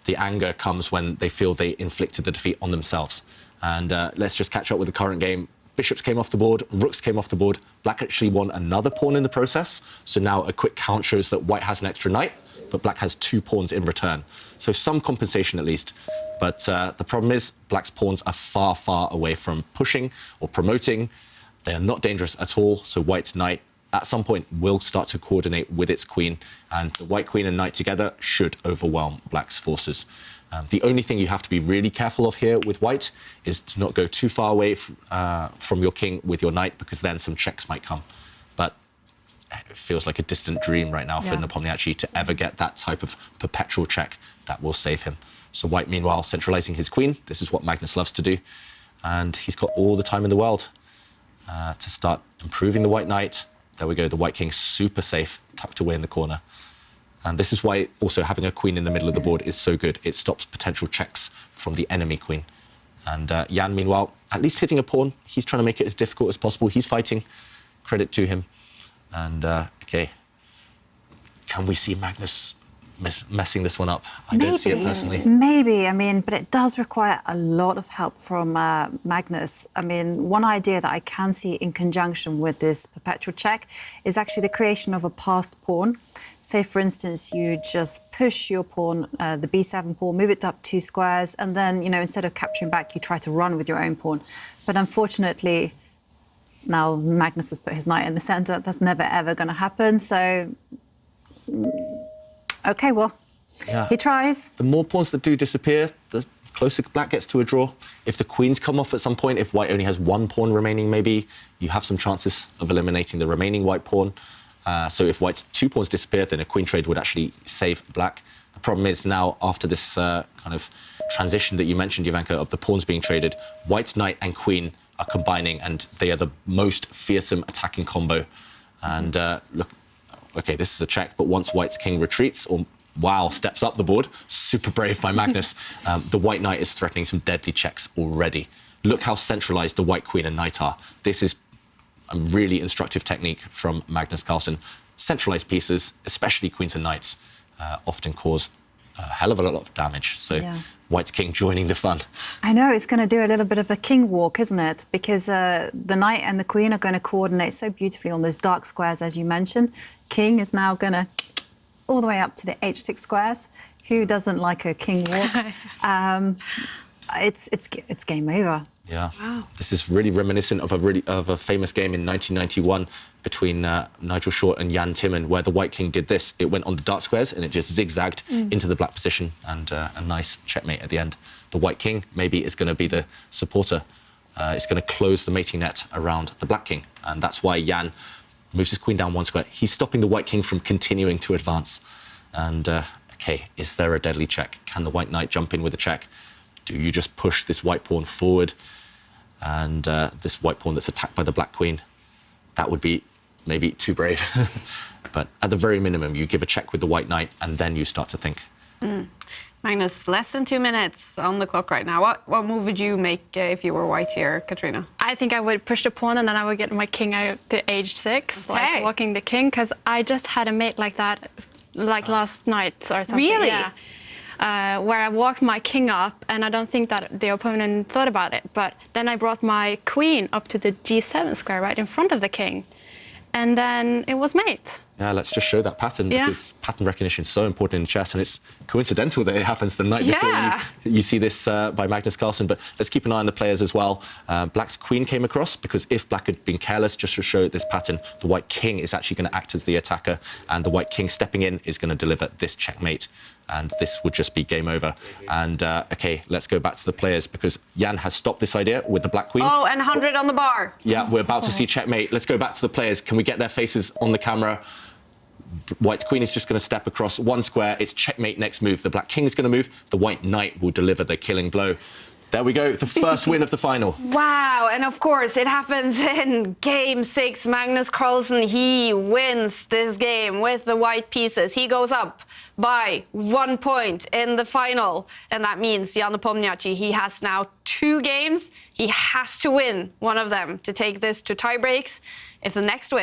the anger comes when they feel they inflicted the defeat on themselves. And let's just catch up with the current game. Bishops came off the board, rooks came off the board. Black actually won another pawn in the process. So now a quick count shows that white has an extra knight, but black has 2 pawns in return. So some compensation at least. But the problem is black's pawns are far, far away from pushing or promoting. They are not dangerous at all. So white's knight at some point will start to coordinate with its queen, and the white queen and knight together should overwhelm black's forces. The only thing you have to be really careful of here with white is to not go too far away from your king with your knight, because then some checks might come. But it feels like a distant dream right now for Nepomniachtchi to ever get that type of perpetual check that will save him. So white, meanwhile, centralizing his queen. This is what Magnus loves to do. And he's got all the time in the world to start improving the white knight. There we go, the white king super safe, tucked away in the corner. And this is why also having a queen in the middle of the board is so good. It stops potential checks from the enemy queen. And Jan, meanwhile, at least hitting a pawn. He's trying to make it as difficult as possible. He's fighting. Credit to him. And, OK, can we see Magnus messing this one up? I don't see it personally. Maybe, I mean, but it does require a lot of help from Magnus. I mean, one idea that I can see in conjunction with this perpetual check is actually the creation of a passed pawn. Say, for instance, you just push your pawn, the b7 pawn, move it up 2 squares, and then, you know, instead of capturing back, you try to run with your own pawn. But unfortunately, now Magnus has put his knight in the centre. That's never, ever going to happen. So... OK, well, he tries. The more pawns that do disappear, the closer black gets to a draw. If the queens come off at some point, if white only has 1 pawn remaining, maybe, you have some chances of eliminating the remaining white pawn. So if white's 2 pawns disappear, then a queen trade would actually save black. The problem is now, after this kind of transition that you mentioned, Ivanka, of the pawns being traded, white's knight and queen are combining, and they are the most fearsome attacking combo. And look, OK, this is a check, but once white's king retreats, or, wow, steps up the board, super brave by Magnus, the white knight is threatening some deadly checks already. Look how centralized the white queen and knight are. This is a really instructive technique from Magnus Carlsen. Centralized pieces, especially queens and knights, often cause a hell of a lot of damage. So white's king joining the fun. I know, it's going to do a little bit of a king walk, isn't it? Because the knight and the queen are going to coordinate so beautifully on those dark squares, as you mentioned. King is now going to all the way up to the h6 squares. Who doesn't like a king walk? It's game over. Yeah, wow. This is really reminiscent of a famous game in 1991 between Nigel Short and Jan Timman, where the white king did this. It went on the dark squares and it just zigzagged into the black position, and a nice checkmate at the end. The white king maybe is going to be the supporter. It's going to close the mating net around the black king, and that's why Jan moves his queen down 1 square. He's stopping the white king from continuing to advance. And, OK, is there a deadly check? Can the white knight jump in with a check? Do you just push this white pawn forward? And this white pawn that's attacked by the black queen, that would be maybe too brave. But at the very minimum, you give a check with the white knight, and then you start to think. Magnus, less than 2 minutes on the clock right now. What move would you make if you were white here, Katrina? I think I would push the pawn and then I would get my king out to h6, like walking the king, because I just had a mate like that, like last night or something. Really? Yeah. Where I walked my king up, and I don't think that the opponent thought about it, but then I brought my queen up to the g7 square right in front of the king, and then it was mate. Yeah, let's just show that pattern, because pattern recognition is so important in chess, and it's coincidental that it happens the night before you see this by Magnus Carlsen. But let's keep an eye on the players as well. Black's queen came across, because if Black had been careless, just to show this pattern, the white king is actually going to act as the attacker, and the white king stepping in is going to deliver this checkmate. And this would just be game over. And OK, let's go back to the players, because Jan has stopped this idea with the black queen. Oh, and 100 on the bar. Yeah, we're about to see checkmate. Let's go back to the players. Can we get their faces on the camera? White's queen is just going to step across one square. It's checkmate next move. The black king is going to move. The white knight will deliver the killing blow. There we go, the first win of the final. Wow, and of course it happens in game 6. Magnus Carlsen, he wins this game with the white pieces. He goes up by 1 point in the final, and that means Jan Nepomniachtchi, he has now 2 games. He has to win one of them to take this to tie breaks. If the next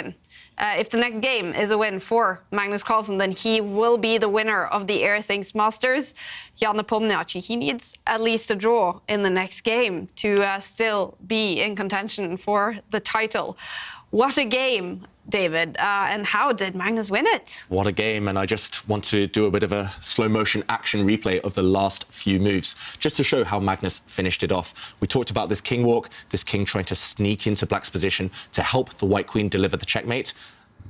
game is a win for Magnus Carlsen, then he will be the winner of the Airthings Masters. Jan Nepomniachtchi, he needs at least a draw in the next game to still be in contention for the title. What a game, David, and how did Magnus win it? What a game, and I just want to do a bit of a slow motion action replay of the last few moves, just to show how Magnus finished it off. We talked about this king walk, this king trying to sneak into Black's position to help the white queen deliver the checkmate.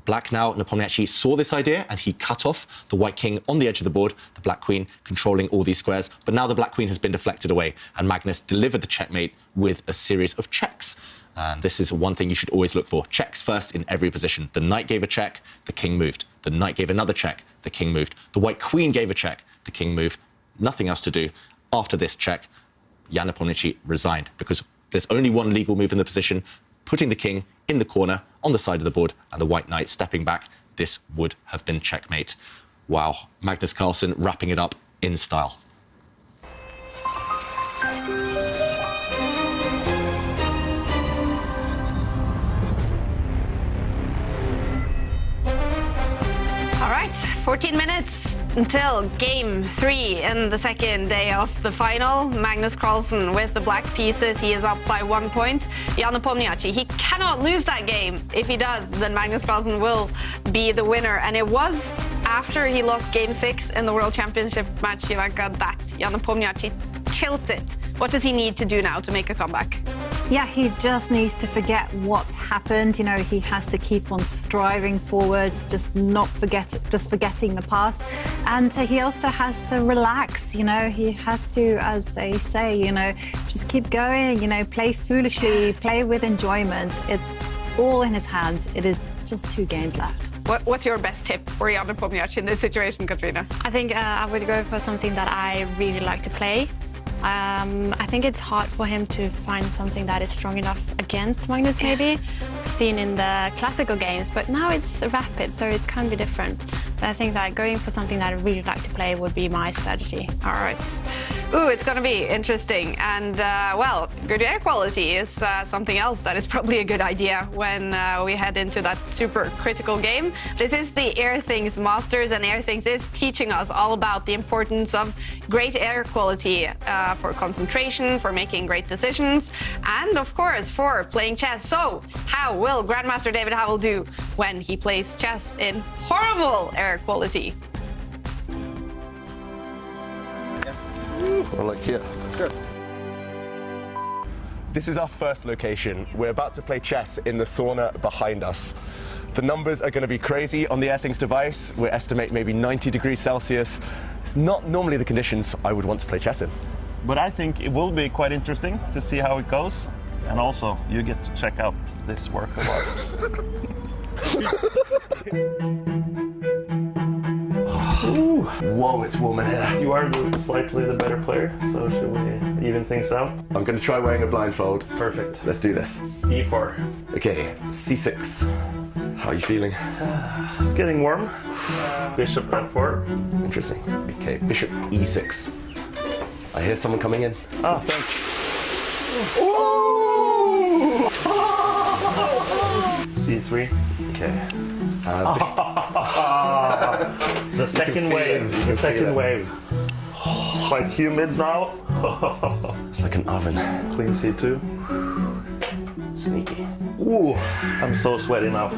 Black now, Nepomniachtchi, saw this idea and he cut off the white king on the edge of the board, the black queen controlling all these squares, but now the black queen has been deflected away and Magnus delivered the checkmate with a series of checks. And this is one thing you should always look for. Checks first in every position. The knight gave a check, the king moved. The knight gave another check, the king moved. The white queen gave a check, the king moved. Nothing else to do. After this check, Jan Nepomniachtchi resigned because there's only one legal move in the position, putting the king in the corner on the side of the board and the white knight stepping back. This would have been checkmate. Wow, Magnus Carlsen wrapping it up in style. All right, 14 minutes until game 3 in the second day of the final. Magnus Carlsen with the black pieces. He is up by 1 point. Jan Nepomniachtchi, he cannot lose that game. If he does, then Magnus Carlsen will be the winner. And it was after he lost game 6 in the World Championship match, Ivanka, that Jan Nepomniachtchi tilted. What does he need to do now to make a comeback? Yeah, he just needs to forget what's happened. You know, he has to keep on striving forwards, just forgetting the past. And he also has to relax, you know, he has to, as they say, you know, just keep going, you know, play foolishly, play with enjoyment. It's all in his hands. It is just 2 games left. What's your best tip for Jan Nepomniachtchi in this situation, Katrina? I think I would go for something that I really like to play. I think it's hard for him to find something that is strong enough against Magnus, maybe, seen in the classical games, but now it's rapid, so it can be different. But I think that going for something that I really like to play would be my strategy. All right. Ooh, it's going to be interesting. And, well, good air quality is something else that is probably a good idea when we head into that super critical game. This is the Airthings Masters, and Airthings is teaching us all about the importance of great air quality for concentration, for making great decisions, and, of course, for playing chess. So, how will Grandmaster David Howell do when he plays chess in horrible air quality? Or like here. Good. This is our first location. We're about to play chess in the sauna behind us. The numbers are going to be crazy on the Airthings device. We estimate maybe 90 degrees Celsius. It's not normally the conditions I would want to play chess in. But I think it will be quite interesting to see how it goes. And also, you get to check out this work of art. Ooh. Whoa, it's warm in here. You are slightly the better player, so should we even things out? I'm going to try wearing a blindfold. Perfect. Let's do this. E4. Okay, C6. How are you feeling? It's getting warm. Bishop F4. Interesting. Okay, Bishop E6. I hear someone coming in. Ah, thanks. C3. Okay. The second wave. The second wave. It's quite humid now. It's like an oven. Queen C2. Sneaky. Ooh, I'm so sweaty now.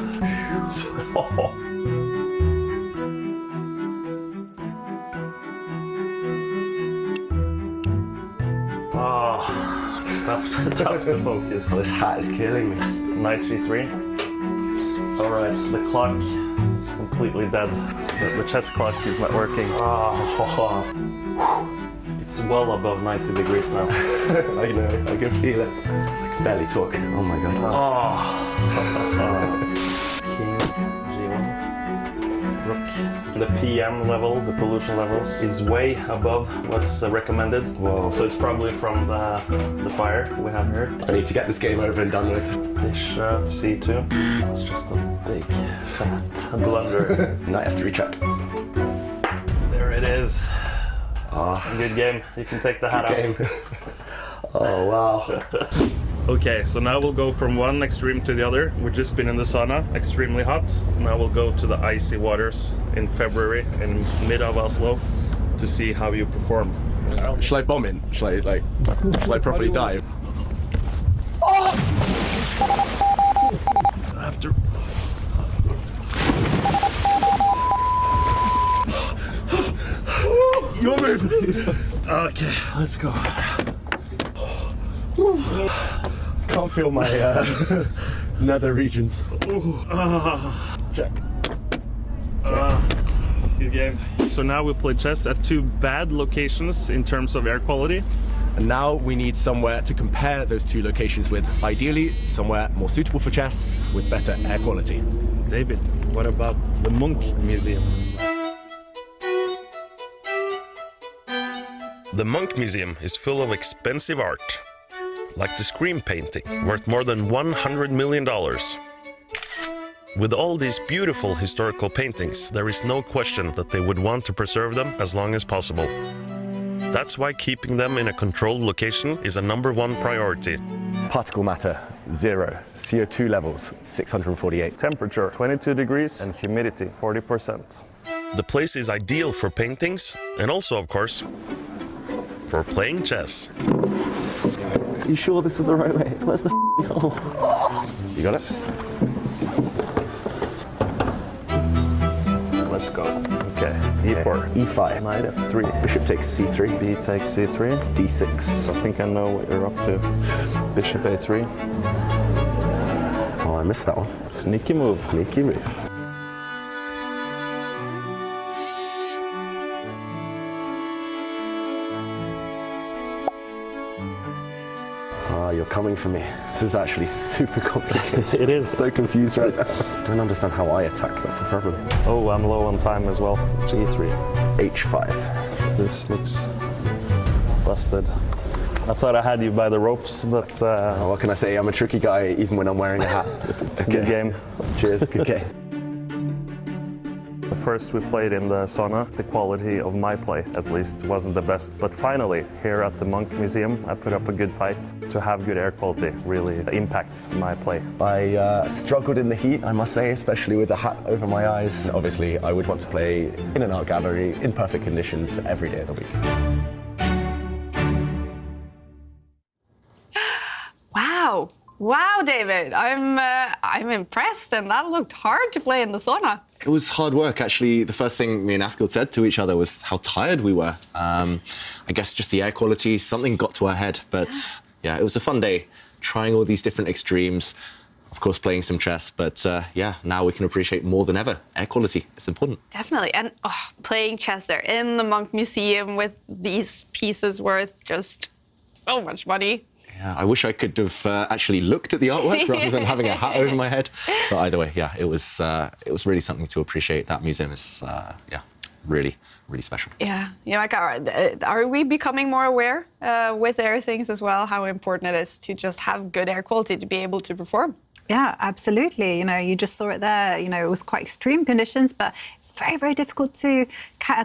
It's tough to focus. Oh, this hat is killing me. Knight G3. All right, the clock is completely dead. The chess clock is not working. It's well above 90 degrees now. I know, I can feel it. I can barely talk. Oh my god. King G1. Rook. The PM level, the pollution levels, is way above what's recommended. Whoa. So it's probably from the fire we have here. I need to get this game over and done with. Bishop C2. It's just a big fat blunder. Knight F3 check. There it is. Good game. You can take the hat Game. Oh wow. Okay, so now we'll go from one extreme to the other. We've just been in the sauna, extremely hot. Now we'll go to the icy waters in February in mid of Oslo to see how you perform. Shall I bomb in? Shall I properly dive? After Your move. Okay, let's go. Can't feel my nether regions. Check. Good game. So now we play chess at two bad locations in terms of air quality. And now we need somewhere to compare those two locations with. Ideally, somewhere more suitable for chess with better air quality. David, what about the Munch Museum? The Munch Museum is full of expensive art, like the Scream painting, worth more than $100 million. With all these beautiful historical paintings, there is no question that they would want to preserve them as long as possible. That's why keeping them in a controlled location is a #1 priority. Particle matter, 0. CO2 levels, 648. Temperature, 22 degrees, and humidity, 40%. The place is ideal for paintings and also, of course, for playing chess. You sure this was the right way? Where's the hole? You got it? Let's go. Okay, E4. E5. Knight F3. Bishop takes C3. B takes C3. D6. I think I know what you're up to. Bishop A3. Oh, I missed that one. Sneaky move. Sneaky move. You're coming for me. This is actually super complicated. It is. So confused right now. Don't understand how I attack, that's the problem. Oh, I'm low on time as well. G3. H5. This looks busted. I thought I had you by the ropes, but... what can I say? I'm a tricky guy even when I'm wearing a hat. Good game. Cheers, good game. First we played in the sauna. The quality of my play, at least, wasn't the best. But finally, here at the Munch Museum, I put up a good fight. To have good air quality really impacts my play. I struggled in the heat, I must say, especially with the hat over my eyes. Obviously, I would want to play in an art gallery, in perfect conditions, every day of the week. Wow. Wow, David, I'm impressed, and that looked hard to play in the sauna. It was hard work, actually. The first thing me and Askild said to each other was how tired we were. I guess just the air quality, something got to our head. But yeah, it was a fun day, trying all these different extremes. Of course, playing some chess, but yeah, now we can appreciate more than ever. Air quality, it's important. Definitely, and playing chess there in the Munch Museum with these pieces worth just so much money. Yeah, I wish I could have actually looked at the artwork rather than having a hat over my head. But either way, yeah, it was really something to appreciate. That museum is, yeah, really, really special. Yeah, like, are we becoming more aware with Airthings as well, how important it is to just have good air quality to be able to perform? Yeah, absolutely. You know, you just saw it there. You know, it was quite extreme conditions, but it's very, very difficult to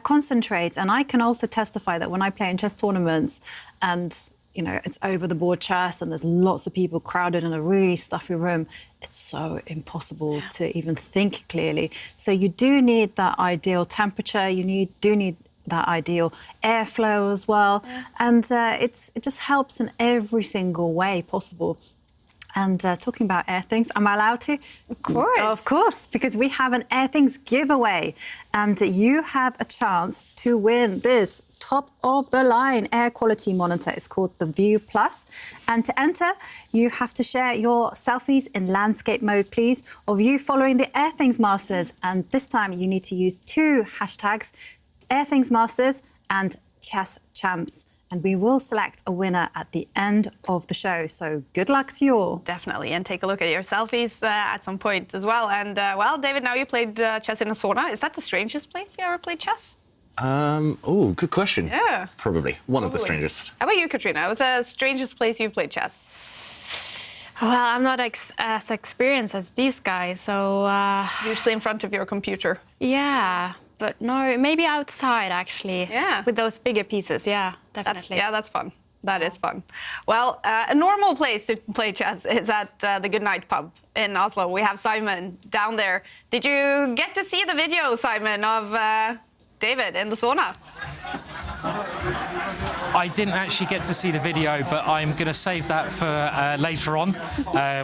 concentrate. And I can also testify that when I play in chess tournaments and, you know, it's over the board chess and there's lots of people crowded in a really stuffy room, it's so impossible to even think clearly. So you do need that ideal temperature. You do need that ideal airflow as well. And it just helps in every single way possible. And talking about Airthings, am I allowed to? Of course. Of course, because we have an Airthings giveaway. And you have a chance to win this top-of-the-line air quality monitor. It's called the View Plus. And to enter, you have to share your selfies in landscape mode, please, of you following the Airthings Masters. And this time, you need to use 2 hashtags, Airthings Masters and Chess Champs. And we will select a winner at the end of the show. So good luck to you all. Definitely, and take a look at your selfies at some point as well. And well, David, now you played chess in a sauna. Is that the strangest place you ever played chess? Oh, good question. Yeah. Probably. One of the strangest. How about you, Katrina? What's the strangest place you've played chess? Well, I'm not as experienced as these guys, so... Usually in front of your computer. Yeah, but no, maybe outside, actually. Yeah. With those bigger pieces, yeah, definitely. That's fun. That is fun. Well, a normal place to play chess is at the Goodnight pub in Oslo. We have Simon down there. Did you get to see the video, Simon, of David in the sauna? I didn't actually get to see the video, but I'm going to save that for later on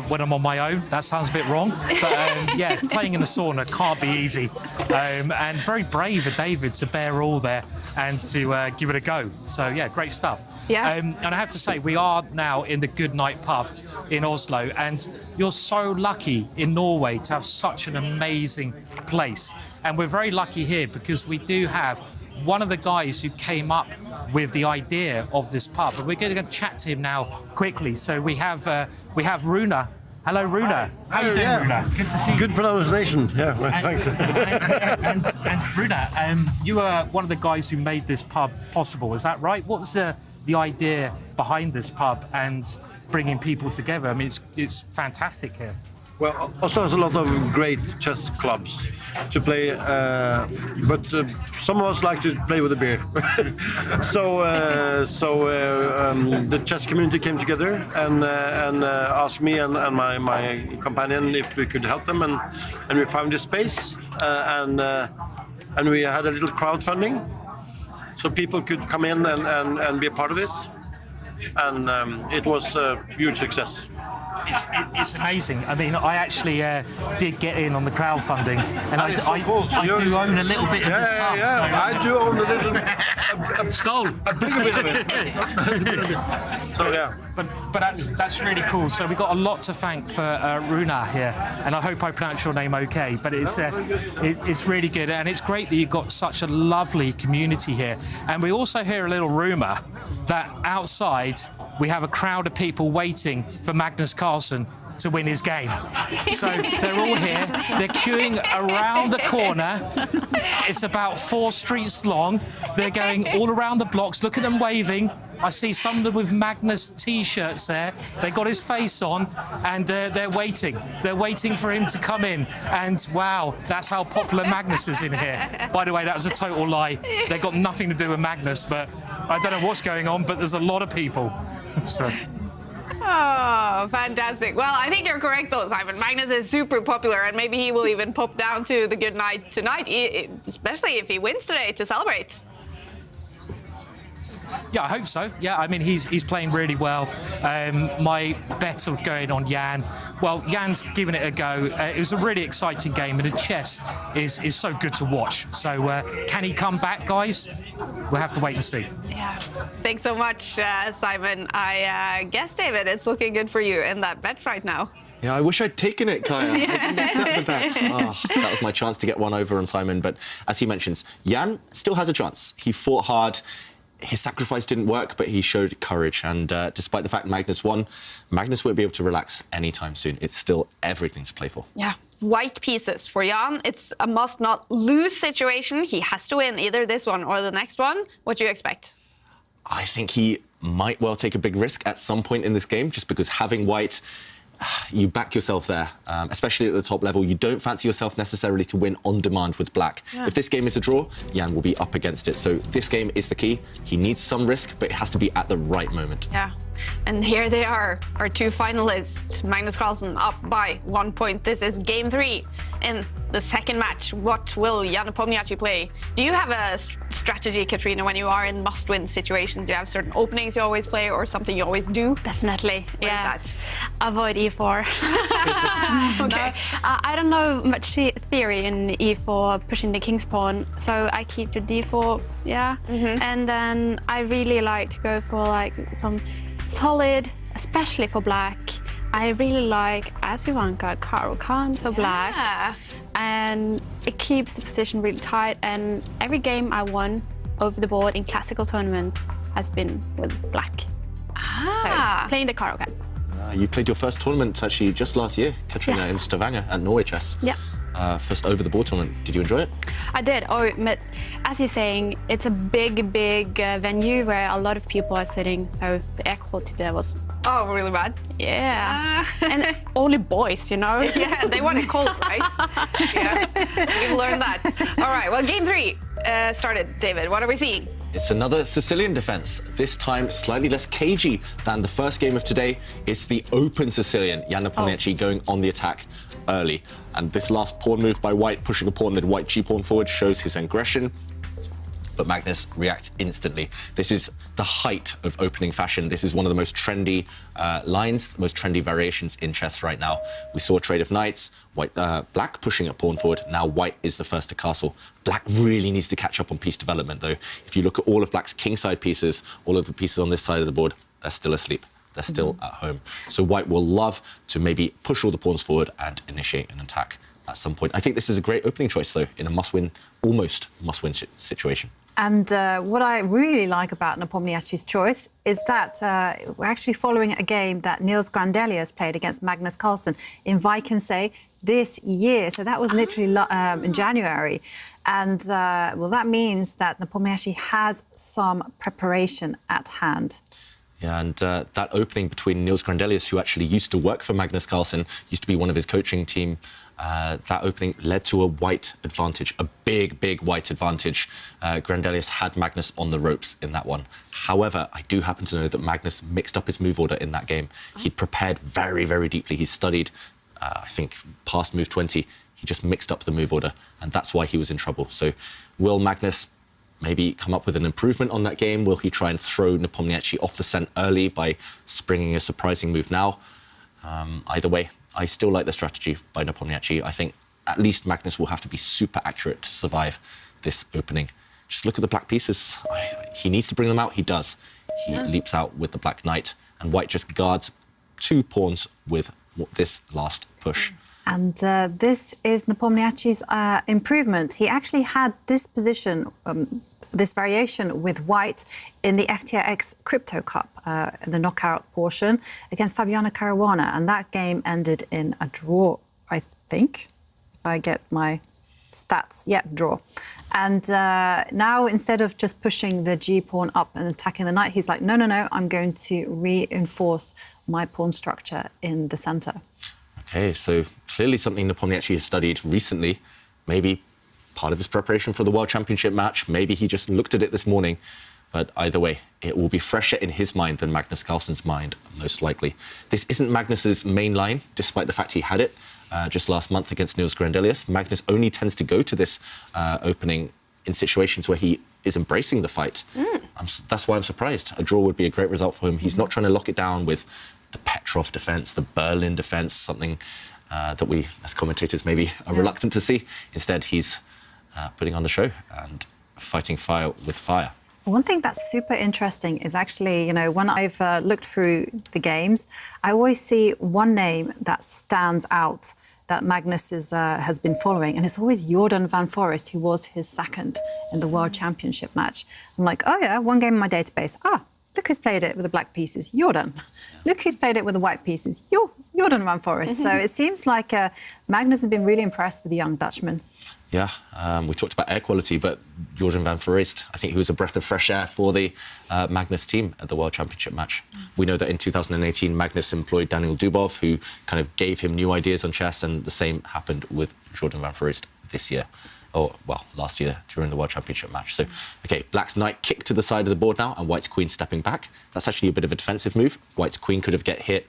when I'm on my own. That sounds a bit wrong, but yeah, playing in the sauna can't be easy. And very brave of David to bear all there and to give it a go. So yeah, great stuff. Yeah. And I have to say, we are now in the Goodnight pub in Oslo, and you're so lucky in Norway to have such an amazing place. And we're very lucky here because we do have one of the guys who came up with the idea of this pub, and we're going to chat to him now quickly. So we have Runa. Hello, Runa. How are you doing, Runa? Good to see you. Good pronunciation. Yeah, well, thanks. And Runa, you were one of the guys who made this pub possible. Is that right? What was the idea behind this pub and bringing people together? I mean, it's fantastic here. Well, Oslo has a lot of great chess clubs to play, but some of us like to play with a beer. So the chess community came together and asked me and my companion if we could help them, and we found this space, and we had a little crowdfunding, so people could come in and be a part of this, and it was a huge success. It's amazing. I mean, I actually did get in on the crowdfunding, and I do own a little bit of this pub. Yeah. So, I do own a little skull, a bigger bit of it. So yeah. But that's really cool. So we've got a lot to thank for Runa here, and I hope I pronounce your name okay. But it's really good, and it's great that you've got such a lovely community here. And we also hear a little rumour that outside we have a crowd of people waiting for Magnus Carlsen to win his game. So they're all here. They're queuing around the corner. It's about 4 streets long. They're going all around the blocks. Look at them waving. I see some of them with Magnus T-shirts there. They got his face on, and they're waiting. They're waiting for him to come in. And wow, that's how popular Magnus is in here. By the way, that was a total lie. They got nothing to do with Magnus, but I don't know what's going on, but there's a lot of people. So. Oh, fantastic. Well, I think you're correct, though, Simon. Magnus is super popular, and maybe he will even pop down to the Goodnight tonight, especially if he wins today, to celebrate. Yeah, I hope so. Yeah, I mean, he's playing really well. My bet of going on Jan, well, Jan's given it a go. It was a really exciting game, and the chess is so good to watch. So can he come back, guys? We'll have to wait and see. Yeah. Thanks so much, Simon. I guess, David, it's looking good for you in that bet right now. Yeah, I wish I'd taken it, Kaja. I didn't accept the bet. Oh, that was my chance to get one over on Simon. But as he mentions, Jan still has a chance. He fought hard. His sacrifice didn't work, but he showed courage. And despite the fact Magnus won, Magnus won't be able to relax anytime soon. It's still everything to play for. Yeah. White pieces for Jan. It's a must-not-lose situation. He has to win either this one or the next one. What do you expect? I think he might well take a big risk at some point in this game, just because having white you back yourself there, especially at the top level. You don't fancy yourself necessarily to win on demand with black. Yeah. If this game is a draw, Jan will be up against it. So this game is the key. He needs some risk, but it has to be at the right moment. Yeah. And here they are, our two finalists. Magnus Carlsen up by 1 point. This is game 3 in the second match. What will Jan Nepomniachtchi play? Do you have a strategy, Katrina, when you are in must-win situations? Do you have certain openings you always play or something you always do? Definitely. What yeah. is Avoid e4. Okay. No, I don't know much theory in e4 pushing the king's pawn, so I keep to d4. Yeah. And then I really like to go for like some solid, especially for black. I really like Asivanka Karo Khan for black, and it keeps the position really tight. And every game I won over the board in classical tournaments has been with black. So playing the Karo Khan. You played your first tournament actually just last year, Katrina, Yes. in Stavanger at Norway Chess. Yeah. First over the board tournament. Did you enjoy it? I did. Oh, but as you're saying, it's a big venue where a lot of people are sitting, so the air quality there was... Oh, really bad? Yeah. And only boys, you know? Yeah, they want it cold, right? Yeah, we've learned that. All right, well, game 3 started. David, what are we seeing? It's another Sicilian defense, this time slightly less cagey than the first game of today. It's the open Sicilian, Jan Nepomniachtchi going on the attack early. And this last pawn move by white, pushing a pawn, then white g-pawn forward, shows his aggression. But Magnus reacts instantly. This is the height of opening fashion. This is one of the most trendy lines, the most trendy variations in chess right now. We saw a trade of knights, black pushing a pawn forward. Now white is the first to castle. Black really needs to catch up on piece development, though. If you look at all of black's kingside pieces, all of the pieces on this side of the board, they're still asleep. They're still at home. So white will love to maybe push all the pawns forward and initiate an attack at some point. I think this is a great opening choice, though, in a must-win, almost must-win situation. And what I really like about Nepomniachtchi's choice is that we're actually following a game that Niels Grandelius played against Magnus Carlsen in Vikensay this year. So that was literally in January. And, well, that means that Nepomniachtchi has some preparation at hand. Yeah, and that opening between Niels Grandelius, who actually used to work for Magnus Carlsen, used to be one of his coaching team, that opening led to a white advantage, a big white advantage. Grandelius had Magnus on the ropes in that one. However, I do happen to know that Magnus mixed up his move order in that game. He'd prepared very deeply. He studied, I think, past move 20. He just mixed up the move order, and that's why he was in trouble. So will Magnus maybe come up with an improvement on that game? Will he try and throw Nepomniachtchi off the scent early by springing a surprising move now? Either way, I still like the strategy by Nepomniachtchi. I think at least Magnus will have to be super accurate to survive this opening. Just look at the black pieces. He needs to bring them out. He does. He leaps out with the black knight, and white just guards 2 pawns with this last push. And this is Nepomniachtchi's improvement. He actually had this position, this variation with white in the FTX Crypto Cup, the knockout portion, against Fabiano Caruana. And that game ended in a draw, I think, if I get my stats. Yeah, draw. And now, instead of just pushing the G-pawn up and attacking the knight, he's like, no, I'm going to reinforce my pawn structure in the center. Okay, so clearly something Nepomniachtchi has studied recently, maybe part of his preparation for the World Championship match. Maybe he just looked at it this morning. But either way, it will be fresher in his mind than Magnus Carlsen's mind, most likely. This isn't Magnus's main line, despite the fact he had it just last month against Niels Grandelius. Magnus only tends to go to this opening in situations where he is embracing the fight. That's why I'm surprised. A draw would be a great result for him. He's not trying to lock it down with the Petrov defense, the Berlin defense, something that we, as commentators, maybe are reluctant to see. Instead, he's putting on the show and fighting fire with fire. One thing that's super interesting is actually, you know, when I've looked through the games, I always see one name that stands out that Magnus has been following, and it's always Jordan van Forest, who was his second in the World Championship match. I'm like, oh yeah, one game in my database. Look who's played it with the black pieces, Jordan. Look who's played it with the white pieces, Jordan van Forest. So it seems like Magnus has been really impressed with the young Dutchman. Yeah, we talked about air quality, but Jordan van Foreest, I think he was a breath of fresh air for the Magnus team at the World Championship match. We know that in 2018, Magnus employed Daniel Dubov, who kind of gave him new ideas on chess, and the same happened with Jordan van Foreest this year. Or, well, last year during the World Championship match. So, OK, Black's knight kicked to the side of the board now, and White's queen stepping back. That's actually a bit of a defensive move. White's queen could have get hit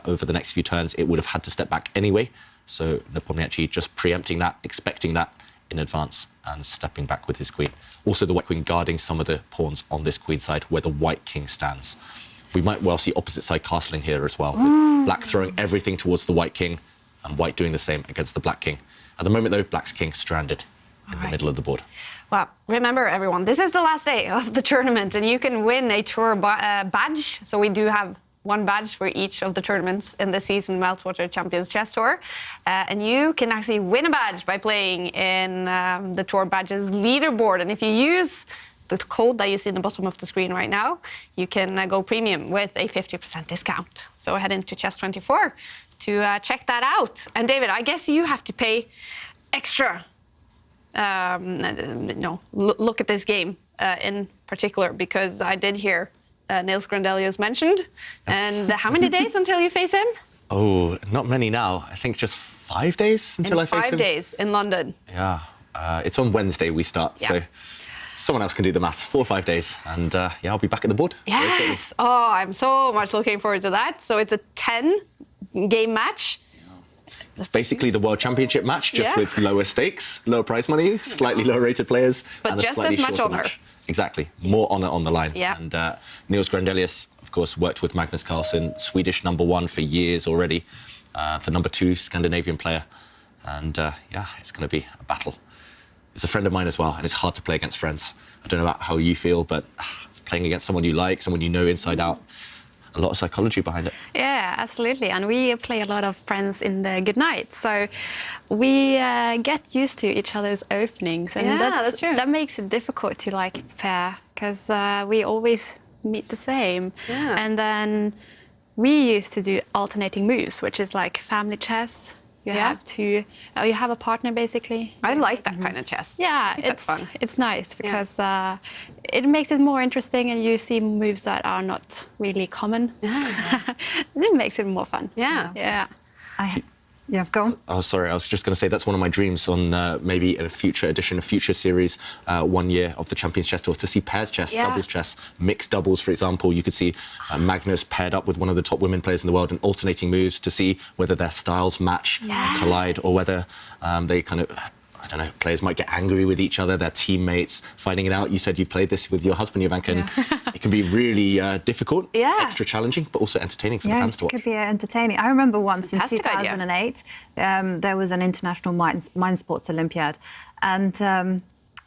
over the next few turns. It would have had to step back anyway. So Nepomniachtchi just preempting that, expecting that in advance, and stepping back with his queen. Also, the White queen guarding some of the pawns on this queen side where the White king stands. We might well see opposite side castling here as well, with Black throwing everything towards the White king, and White doing the same against the Black king. At the moment, though, Black's king stranded in the middle of the board. Well, remember, everyone, this is the last day of the tournament, and you can win a tour badge. So we do have one badge for each of the tournaments in the season Meltwater Champions Chess Tour. And you can actually win a badge by playing in the Tour Badges leaderboard. And if you use the code that you see in the bottom of the screen right now, you can go premium with a 50% discount. So head into Chess24 to check that out. And David, I guess you have to pay extra. Look at this game in particular, because I did hear Niels Grandelius mentioned. Yes. And how many days until you face him? Oh, not many now. I think just 5 days until I face him. 5 days in London. Yeah, it's on Wednesday we start, so someone else can do the maths. 4 or 5 days, and I'll be back at the board. Yes. Oh, I'm so much looking forward to that. So it's a 10-game match. It's basically the World Championship match, just with lower stakes, lower prize money, slightly lower rated players, but and just a slightly as much shorter honor. match. Exactly, more honor on the line. Yeah. And Niels Grandelius, of course, worked with Magnus Carlsen, Swedish #1 for years already, the #2 Scandinavian player. And it's going to be a battle. He's a friend of mine as well, and it's hard to play against friends. I don't know about how you feel, but playing against someone you like, someone you know inside out, a lot of psychology behind it. Yeah, absolutely. And we play a lot of friends in the good night. So we get used to each other's openings. And that's true. That makes it difficult to prepare, because we always meet the same. Yeah. And then we used to do alternating moves, which is like family chess. You have a partner, basically. I like that kind of chess. Yeah, it's fun. It's nice because it makes it more interesting, and you see moves that are not really common. Yeah. It makes it more fun. Yeah. Yeah. Go on. Oh, sorry, I was just going to say that's one of my dreams on maybe a future edition, a future series, 1 year of the Champions Chess Tour, to see pairs chess, doubles chess, mixed doubles, for example. You could see Magnus paired up with one of the top women players in the world and alternating moves to see whether their styles match, collide, or whether they kind of... I don't know, players might get angry with each other, their teammates, finding it out. You said you've played this with your husband, Jovanka, and it can be really difficult, extra challenging, but also entertaining for the fans to watch. It could be entertaining. I remember once in 2008, there was an international mind sports Olympiad, and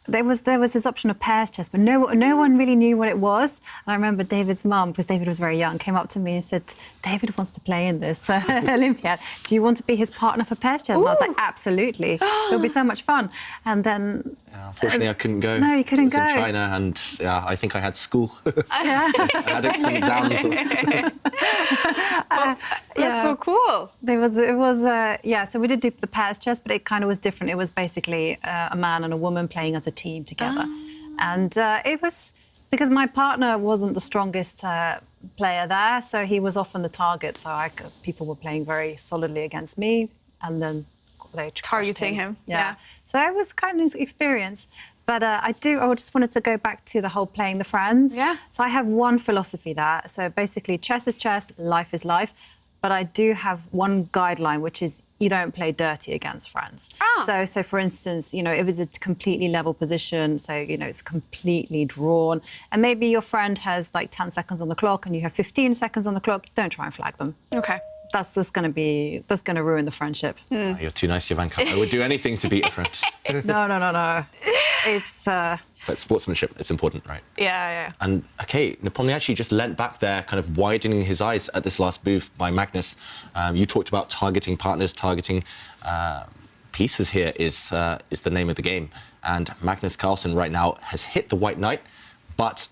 there was this option of pairs chess, but no one really knew what it was. And I remember David's mum, because David was very young, came up to me and said, David wants to play in this Olympiad. Do you want to be his partner for pairs chess? And I was like, absolutely. It'll be so much fun. And then... Unfortunately, I couldn't go. No, you couldn't go. I was in China, and I think I had school. I had some exams. That's so cool. So we did do the pairs chess, but it kind of was different. It was basically a man and a woman playing as a team together. And it was because my partner wasn't the strongest player there, so he was often the target. So people were playing very solidly against me, and then they targeting him. Yeah. So it was kind of an experience. But I just wanted to go back to the whole playing the friends. Yeah. So I have one philosophy there. So basically, chess is chess, life is life. But I do have one guideline, which is you don't play dirty against friends. Oh. So for instance, if it's a completely level position, so, it's completely drawn, and maybe your friend has 10 seconds on the clock and you have 15 seconds on the clock, don't try and flag them. Okay. That's going to ruin the friendship. Oh, you're too nice, Jovanka. I would do anything to beat a friend. No. It's... But sportsmanship, it's important, right? Yeah. And, OK, Nepomniachtchi just leant back there, kind of widening his eyes at this last move by Magnus. You talked about targeting partners, targeting pieces here is the name of the game. And Magnus Carlsen right now has hit the white knight, but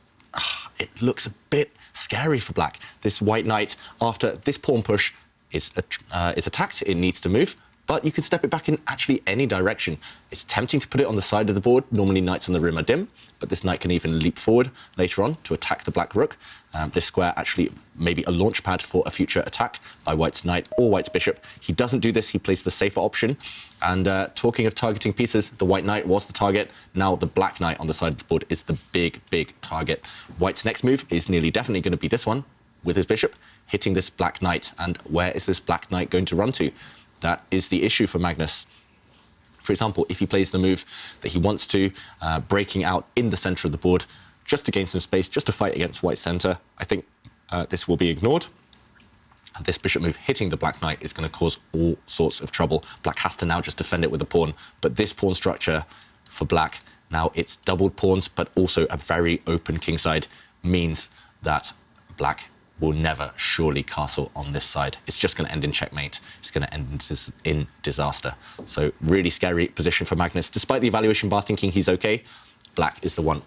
it looks a bit scary for black. This white knight, after this pawn push is attacked, it needs to move. but you can step it back in actually any direction. It's tempting to put it on the side of the board. Normally knights on the rim are dim, but this knight can even leap forward later on to attack the black rook. This square actually maybe a launch pad for a future attack by white's knight or white's bishop. He doesn't do this, he plays the safer option. And talking of targeting pieces, the white knight was the target. Now the black knight on the side of the board is the big, big target. White's next move is nearly definitely going to be this one with his bishop, hitting this black knight. And where is this black knight going to run to? That is the issue for Magnus. For example, if he plays the move that he wants to, breaking out in the center of the board, just to gain some space, just to fight against white's center, I think this will be ignored. And this bishop move hitting the black knight is going to cause all sorts of trouble. Black has to now just defend it with a pawn. But this pawn structure for black, now it's doubled pawns, but also a very open kingside, means that black will never surely castle on this side. It's just going to end in checkmate. It's going to end in disaster. So really scary position for Magnus. Despite the evaluation bar thinking he's okay, black is the one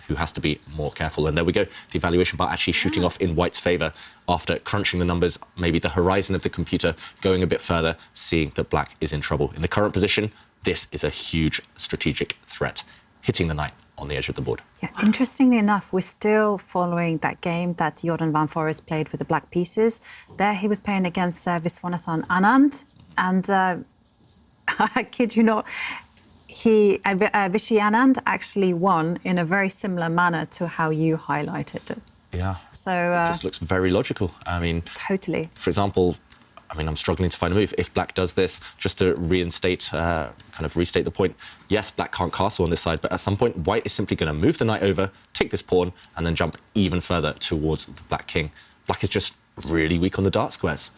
who has to be more careful. And there we go. The evaluation bar actually shooting off in white's favor after crunching the numbers, maybe the horizon of the computer going a bit further, seeing that black is in trouble. In the current position, this is a huge strategic threat, hitting the knight on the edge of the board. Yeah, interestingly enough, we're still following that game that Jordan Van Forest played with the black pieces. There he was playing against Viswanathan Anand, and I kid you not, Vishy Anand actually won in a very similar manner to how you highlighted it. Yeah, so it just looks very logical. I mean, totally. For example, I mean, I'm struggling to find a move. If black does this, just to restate the point, yes, black can't castle on this side, but at some point, white is simply going to move the knight over, take this pawn, and then jump even further towards the black king. Black is just really weak on the dark squares.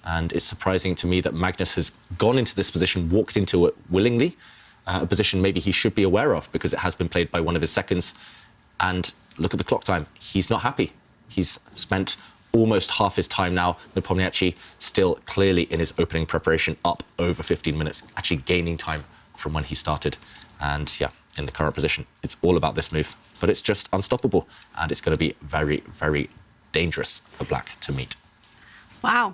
And it's surprising to me that Magnus has gone into this position, walked into it willingly, a position maybe he should be aware of because it has been played by one of his seconds. And look at the clock time. He's not happy. He's spent almost half his time now. Nepomniachtchi still clearly in his opening preparation, up over 15 minutes, actually gaining time from when he started. And yeah, in the current position, it's all about this move, but it's just unstoppable. And it's going to be very, very dangerous for black to meet. Wow.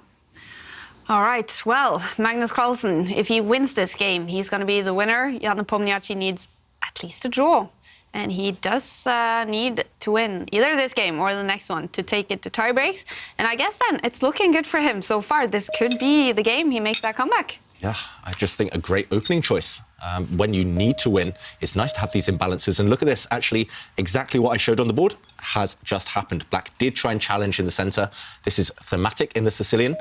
All right, well, Magnus Carlsen, if he wins this game, he's going to be the winner. Jan Nepomniachtchi needs at least a draw. And he does need to win either this game or the next one to take it to tie breaks. And I guess then it's looking good for him so far. This could be the game he makes that comeback. Yeah, I just think a great opening choice. When you need to win, it's nice to have these imbalances. And look at this, actually, exactly what I showed on the board has just happened. Black did try and challenge in the center. This is thematic in the Sicilian.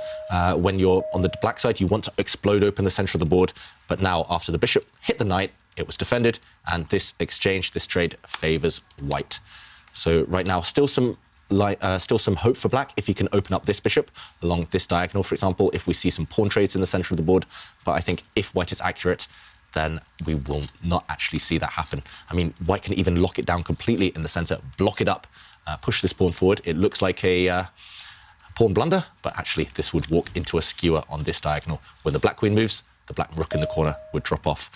When you're on the black side, you want to explode open the center of the board. But now, after the bishop hit the knight, it was defended, and this exchange, this trade, favors white. So right now, still some hope for black if he can open up this bishop along this diagonal, for example, if we see some pawn trades in the center of the board. But I think if white is accurate, then we will not actually see that happen. I mean, white can even lock it down completely in the center, block it up, push this pawn forward. It looks like a pawn blunder, but actually this would walk into a skewer on this diagonal. When the black queen moves, the black rook in the corner would drop off.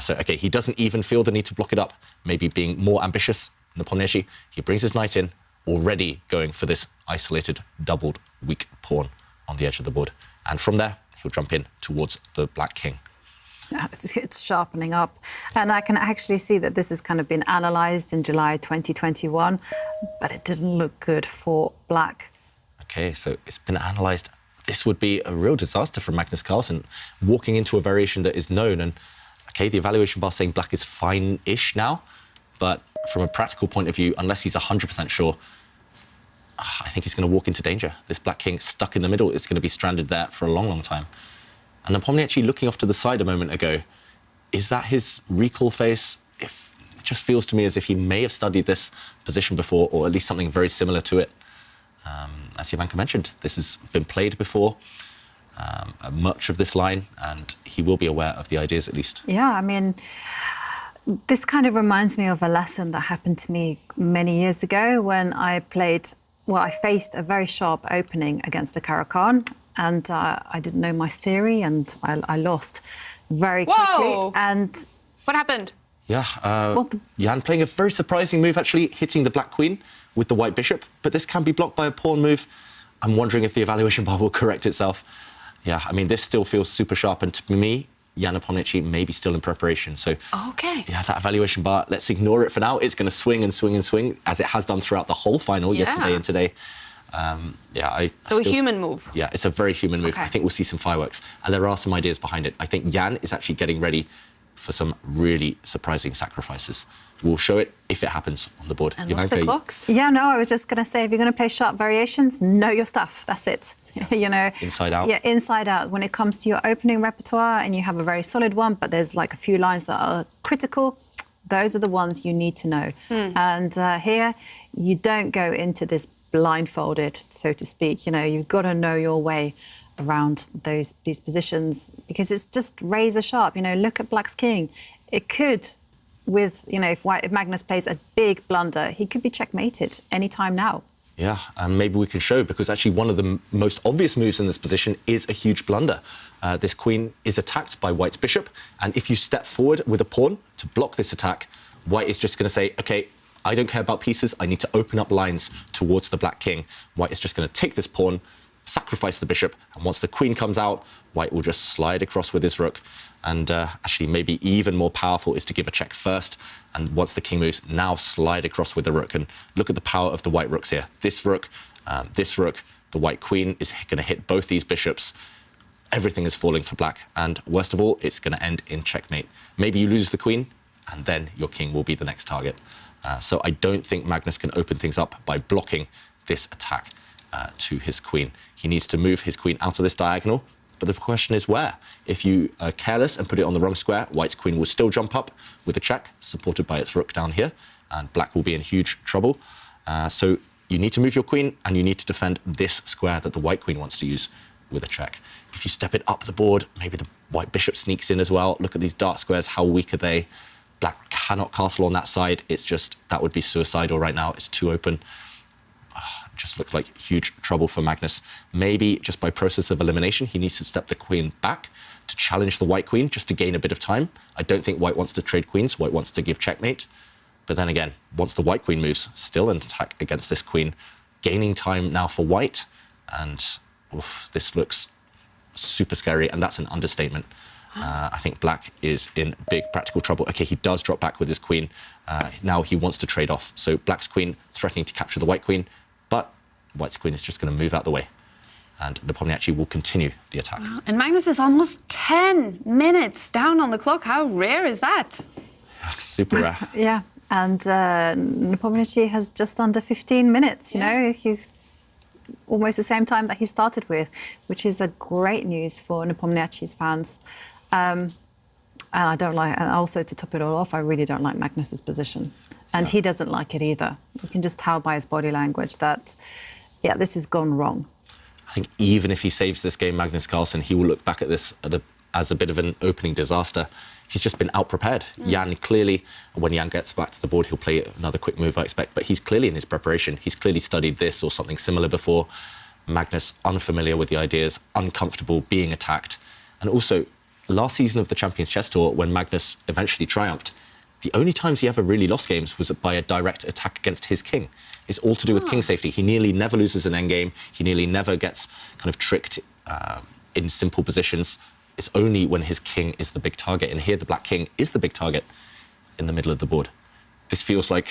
So, okay, he doesn't even feel the need to block it up. Maybe being more ambitious, Nepomniachtchi, he brings his knight in, already going for this isolated, doubled, weak pawn on the edge of the board. And from there, he'll jump in towards the black king. It's sharpening up. And I can actually see that this has kind of been analysed in July 2021, but it didn't look good for black. Okay, so it's been analysed. This would be a real disaster for Magnus Carlsen, walking into a variation that is known. And okay, the evaluation bar saying black is fine-ish now, but from a practical point of view, unless he's 100% sure, I think he's going to walk into danger. This black king stuck in the middle is going to be stranded there for a long, long time. And Nepomniachtchi looking off to the side a moment ago, is that his recall face? It just feels to me as if he may have studied this position before, or at least something very similar to it. As Ivanka mentioned, this has been played before. Much of this line, and he will be aware of the ideas at least. Yeah, I mean, this kind of reminds me of a lesson that happened to me many years ago when I faced a very sharp opening against the Caro-Kann, and I didn't know my theory, and I lost very quickly. And what happened? Yeah, Jan playing a very surprising move, actually hitting the black queen with the white bishop, but this can be blocked by a pawn move. I'm wondering if the evaluation bar will correct itself. Yeah, I mean, this still feels super sharp, and to me, Jan Nepomniachtchi may be still in preparation. So, Okay. yeah, that evaluation bar, let's ignore it for now. It's going to swing and swing and swing, as it has done throughout the whole final yesterday and today. So a human move. Yeah, it's a very human move. Okay. I think we'll see some fireworks. And there are some ideas behind it. I think Jan is actually getting ready for some really surprising sacrifices. We'll show it if it happens on the board. And what's the clocks? Yeah, no, I was just going to say, if you're going to play sharp variations, know your stuff. That's it. You know. Inside out. Yeah, inside out. When it comes to your opening repertoire and you have a very solid one, but there's like a few lines that are critical, those are the ones you need to know. And here, you don't go into this blindfolded, so to speak. You know, you've got to know your way around these positions, because it's just razor sharp. You know, look at Black's king. It could, with, you know, if Magnus plays a big blunder, he could be checkmated any time now. Yeah, and maybe we can show, because actually one of the most obvious moves in this position is a huge blunder. This queen is attacked by White's bishop, and if you step forward with a pawn to block this attack, White is just going to say, OK, I don't care about pieces, I need to open up lines towards the Black king. White is just going to take this pawn, sacrifice the bishop, and once the queen comes out, White will just slide across with his rook. And actually, maybe even more powerful is to give a check first, and once the king moves, now slide across with the rook. And look at the power of the white rooks here. This rook, the white queen is going to hit both these bishops. Everything is falling for Black, and worst of all, it's going to end in checkmate. Maybe you lose the queen, and then your king will be the next target. So I don't think Magnus can open things up by blocking this attack to his queen. He needs to move his queen out of this diagonal, but the question is where? If you are careless and put it on the wrong square, White's queen will still jump up with a check, supported by its rook down here, and Black will be in huge trouble. So you need to move your queen, and you need to defend this square that the White queen wants to use with a check. If you step it up the board, maybe the White bishop sneaks in as well. Look at these dark squares, how weak are they? Black cannot castle on that side. It's just, that would be suicidal right now. It's too open. Just looked like huge trouble for Magnus. Maybe just by process of elimination, he needs to step the queen back to challenge the White queen, just to gain a bit of time. I don't think White wants to trade queens. White wants to give checkmate. But then again, once the White queen moves, still an attack against this queen, gaining time now for White. And this looks super scary, and that's an understatement. I think Black is in big practical trouble. OK, he does drop back with his queen. Now he wants to trade off. So Black's queen threatening to capture the White queen, but White's queen is just going to move out the way. And Nepomniachtchi will continue the attack. Wow. And Magnus is almost 10 minutes down on the clock. How rare is that? Super rare. Yeah, and Nepomniachtchi has just under 15 minutes, you know. He's almost the same time that he started with, which is a great news for Nepomniachtchi's fans. And I don't like, and also to top it all off, I really don't like Magnus's position. And he doesn't like it either. You can just tell by his body language that, yeah, this has gone wrong. I think even if he saves this game, Magnus Carlsen, he will look back at this as a bit of an opening disaster. He's just been out-prepared. Jan clearly, when Jan gets back to the board, he'll play another quick move, I expect, but he's clearly in his preparation. He's clearly studied this or something similar before. Magnus, unfamiliar with the ideas, uncomfortable, being attacked. And also, last season of the Champions Chess Tour, when Magnus eventually triumphed, the only times he ever really lost games was by a direct attack against his king. It's all to do with king safety. He nearly never loses an endgame. He nearly never gets kind of tricked in simple positions. It's only when his king is the big target. And here the Black king is the big target in the middle of the board. This feels like,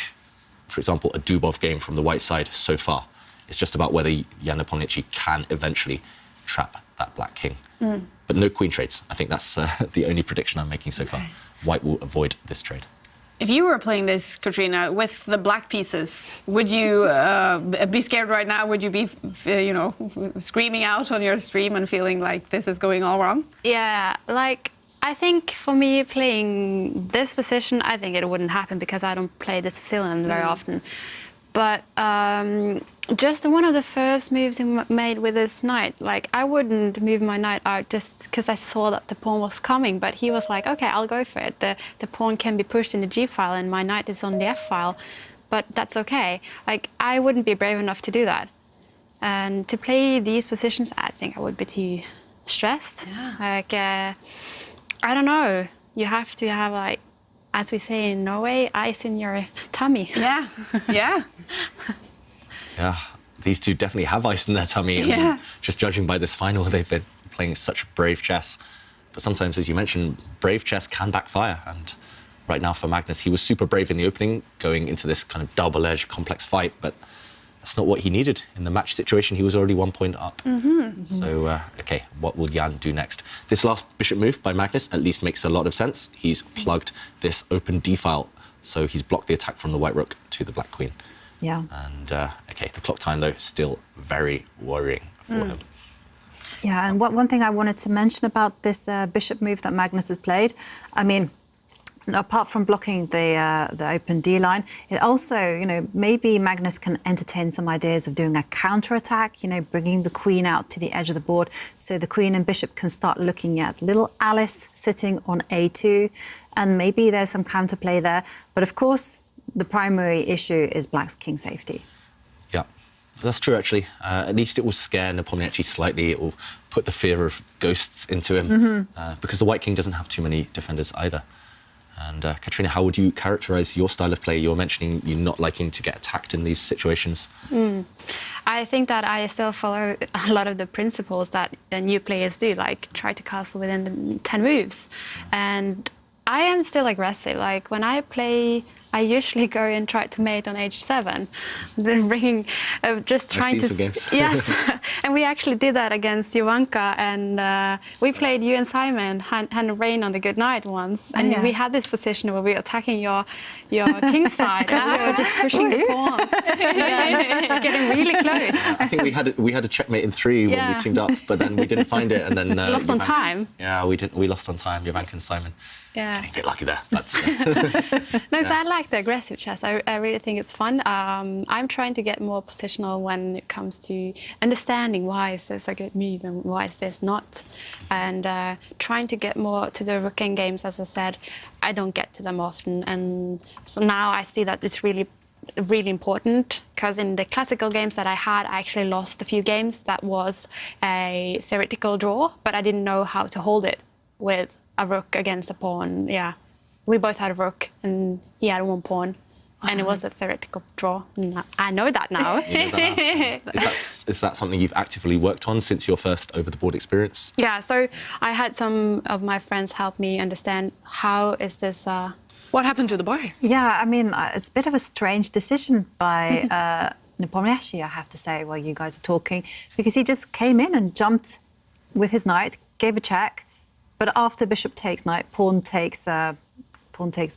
for example, a Dubov game from the white side so far. It's just about whether Jan Nepomniachtchi can eventually trap that Black king. But no queen trades. I think that's the only prediction I'm making so far. White will avoid this trade. If you were playing this, Katrina, with the black pieces, would you be scared right now? Would you be, you know, screaming out on your stream and feeling like this is going all wrong? Yeah, like, I think for me playing this position, I think it wouldn't happen because I don't play the Sicilian very often. But just one of the first moves he made with his knight, like, I wouldn't move my knight out just because I saw that the pawn was coming, but he was like, okay, I'll go for it. The pawn can be pushed in the G file and my knight is on the F file, but that's okay. Like, I wouldn't be brave enough to do that. And to play these positions, I think I would be too stressed. Yeah. Like, I don't know. You have to have, like, as we say in Norway, ice in your tummy. Yeah, yeah. Yeah, these two definitely have ice in their tummy. Yeah. Just judging by this final, they've been playing such brave chess. But sometimes, as you mentioned, brave chess can backfire. And right now for Magnus, he was super brave in the opening, going into this kind of double-edged, complex fight. But that's not what he needed. In the match situation, he was already 1 point up. So, OK, what will Jan do next? This last bishop move by Magnus at least makes a lot of sense. He's plugged this open d-file, so he's blocked the attack from the white rook to the black queen. Yeah. And, OK, the clock time, though, still very worrying for him. Yeah, and one thing I wanted to mention about this bishop move that Magnus has played, I mean, apart from blocking the open D line, it also, maybe Magnus can entertain some ideas of doing a counterattack, bringing the queen out to the edge of the board so the queen and bishop can start looking at little Alice sitting on A2, and maybe there's some counterplay there. But of course, the primary issue is black's king safety. Yeah, that's true, actually. At least it will scare Nepomniachtchi slightly. It will put the fear of ghosts into him, because the white king doesn't have too many defenders either. And Katrina, how would you characterise your style of play? You were mentioning you not liking to get attacked in these situations. I think that I still follow a lot of the principles that new players do, like try to castle within the 10 moves. And I am still aggressive. Like when I play, I usually go and try to mate on h7, then bringing, just trying to. Games. Yes, and we actually did that against Jovanka, and we played you and Simon hand rain on the good night once, and we had this position where we were attacking your king side, and we were just pushing the pawns, getting really close. I think we had a checkmate in 3 when we teamed up, but then we didn't find it, and then lost on time. Yeah, we lost on time. Jovanka and Simon. Yeah. Getting a bit lucky there. But, no, so I like the aggressive chess. I really think it's fun. I'm trying to get more positional when it comes to understanding why is this a good move and why is this not. And trying to get more to the rook end games, as I said, I don't get to them often. And so now I see that it's really important, because in the classical games that I had, I actually lost a few games. That was a theoretical draw, but I didn't know how to hold it with a rook against a pawn. Yeah, we both had a rook and he had 1 pawn, and it was a theoretical draw. I know that now. Is that something you've actively worked on since your first over-the-board experience? Yeah, so I had some of my friends help me understand how is this. What happened to the boy? Yeah, I mean, it's a bit of a strange decision by Nepomniachtchi, I have to say, while you guys are talking, because he just came in and jumped with his knight, gave a check. But after bishop takes knight, pawn takes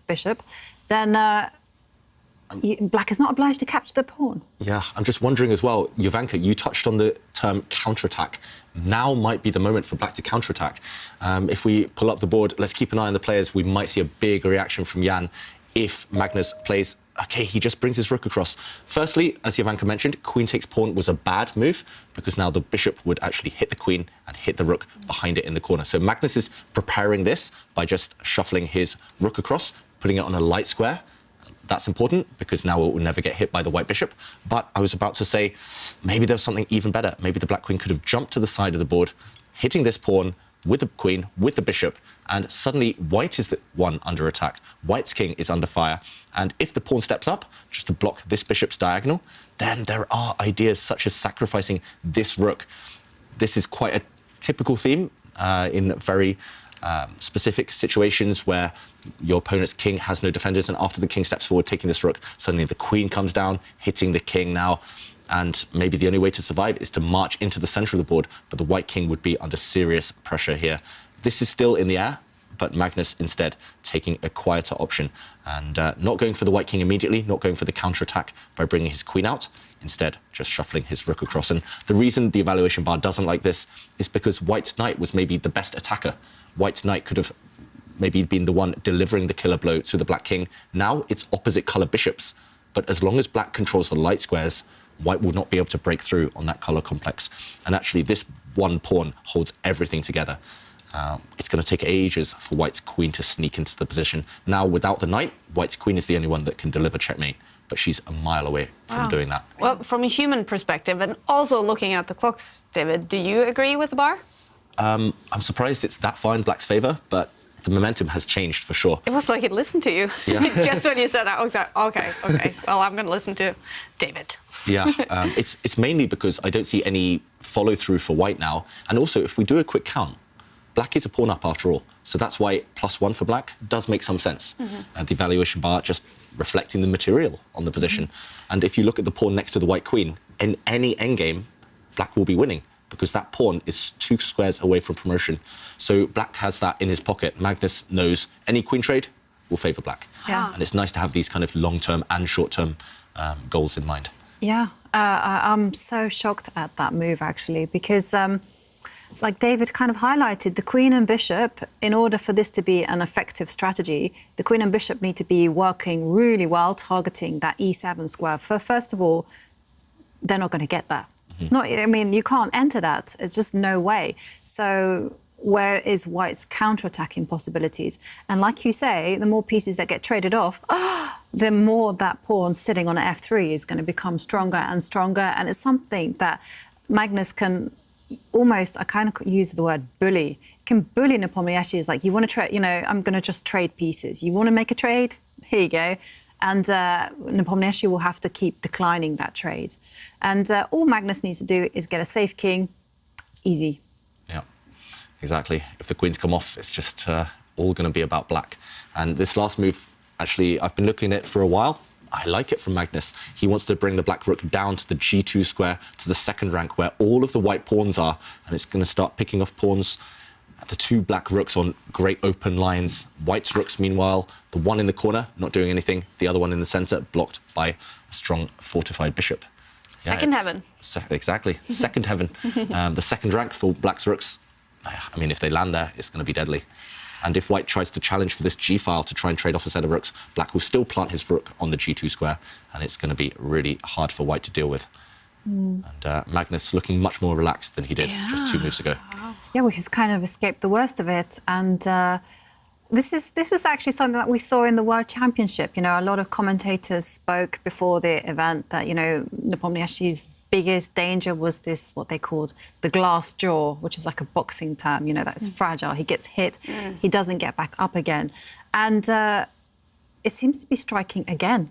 bishop, then black is not obliged to capture the pawn. Yeah, I'm just wondering as well, Jovanka, you touched on the term counterattack. Now might be the moment for black to counterattack. If we pull up the board, let's keep an eye on the players. We might see a big reaction from Jan if Magnus plays. OK, he just brings his rook across. Firstly, as Jovanka mentioned, queen takes pawn was a bad move, because now the bishop would actually hit the queen and hit the rook behind it in the corner. So Magnus is preparing this by just shuffling his rook across, putting it on a light square. That's important, because now it will never get hit by the white bishop. But I was about to say, maybe there's something even better. Maybe the black queen could have jumped to the side of the board, hitting this pawn with the queen, with the bishop, and suddenly white is the one under attack. White's king is under fire. And if the pawn steps up, just to block this bishop's diagonal, then there are ideas such as sacrificing this rook. This is quite a typical theme in very specific situations where your opponent's king has no defenders, and after the king steps forward, taking this rook, suddenly the queen comes down, hitting the king now. And maybe the only way to survive is to march into the center of the board, but the white king would be under serious pressure here. This is still in the air, but Magnus instead taking a quieter option and not going for the white king immediately, not going for the counterattack by bringing his queen out, instead just shuffling his rook across. And the reason the evaluation bar doesn't like this is because white's knight was maybe the best attacker. White's knight could have maybe been the one delivering the killer blow to the black king. Now it's opposite color bishops, but as long as black controls the light squares, white will not be able to break through on that color complex. And actually, this one pawn holds everything together. It's going to take ages for white's queen to sneak into the position. Now, without the knight, white's queen is the only one that can deliver checkmate, but she's a mile away from doing that. Well, from a human perspective, and also looking at the clocks, David, do you agree with the bar? I'm surprised it's that far in black's favor, but the momentum has changed for sure. It was like it listened to you. Yeah. Just when you said that, okay, well, I'm going to listen to David. Yeah, it's mainly because I don't see any follow-through for white now. And also, if we do a quick count, black is a pawn up after all. So that's why +1 for black does make some sense. The valuation bar just reflecting the material on the position. And if you look at the pawn next to the white queen, in any endgame, black will be winning because that pawn is 2 squares away from promotion. So black has that in his pocket. Magnus knows any queen trade will favour black. Yeah. And it's nice to have these kind of long-term and short-term goals in mind. Yeah, I'm so shocked at that move, actually, because like David kind of highlighted, the queen and bishop, in order for this to be an effective strategy, the queen and bishop need to be working really well, targeting that e7 square. First of all, they're not going to get that. It's not, I mean, you can't enter that. It's just no way. So where is white's counter-attacking possibilities? And like you say, the more pieces that get traded off, the more that pawn sitting on f3 is going to become stronger and stronger. And it's something that Magnus can almost, I kind of use the word bully, can bully Nepomniachtchi. Is like, you want to trade, you know, I'm going to just trade pieces. You want to make a trade? Here you go. And Nepomniachtchi will have to keep declining that trade. And all Magnus needs to do is get a safe king, easy. Yeah, exactly. If the queens come off, it's just all going to be about black. And this last move, actually, I've been looking at it for a while. I like it from Magnus. He wants to bring the black rook down to the g2 square, to the second rank, where all of the white pawns are, and it's going to start picking off pawns. The 2 black rooks on great open lines. White's rooks, meanwhile, the one in the corner, not doing anything. The other one in the centre, blocked by a strong, fortified bishop. Yeah, Second heaven. Exactly, second heaven. The second rank for black's rooks, I mean, if they land there, it's going to be deadly. And if white tries to challenge for this g-file to try and trade off a set of rooks, black will still plant his rook on the g2 square, and it's going to be really hard for white to deal with. And Magnus looking much more relaxed than he did just 2 moves ago. Yeah, well, he's kind of escaped the worst of it. And this was actually something that we saw in the World Championship. You know, a lot of commentators spoke before the event that, you know, Nepomniachtchi's biggest danger was this, what they called the glass jaw, which is like a boxing term, you know, that's fragile. He gets hit, he doesn't get back up again. And it seems to be striking again.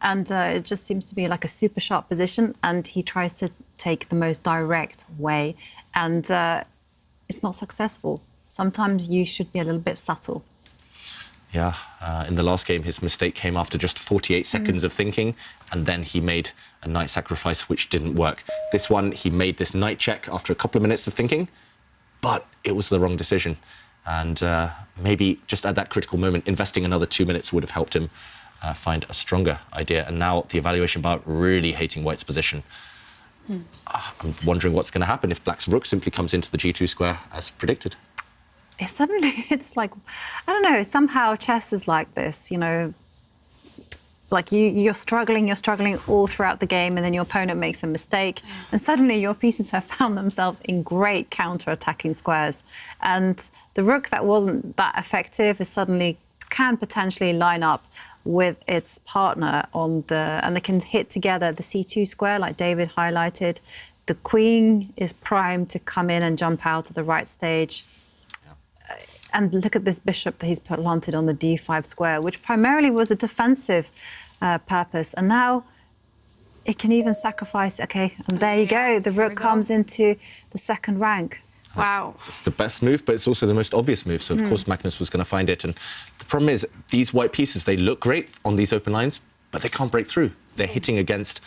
And it just seems to be like a super sharp position, and he tries to take the most direct way, and it's not successful. Sometimes you should be a little bit subtle. Yeah, in the last game, his mistake came after just 48 seconds of thinking, and then he made a knight sacrifice, which didn't work. This one, he made this knight check after a couple of minutes of thinking, but it was the wrong decision. And maybe just at that critical moment, investing another 2 minutes would have helped him find a stronger idea. And now the evaluation bar really hating white's position. I'm wondering what's going to happen if black's rook simply comes into the g2 square as predicted. Suddenly it's like, I don't know, somehow chess is like this, you know, like you're struggling all throughout the game, and then your opponent makes a mistake, and suddenly your pieces have found themselves in great counter-attacking squares. And the rook that wasn't that effective is suddenly can potentially line up with its partner on the, and they can hit together the c2 square, like David highlighted. The queen is primed to come in and jump out to the right stage. And look at this bishop that he's planted on the d5 square, which primarily was a defensive purpose. And now it can even sacrifice, okay, and there you go. The rook comes into the second rank. Wow. It's the best move, but it's also the most obvious move. So, of course, Magnus was going to find it. And the problem is, these white pieces, they look great on these open lines, but they can't break through. They're hitting against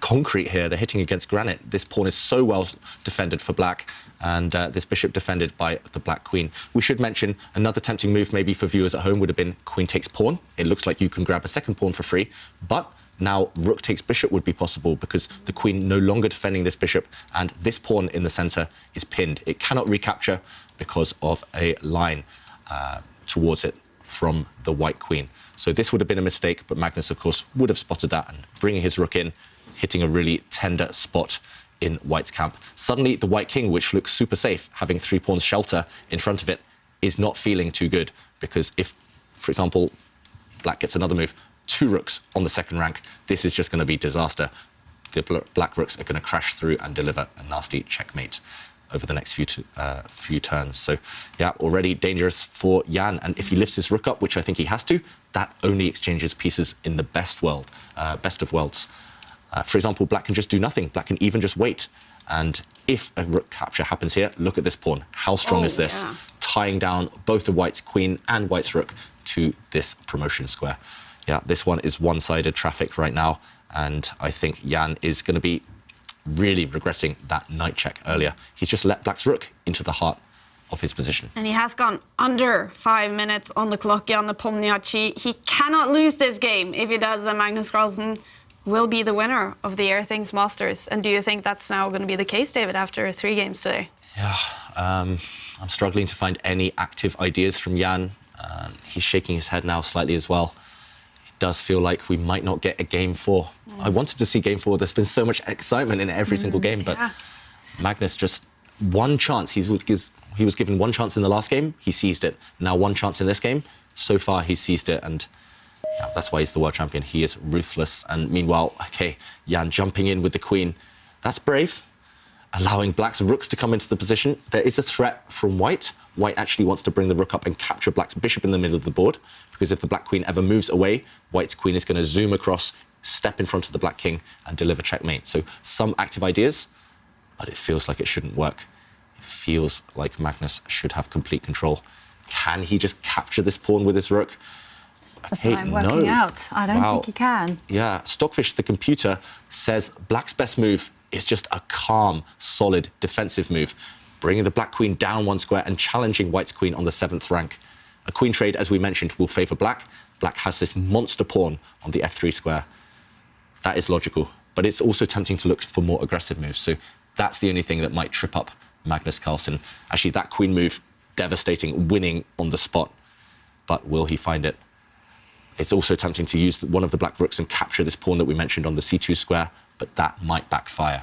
concrete here. They're hitting against granite. This pawn is so well defended for black, and this bishop defended by the black queen. We should mention another tempting move maybe for viewers at home would have been queen takes pawn. It looks like you can grab a second pawn for free, but now rook takes bishop would be possible because the queen no longer defending this bishop, and this pawn in the center is pinned. It cannot recapture because of a line towards it from the white queen. So this would have been a mistake, but Magnus, of course, would have spotted that and bringing his rook in, hitting a really tender spot in white's camp. Suddenly, the white king, which looks super safe, having 3 pawns shelter in front of it, is not feeling too good because if, for example, black gets another move, 2 rooks on the second rank, this is just going to be disaster. The black rooks are going to crash through and deliver a nasty checkmate over the next few turns. So, yeah, already dangerous for Jan. And if he lifts his rook up, which I think he has to, that only exchanges pieces in the best of worlds. For example, black can just do nothing. Black can even just wait. And if a rook capture happens here, look at this pawn. How strong is this? tying down both of white's queen and white's rook to this promotion square. Yeah, this one is one-sided traffic right now, and I think Jan is going to be really regretting that knight check earlier. He's just let black's rook into the heart of his position. And he has gone under 5 minutes on the clock, Jan Nepomniachtchi. He cannot lose this game. If he does, then Magnus Carlsen will be the winner of the Airthings Masters. And do you think that's now going to be the case, David, after 3 games today? Yeah, I'm struggling to find any active ideas from Jan. He's shaking his head now slightly as well. It does feel like we might not get a game 4. I wanted to see game 4. There's been so much excitement in every single game, but Magnus just one chance. He was given one chance in the last game. He seized it. Now one chance in this game. So far, he's seized it, and yeah, that's why he's the world champion. He is ruthless. And meanwhile, okay, Jan jumping in with the queen. That's brave. Allowing black's rooks to come into the position. There is a threat from white. White actually wants to bring the rook up and capture black's bishop in the middle of the board, because if the black queen ever moves away, white's queen is going to zoom across, step in front of the black king and deliver checkmate. So some active ideas, but it feels like it shouldn't work. It feels like Magnus should have complete control. Can he just capture this pawn with his rook? That's what I'm working out. I don't think he can. Yeah, Stockfish, the computer, says black's best move is just a calm, solid defensive move, bringing the black queen down 1 square and challenging white's queen on the 7th rank. A queen trade, as we mentioned, will favour black. Black has this monster pawn on the f3 square. That is logical, but it's also tempting to look for more aggressive moves. So that's the only thing that might trip up Magnus Carlsen. Actually, that queen move, devastating, winning on the spot. But will he find it? It's also tempting to use one of the black rooks and capture this pawn that we mentioned on the c2 square, but that might backfire.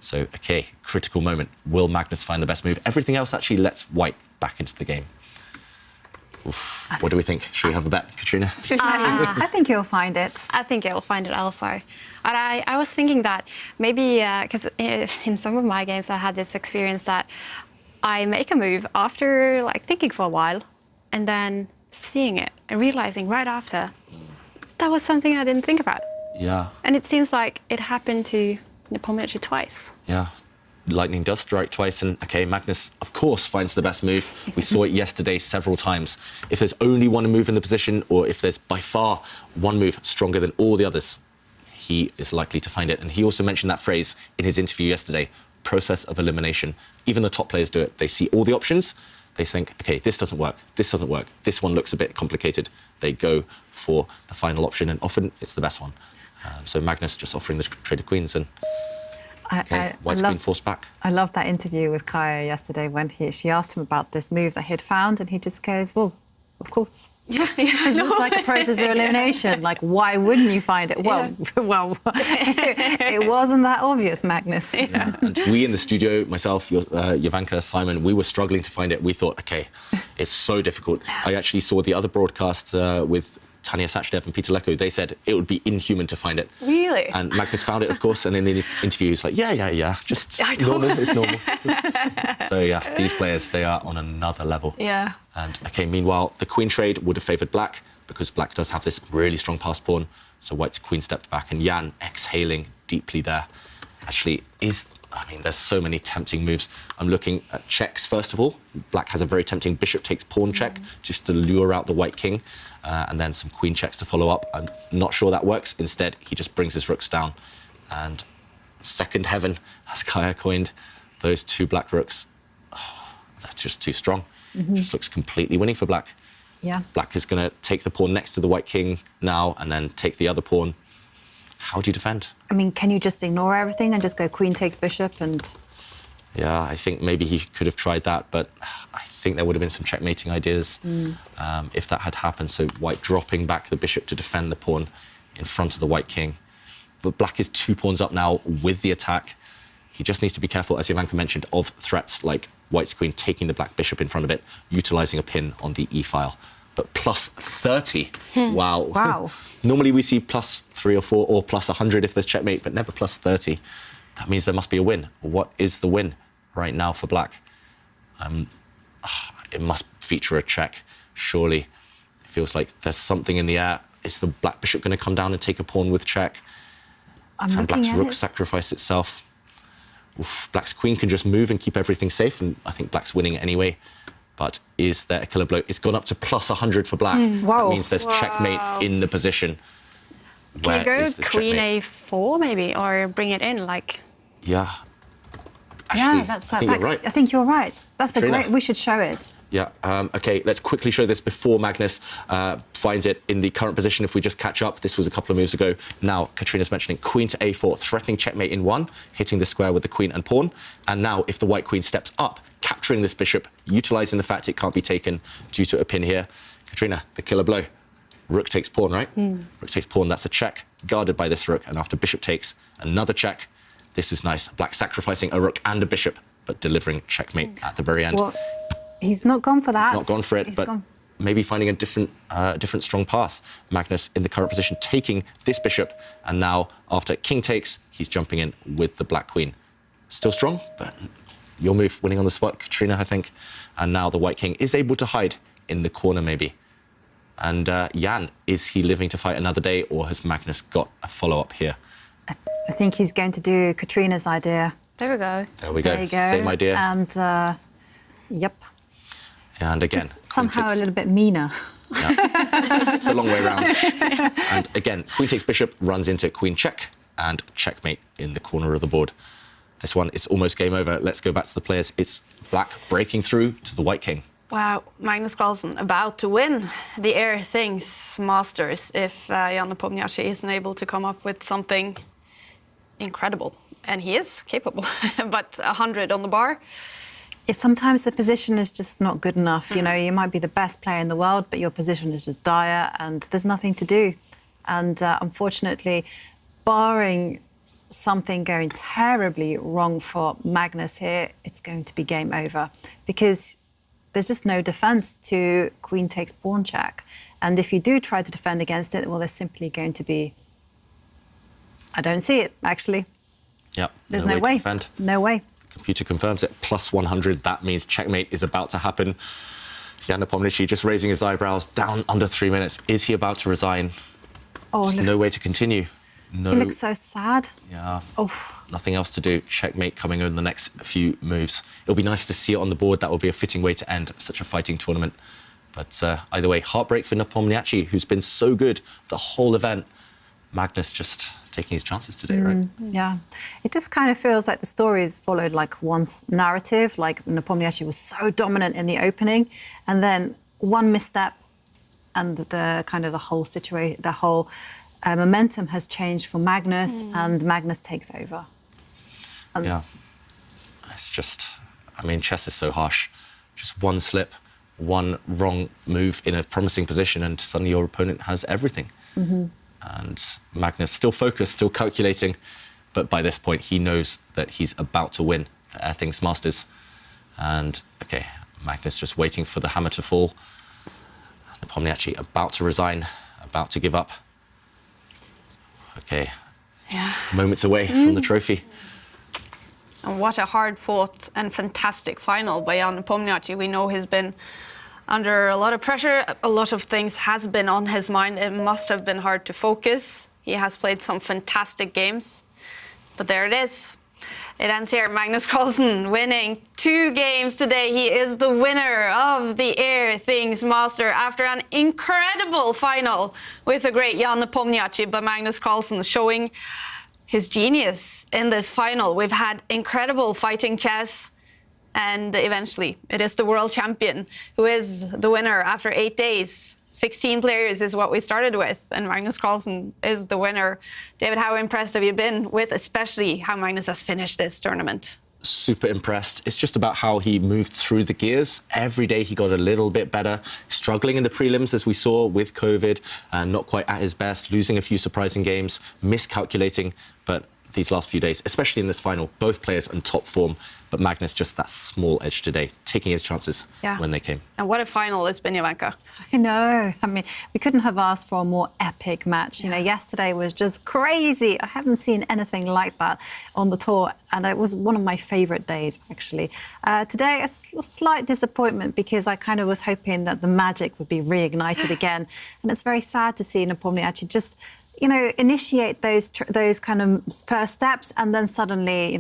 So, okay, critical moment. Will Magnus find the best move? Everything else actually lets white back into the game. Oof. What do we think? Should we have a bet, Katrina? I think he'll find it. I think he'll find it also. And I was thinking that maybe, because in some of my games I had this experience that I make a move after like thinking for a while and then seeing it and realizing right after that was something I didn't think about. Yeah. And it seems like it happened to Nepomniachtchi twice. Yeah. Lightning does strike twice, and okay, Magnus, of course, finds the best move. We saw it yesterday several times. If there's only one move in the position, or if there's by far one move stronger than all the others, he is likely to find it. And he also mentioned that phrase in his interview yesterday, process of elimination. Even the top players do it. They see all the options. They think, okay, this doesn't work. This doesn't work. This one looks a bit complicated. They go for the final option, and often it's the best one. So Magnus just offering the traded queens, and white's queen forced back. I loved that interview with Kaja yesterday when she asked him about this move that he'd found, and he just goes, well, of course. Yeah. It's just like a process of elimination. Like, why wouldn't you find it? Well, it wasn't that obvious, Magnus. Yeah. And we in the studio, myself, Jovanka, Simon, we were struggling to find it. We thought, okay, it's so difficult. I actually saw the other broadcast with Tanya Sachdev and Peter Leko. They said it would be inhuman to find it. Really? And Magnus found it, of course, and in his interview, he's like, yeah, just normal, it's normal. So yeah, these players, they are on another level. Yeah. And okay, meanwhile, the queen trade would have favoured black, because black does have this really strong pass pawn, so white's queen stepped back, and Jan, exhaling deeply there, actually there's so many tempting moves. I'm looking at checks, first of all. Black has a very tempting bishop takes pawn check, just to lure out the white king, and then some queen checks to follow up. I'm not sure that works. Instead, he just brings his rooks down. And second heaven, as Kaja coined, those 2 black rooks, that's just too strong. Just looks completely winning for black. Yeah. Black is going to take the pawn next to the white king now, and then take the other pawn. How do you defend? I mean, can you just ignore everything and just go queen takes bishop and... Yeah, I think maybe he could have tried that, but I think there would have been some checkmating ideas if that had happened. So white dropping back the bishop to defend the pawn in front of the white king. But black is 2 pawns up now with the attack. He just needs to be careful, as Jovanka mentioned, of threats like white's queen taking the black bishop in front of it, utilising a pin on the e-file. But plus 30. Wow. Normally we see plus 3 or 4 or plus 100 if there's checkmate, but never plus 30. That means there must be a win. What is the win right now for black? It must feature a check, surely. It feels like there's something in the air. Is the black bishop going to come down and take a pawn with check? Can black's rook sacrifice itself? Oof, black's queen can just move and keep everything safe, and I think black's winning anyway. But is there a killer blow? It's gone up to plus 100 for black. Whoa. That means there's checkmate in the position. Can you go is the queen checkmate? a4 maybe, or bring it in like? Yeah. Actually, Yeah, I think you're right. I think you're right. That's a Katrina. great. We should show it. Yeah. Okay, let's quickly show this before Magnus finds it in the current position. If we just catch up, this was a couple of moves ago. Now, Katrina's mentioning queen to a4, threatening checkmate in 1, hitting the square with the queen and pawn. And now, if the white queen steps up, capturing this bishop, utilising the fact it can't be taken due to a pin here. Katrina, the killer blow. Rook takes pawn, right? Rook takes pawn, that's a check, guarded by this rook. And after bishop takes, another check. This is nice. Black sacrificing a rook and a bishop, but delivering checkmate at the very end. Well, he's not gone for that. Not gone for it, He's but gone. maybe finding a different strong path. Magnus in the current position, taking this bishop, and now after king takes, he's jumping in with the black queen. Still strong, but your move winning on the spot, Katrina, I think. And now the white king is able to hide in the corner, maybe. And Jan, is he living to fight another day, or has Magnus got a follow-up here? I think he's going to do Katrina's idea. There we go. There we go. There you go. Same idea. And yep. And again, Just somehow queen a takes- little bit meaner. the long way around. And again, queen takes bishop, runs into queen check, and checkmate in the corner of the board. This one, it's almost game over. Let's go back to the players. It's black breaking through to the white king. Wow, Magnus Carlsen about to win the Airthings Masters if Jan-Krzysztof isn't able to come up with something incredible. And he is capable, but 100 on the bar. Sometimes the position is just not good enough. You know, you might be the best player in the world, but your position is just dire and there's nothing to do. And unfortunately, barring something going terribly wrong for Magnus here, it's going to be game over because there's just no defense to queen takes pawn check. And if you do try to defend against it, well, there's simply going to be... I don't see it, actually. Yep. There's no way. To defend. No way. Computer confirms it. Plus 100. That means checkmate is about to happen. Jan-Krzysztof just raising his eyebrows, down under 3 minutes. Is he about to resign? Oh, There's look, no way to continue. No. he looks so sad. Yeah. Oh. Nothing else to do. Checkmate coming in the next few moves. It'll be nice to see it on the board. That will be a fitting way to end such a fighting tournament. But either way, heartbreak for Nepomniachtchi, who's been so good the whole event. Magnus just taking his chances today, right? Yeah. It just kind of feels like the story is followed like one narrative, like Nepomniachtchi was so dominant in the opening, and then one misstep, and the kind of the whole situation, the whole momentum has changed for Magnus, and Magnus takes over. And Yeah. It's just, I mean, chess is so harsh. Just one slip, one wrong move in a promising position, and suddenly your opponent has everything. And Magnus still focused, still calculating, but by this point he knows that he's about to win the Airthings Masters. And okay, Magnus just waiting for the hammer to fall. Nepomniachtchi about to resign, about to give up. Okay, moments away from the trophy. And what a hard-fought and fantastic final by Jan Nepomniachtchi. We know he's been under a lot of pressure. A lot of things has been on his mind. It must have been hard to focus. He has played some fantastic games. But there it is. It ends here. Magnus Carlsen winning 2 games today. He is the winner of the Airthings Master after an incredible final with a great Jan Nepomniachtchi. But Magnus Carlsen showing his genius in this final. We've had incredible fighting chess. And eventually, it is the world champion who is the winner after 8 days. 16 players is what we started with, and Magnus Carlsen is the winner. David, how impressed have you been with especially how Magnus has finished this tournament? Super impressed. It's just about how he moved through the gears. Every day he got a little bit better, struggling in the prelims as we saw with COVID, and not quite at his best, losing a few surprising games, miscalculating, but these last few days, especially in this final, both players in top form, but Magnus just that small edge today, taking his chances when they came. And what a final it's been, Jovanka. I know. I mean, we couldn't have asked for a more epic match. You know, yesterday was just crazy. I haven't seen anything like that on the tour, and it was one of my favourite days, actually. Today, a slight disappointment because I kind of was hoping that the magic would be reignited again, and it's very sad to see Nepomniachtchi just, initiate those kind of first steps, and then suddenly,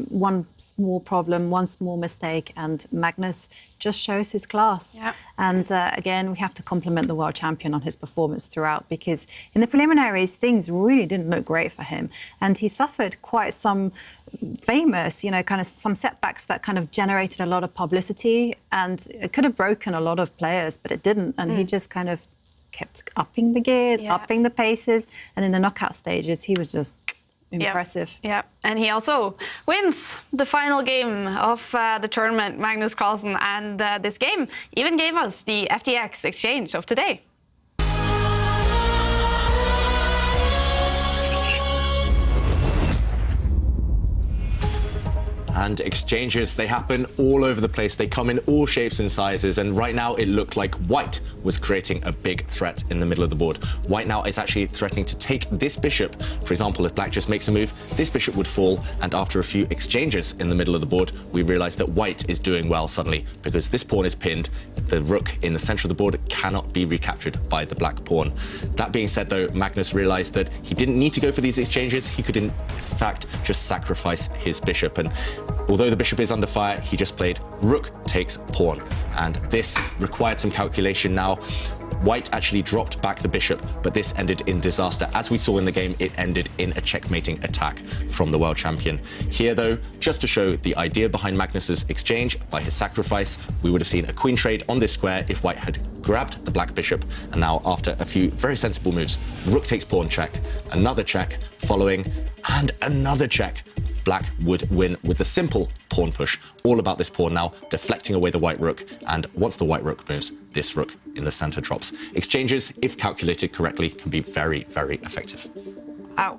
one small problem, one small mistake, and Magnus just shows his class. Yep. And again, we have to compliment the world champion on his performance throughout, because in the preliminaries, things really didn't look great for him. And he suffered quite some famous, kind of some setbacks that kind of generated a lot of publicity, and it could have broken a lot of players, but it didn't. And he just kind of kept upping the gears, upping the paces, and in the knockout stages, he was just impressive. Yeah, and he also wins the final game of the tournament, Magnus Carlsen, and this game even gave us the FTX exchange of today. And exchanges, they happen all over the place. They come in all shapes and sizes. And right now it looked like white was creating a big threat in the middle of the board. White now is actually threatening to take this bishop. For example, if black just makes a move, this bishop would fall. And after a few exchanges in the middle of the board, we realize that white is doing well suddenly, because this pawn is pinned. The rook in the center of the board cannot be recaptured by the black pawn. That being said, though, Magnus realized that he didn't need to go for these exchanges. He could, in fact, just sacrifice his bishop. And although the bishop is under fire, he just played rook takes pawn. And this required some calculation now. White actually dropped back the bishop, but this ended in disaster. As we saw in the game, it ended in a checkmating attack from the world champion. Here, though, just to show the idea behind Magnus's exchange, by his sacrifice, we would have seen a queen trade on this square if White had grabbed the black bishop. And now, after a few very sensible moves, rook takes pawn check, another check following, and another check. Black would win with a simple pawn push. All about this pawn now, deflecting away the white rook. And once the white rook moves, this rook in the center drops. Exchanges, if calculated correctly, can be very, very effective. Wow,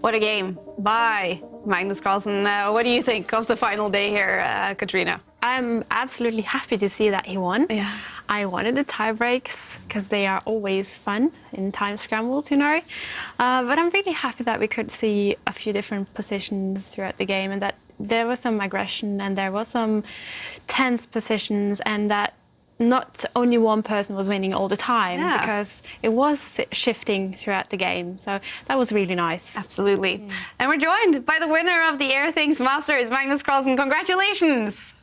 what a game by Magnus Carlsen. What do you think of the final day here, Katrina? I'm absolutely happy to see that he won. Yeah. I wanted the tie breaks because they are always fun in time scrambles, But I'm really happy that we could see a few different positions throughout the game, and that there was some aggression and there was some tense positions, and that not only one person was winning all the time, because it was shifting throughout the game. So that was really nice. Absolutely. And we're joined by the winner of the Airthings Masters, Magnus Carlsen. Congratulations.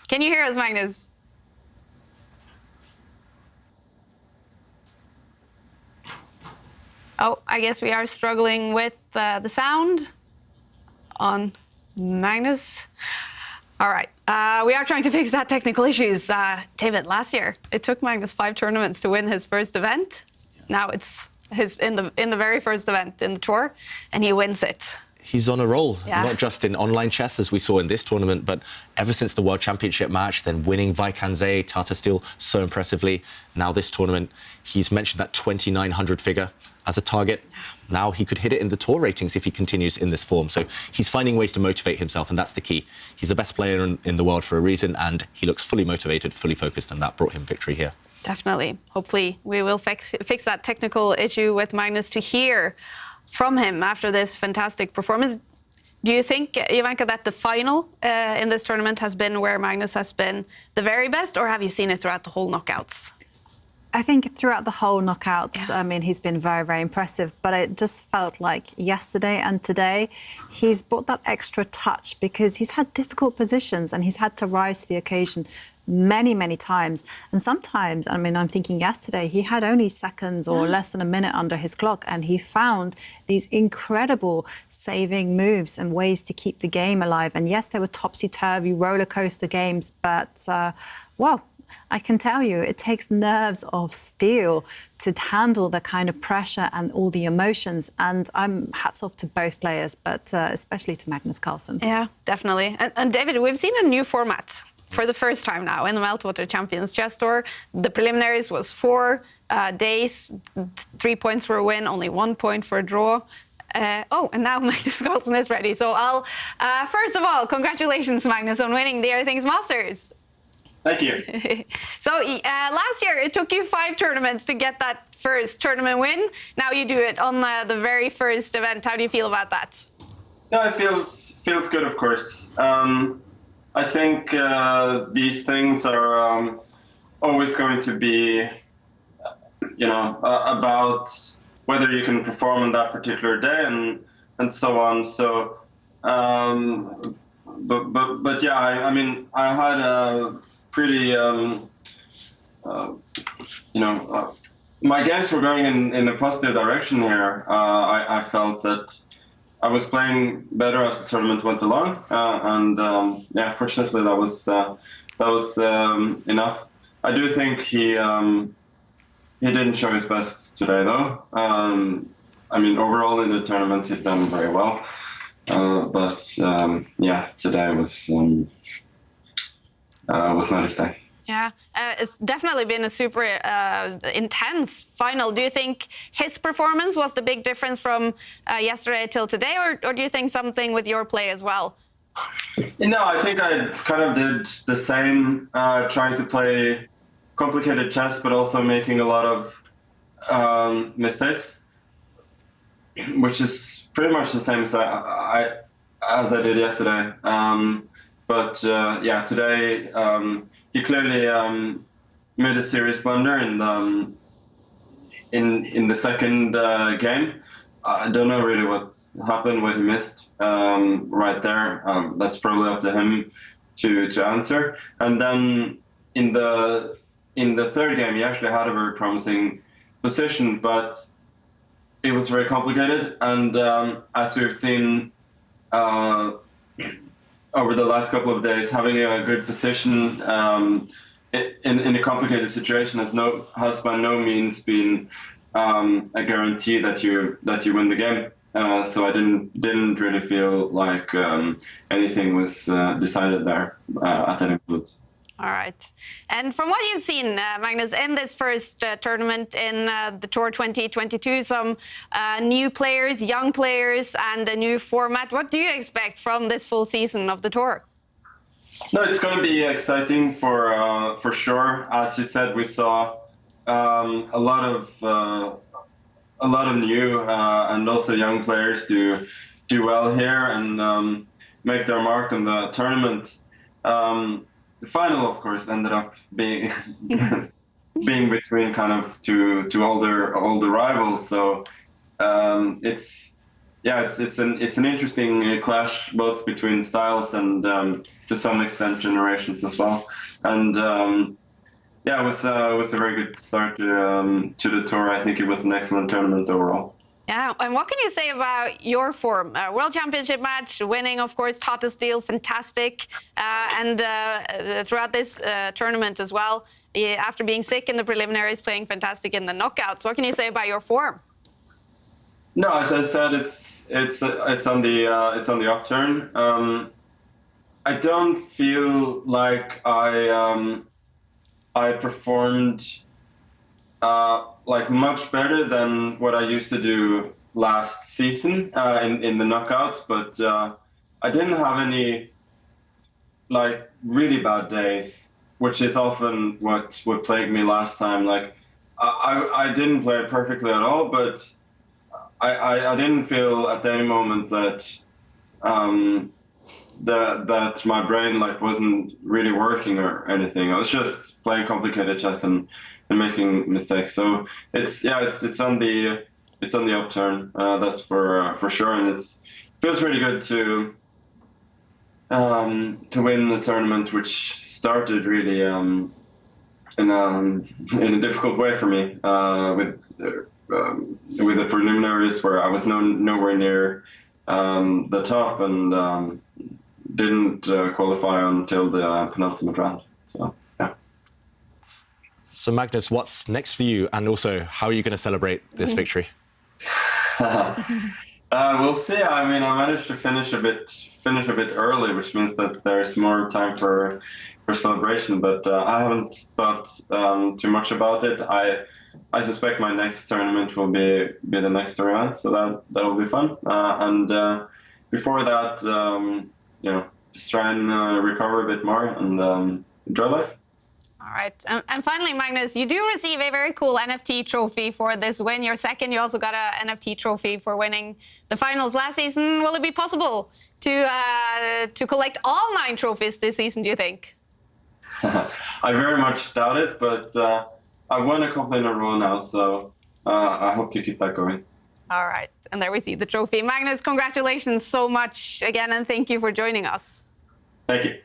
Can you hear us, Magnus? Oh, I guess we are struggling with the sound on Magnus. All right, we are trying to fix that technical issues. David, last year, it took Magnus 5 tournaments to win his first event. Now it's in the very first event in the tour, and he wins it. He's on a roll, not just in online chess, as we saw in this tournament, but ever since the World Championship match, then winning Vaikanze, Tata Steel so impressively. Now this tournament, he's mentioned that 2,900 figure as a target. Now he could hit it in the tour ratings if he continues in this form. So he's finding ways to motivate himself, and that's the key. He's the best player in the world for a reason, and he looks fully motivated, fully focused, and that brought him victory here. Definitely. Hopefully we will fix that technical issue with Magnus to hear from him after this fantastic performance. Do you think, Ivanka, that the final in this tournament has been where Magnus has been the very best, or have you seen it throughout the whole knockouts? I think throughout the whole knockouts, I mean, he's been very, very impressive. But it just felt like yesterday and today, he's brought that extra touch, because he's had difficult positions and he's had to rise to the occasion many, many times. And sometimes, I mean, I'm thinking yesterday, he had only seconds or less than a minute under his clock, and he found these incredible saving moves and ways to keep the game alive. And yes, they were topsy-turvy roller coaster games, but, well, I can tell you, it takes nerves of steel to handle the kind of pressure and all the emotions. And I'm hats off to both players, but especially to Magnus Carlsen. Yeah, definitely. And David, we've seen a new format for the first time now in the Meltwater Champions Chess Tour. The preliminaries was 4 days, 3 points for a win, only 1 point for a draw. And now Magnus Carlsen is ready. So I'll, first of all, congratulations, Magnus, on winning the Airthings Masters. Thank you. So last year, it took you 5 tournaments to get that first tournament win. Now you do it on the very first event. How do you feel about that? No, it feels good, of course. I think these things are always going to be about whether you can perform on that particular day and so on. So, but yeah, I mean, I had a pretty, my games were going in a positive direction here. I felt that I was playing better as the tournament went along, and yeah, fortunately that was enough. I do think he didn't show his best today, though. I mean, overall in the tournament he'd done very well, but yeah, today was not his day. Yeah, it's definitely been a super intense final. Do you think his performance was the big difference from yesterday till today, or do you think something with your play as well? No, I think I kind of did the same, trying to play complicated chess, but also making a lot of mistakes, which is pretty much the same as I did yesterday. But yeah, today he clearly made a serious blunder in the second game. I don't know really what happened, what he missed right there. That's probably up to him to answer. And then in the third game, he actually had a very promising position, but it was very complicated. And as we've seen over the last couple of days, having a good position in a complicated situation has by no means been a guarantee that you win the game. So I didn't really feel like anything was decided there at any point. All right. And from what you've seen, Magnus, in this first tournament in the Tour 2022, some new players, young players, and a new format. What do you expect from this full season of the Tour? No, it's going to be exciting for sure. As you said, we saw a lot of new and also young players do well here and make their mark on the tournament. The final, of course, ended up being between kind of two older rivals. So it's an interesting clash both between styles and to some extent generations as well. And yeah, it was a very good start to the Tour. I think it was an excellent tournament overall. Yeah, and what can you say about your form? World Championship match, winning, of course, Tata Steel, fantastic. And throughout this tournament as well, after being sick in the preliminaries, playing fantastic in the knockouts. What can you say about your form? No, as I said, it's on the upturn. I don't feel like I performed like much better than what I used to do last season in the knockouts, but I didn't have any like really bad days, which is often what plagued me last time. Like I didn't play it perfectly at all, but I didn't feel at any moment that that my brain like wasn't really working or anything. I was just playing complicated chess and making mistakes. So it's on the upturn. That's for sure, and it feels really good to win the tournament, which started really in a difficult way for me with the preliminaries where I was nowhere near the top and didn't qualify until the penultimate round. So yeah. So Magnus, what's next for you, and also how are you going to celebrate this victory? We'll see. I mean, I managed to finish a bit early, which means that there's more time for celebration. But I haven't thought too much about it. I suspect my next tournament will be the next tournament, so that'll be fun. And before that, just try and recover a bit more and enjoy life. All right. And finally, Magnus, you do receive a very cool NFT trophy for this win. You're second. You also got an NFT trophy for winning the finals last season. Will it be possible to collect all 9 trophies this season, do you think? I very much doubt it, but I've won a couple in a row now, so I hope to keep that going. All right, and there we see the trophy. Magnus, congratulations so much again, and thank you for joining us. Thank you.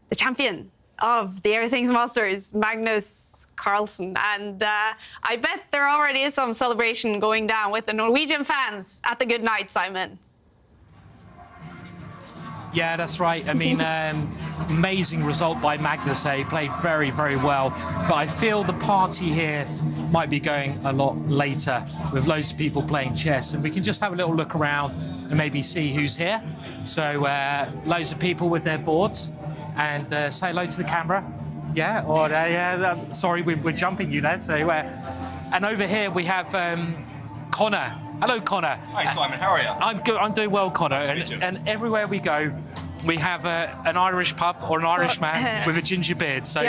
The champion of the Airthings Masters, Magnus Carlsen. And I bet there already is some celebration going down with the Norwegian fans at the good night, Simon. Yeah, that's right. I mean, amazing result by Magnus. He played very, very well. But I feel the party here might be going a lot later with loads of people playing chess. And we can just have a little look around and maybe see who's here. So loads of people with their boards. And say hello to the camera. Yeah, or sorry, we're jumping you there. So, and over here we have Connor. Hello, Connor. Hi, Simon. How are you? I'm good. I'm doing well, Connor. And everywhere we go, we have an Irish pub or an Irish man with a ginger beard. So,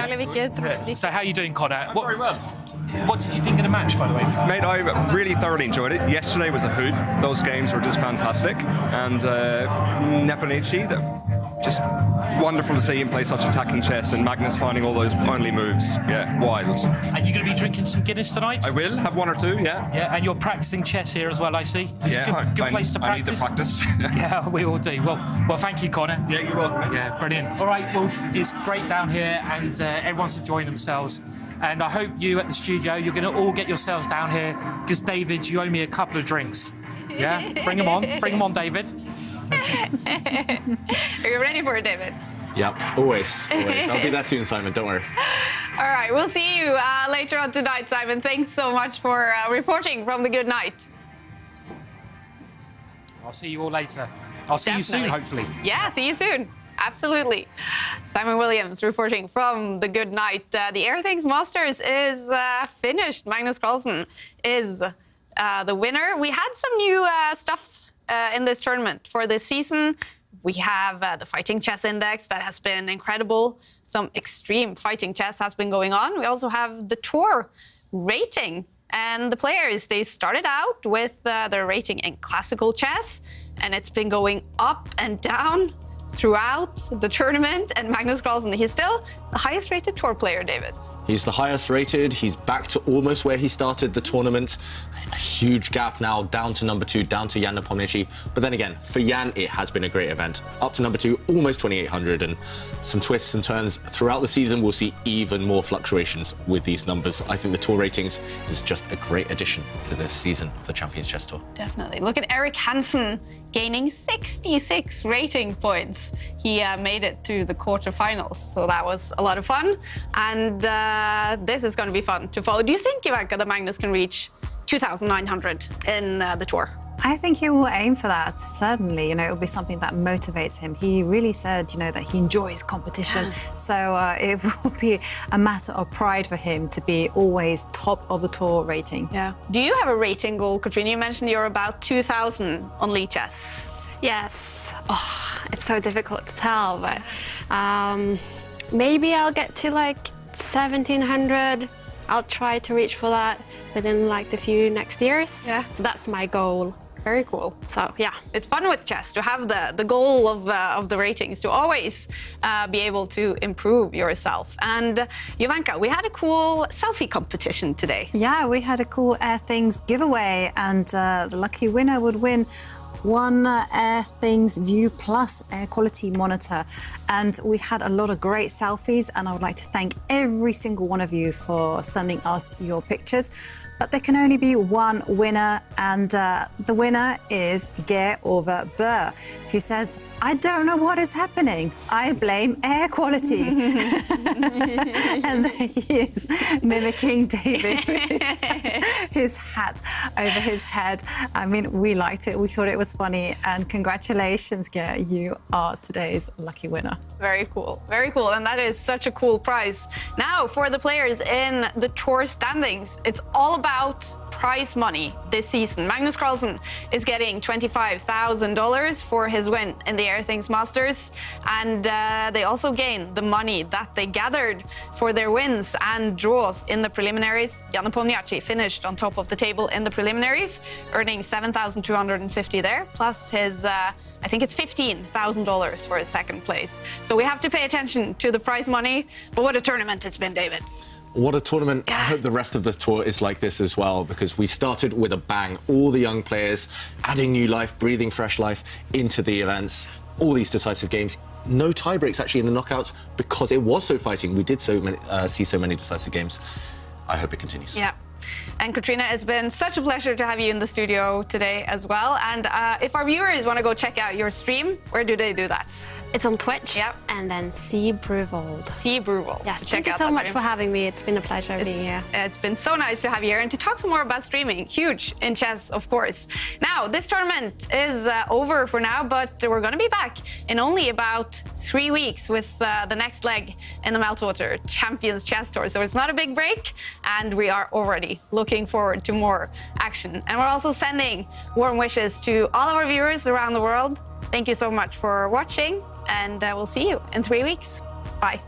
so how are you doing, Connor? Very well. What did you think of the match, by the way? Mate, I really thoroughly enjoyed it. Yesterday was a hoot. Those games were just fantastic. And Nepomniachtchi, just wonderful to see him play such attacking chess, and Magnus finding all those only moves. Yeah, wild. And you're going to be drinking some Guinness tonight? I will have one or two, yeah. Yeah, and you're practicing chess here as well, I see. It's a good place to practice. I need to practice. Yeah, we all do. Well, thank you, Connor. Yeah, you're welcome. Yeah, brilliant. All right, well, it's great down here, and everyone's enjoying themselves. And I hope you at the studio, you're going to all get yourselves down here, because David, you owe me a couple of drinks. Yeah, bring them on. Bring them on, David. Are you ready for it, David? Yep, always. I'll be there soon, Simon, don't worry. All right, we'll see you later on tonight, Simon. Thanks so much for reporting from the good night. I'll see you all later. I'll see you soon, hopefully. Yeah, see you soon. Absolutely. Simon Williams reporting from the good night. The Airthings Masters is finished. Magnus Carlsen is the winner. We had some new stuff in this tournament for this season. We have the Fighting Chess Index that has been incredible. Some extreme fighting chess has been going on. We also have the tour rating. And the players, they started out with their rating in classical chess, and it's been going up and down throughout the tournament. And Magnus Carlsen, he's still the highest rated tour player, David. He's the highest rated. He's back to almost where he started the tournament. A huge gap now, down to number 2, down to Jan Nepomniachtchi. But then again, for Jan, it has been a great event. Up to number 2, almost 2,800, and some twists and turns throughout the season. We'll see even more fluctuations with these numbers. I think the tour ratings is just a great addition to this season of the Champions Chess Tour. Definitely. Look at Eric Hansen gaining 66 rating points. He made it to the quarterfinals, so that was a lot of fun. And this is going to be fun to follow. Do you think, Ivanka, that Magnus can reach 2,900 in the tour? I think he will aim for that, certainly. You know, it'll be something that motivates him. He really said, you know, that he enjoys competition. So it will be a matter of pride for him to be always top of the tour rating. Yeah. Do you have a rating goal, Katrina? You mentioned you're about 2,000 on Lee Chess. Yes. Oh, it's so difficult to tell, but maybe I'll get to like 1,700. I'll try to reach for that within like the few next years. Yeah. So that's my goal. Very cool. So yeah, it's fun with chess to have the goal of the ratings, to always be able to improve yourself. And Jovanka, we had a cool selfie competition today. Yeah, we had a cool Airthings giveaway, and the lucky winner would win one Airthings View Plus air quality monitor. And we had a lot of great selfies, and I would like to thank every single one of you for sending us your pictures. But there can only be one winner, and the winner is Geir-Ove Bø, who says, "I don't know what is happening. I blame air quality." And he is mimicking David with his hat over his head. I mean, we liked it. We thought it was funny. And congratulations, Geir. You are today's lucky winner. Very cool. Very cool. And that is such a cool prize. Now, for the players in the tour standings, it's all about prize money this season. Magnus Carlsen is getting $25,000 for his win in the Airthings Masters, and they also gain the money that they gathered for their wins and draws in the preliminaries. Jan Nepomniachtchi finished on top of the table in the preliminaries, earning $7,250 there, plus his, I think it's $15,000 for his second place. So we have to pay attention to the prize money, but what a tournament it's been, David. What a tournament. I hope the rest of the tour is like this as well, because we started with a bang. All the young players adding new life, breathing fresh life into the events. All these decisive games. No tie breaks actually in the knockouts because it was so fighting. We did see so many decisive games. I hope it continues. Yeah. And Katrina, it's been such a pleasure to have you in the studio today as well. And if our viewers want to go check out your stream, where do they do that? It's on Twitch. Yep. And then See Bruvold. See Bruvold. Yes, thank you so much for having me. It's been a pleasure being here. It's been so nice to have you here and to talk some more about streaming. Huge in chess, of course. Now, this tournament is over for now, but we're going to be back in only about 3 weeks with the next leg in the Meltwater Champions Chess Tour. So it's not a big break, and we are already looking forward to more action. And we're also sending warm wishes to all of our viewers around the world. Thank you so much for watching, and we'll see you in 3 weeks. Bye.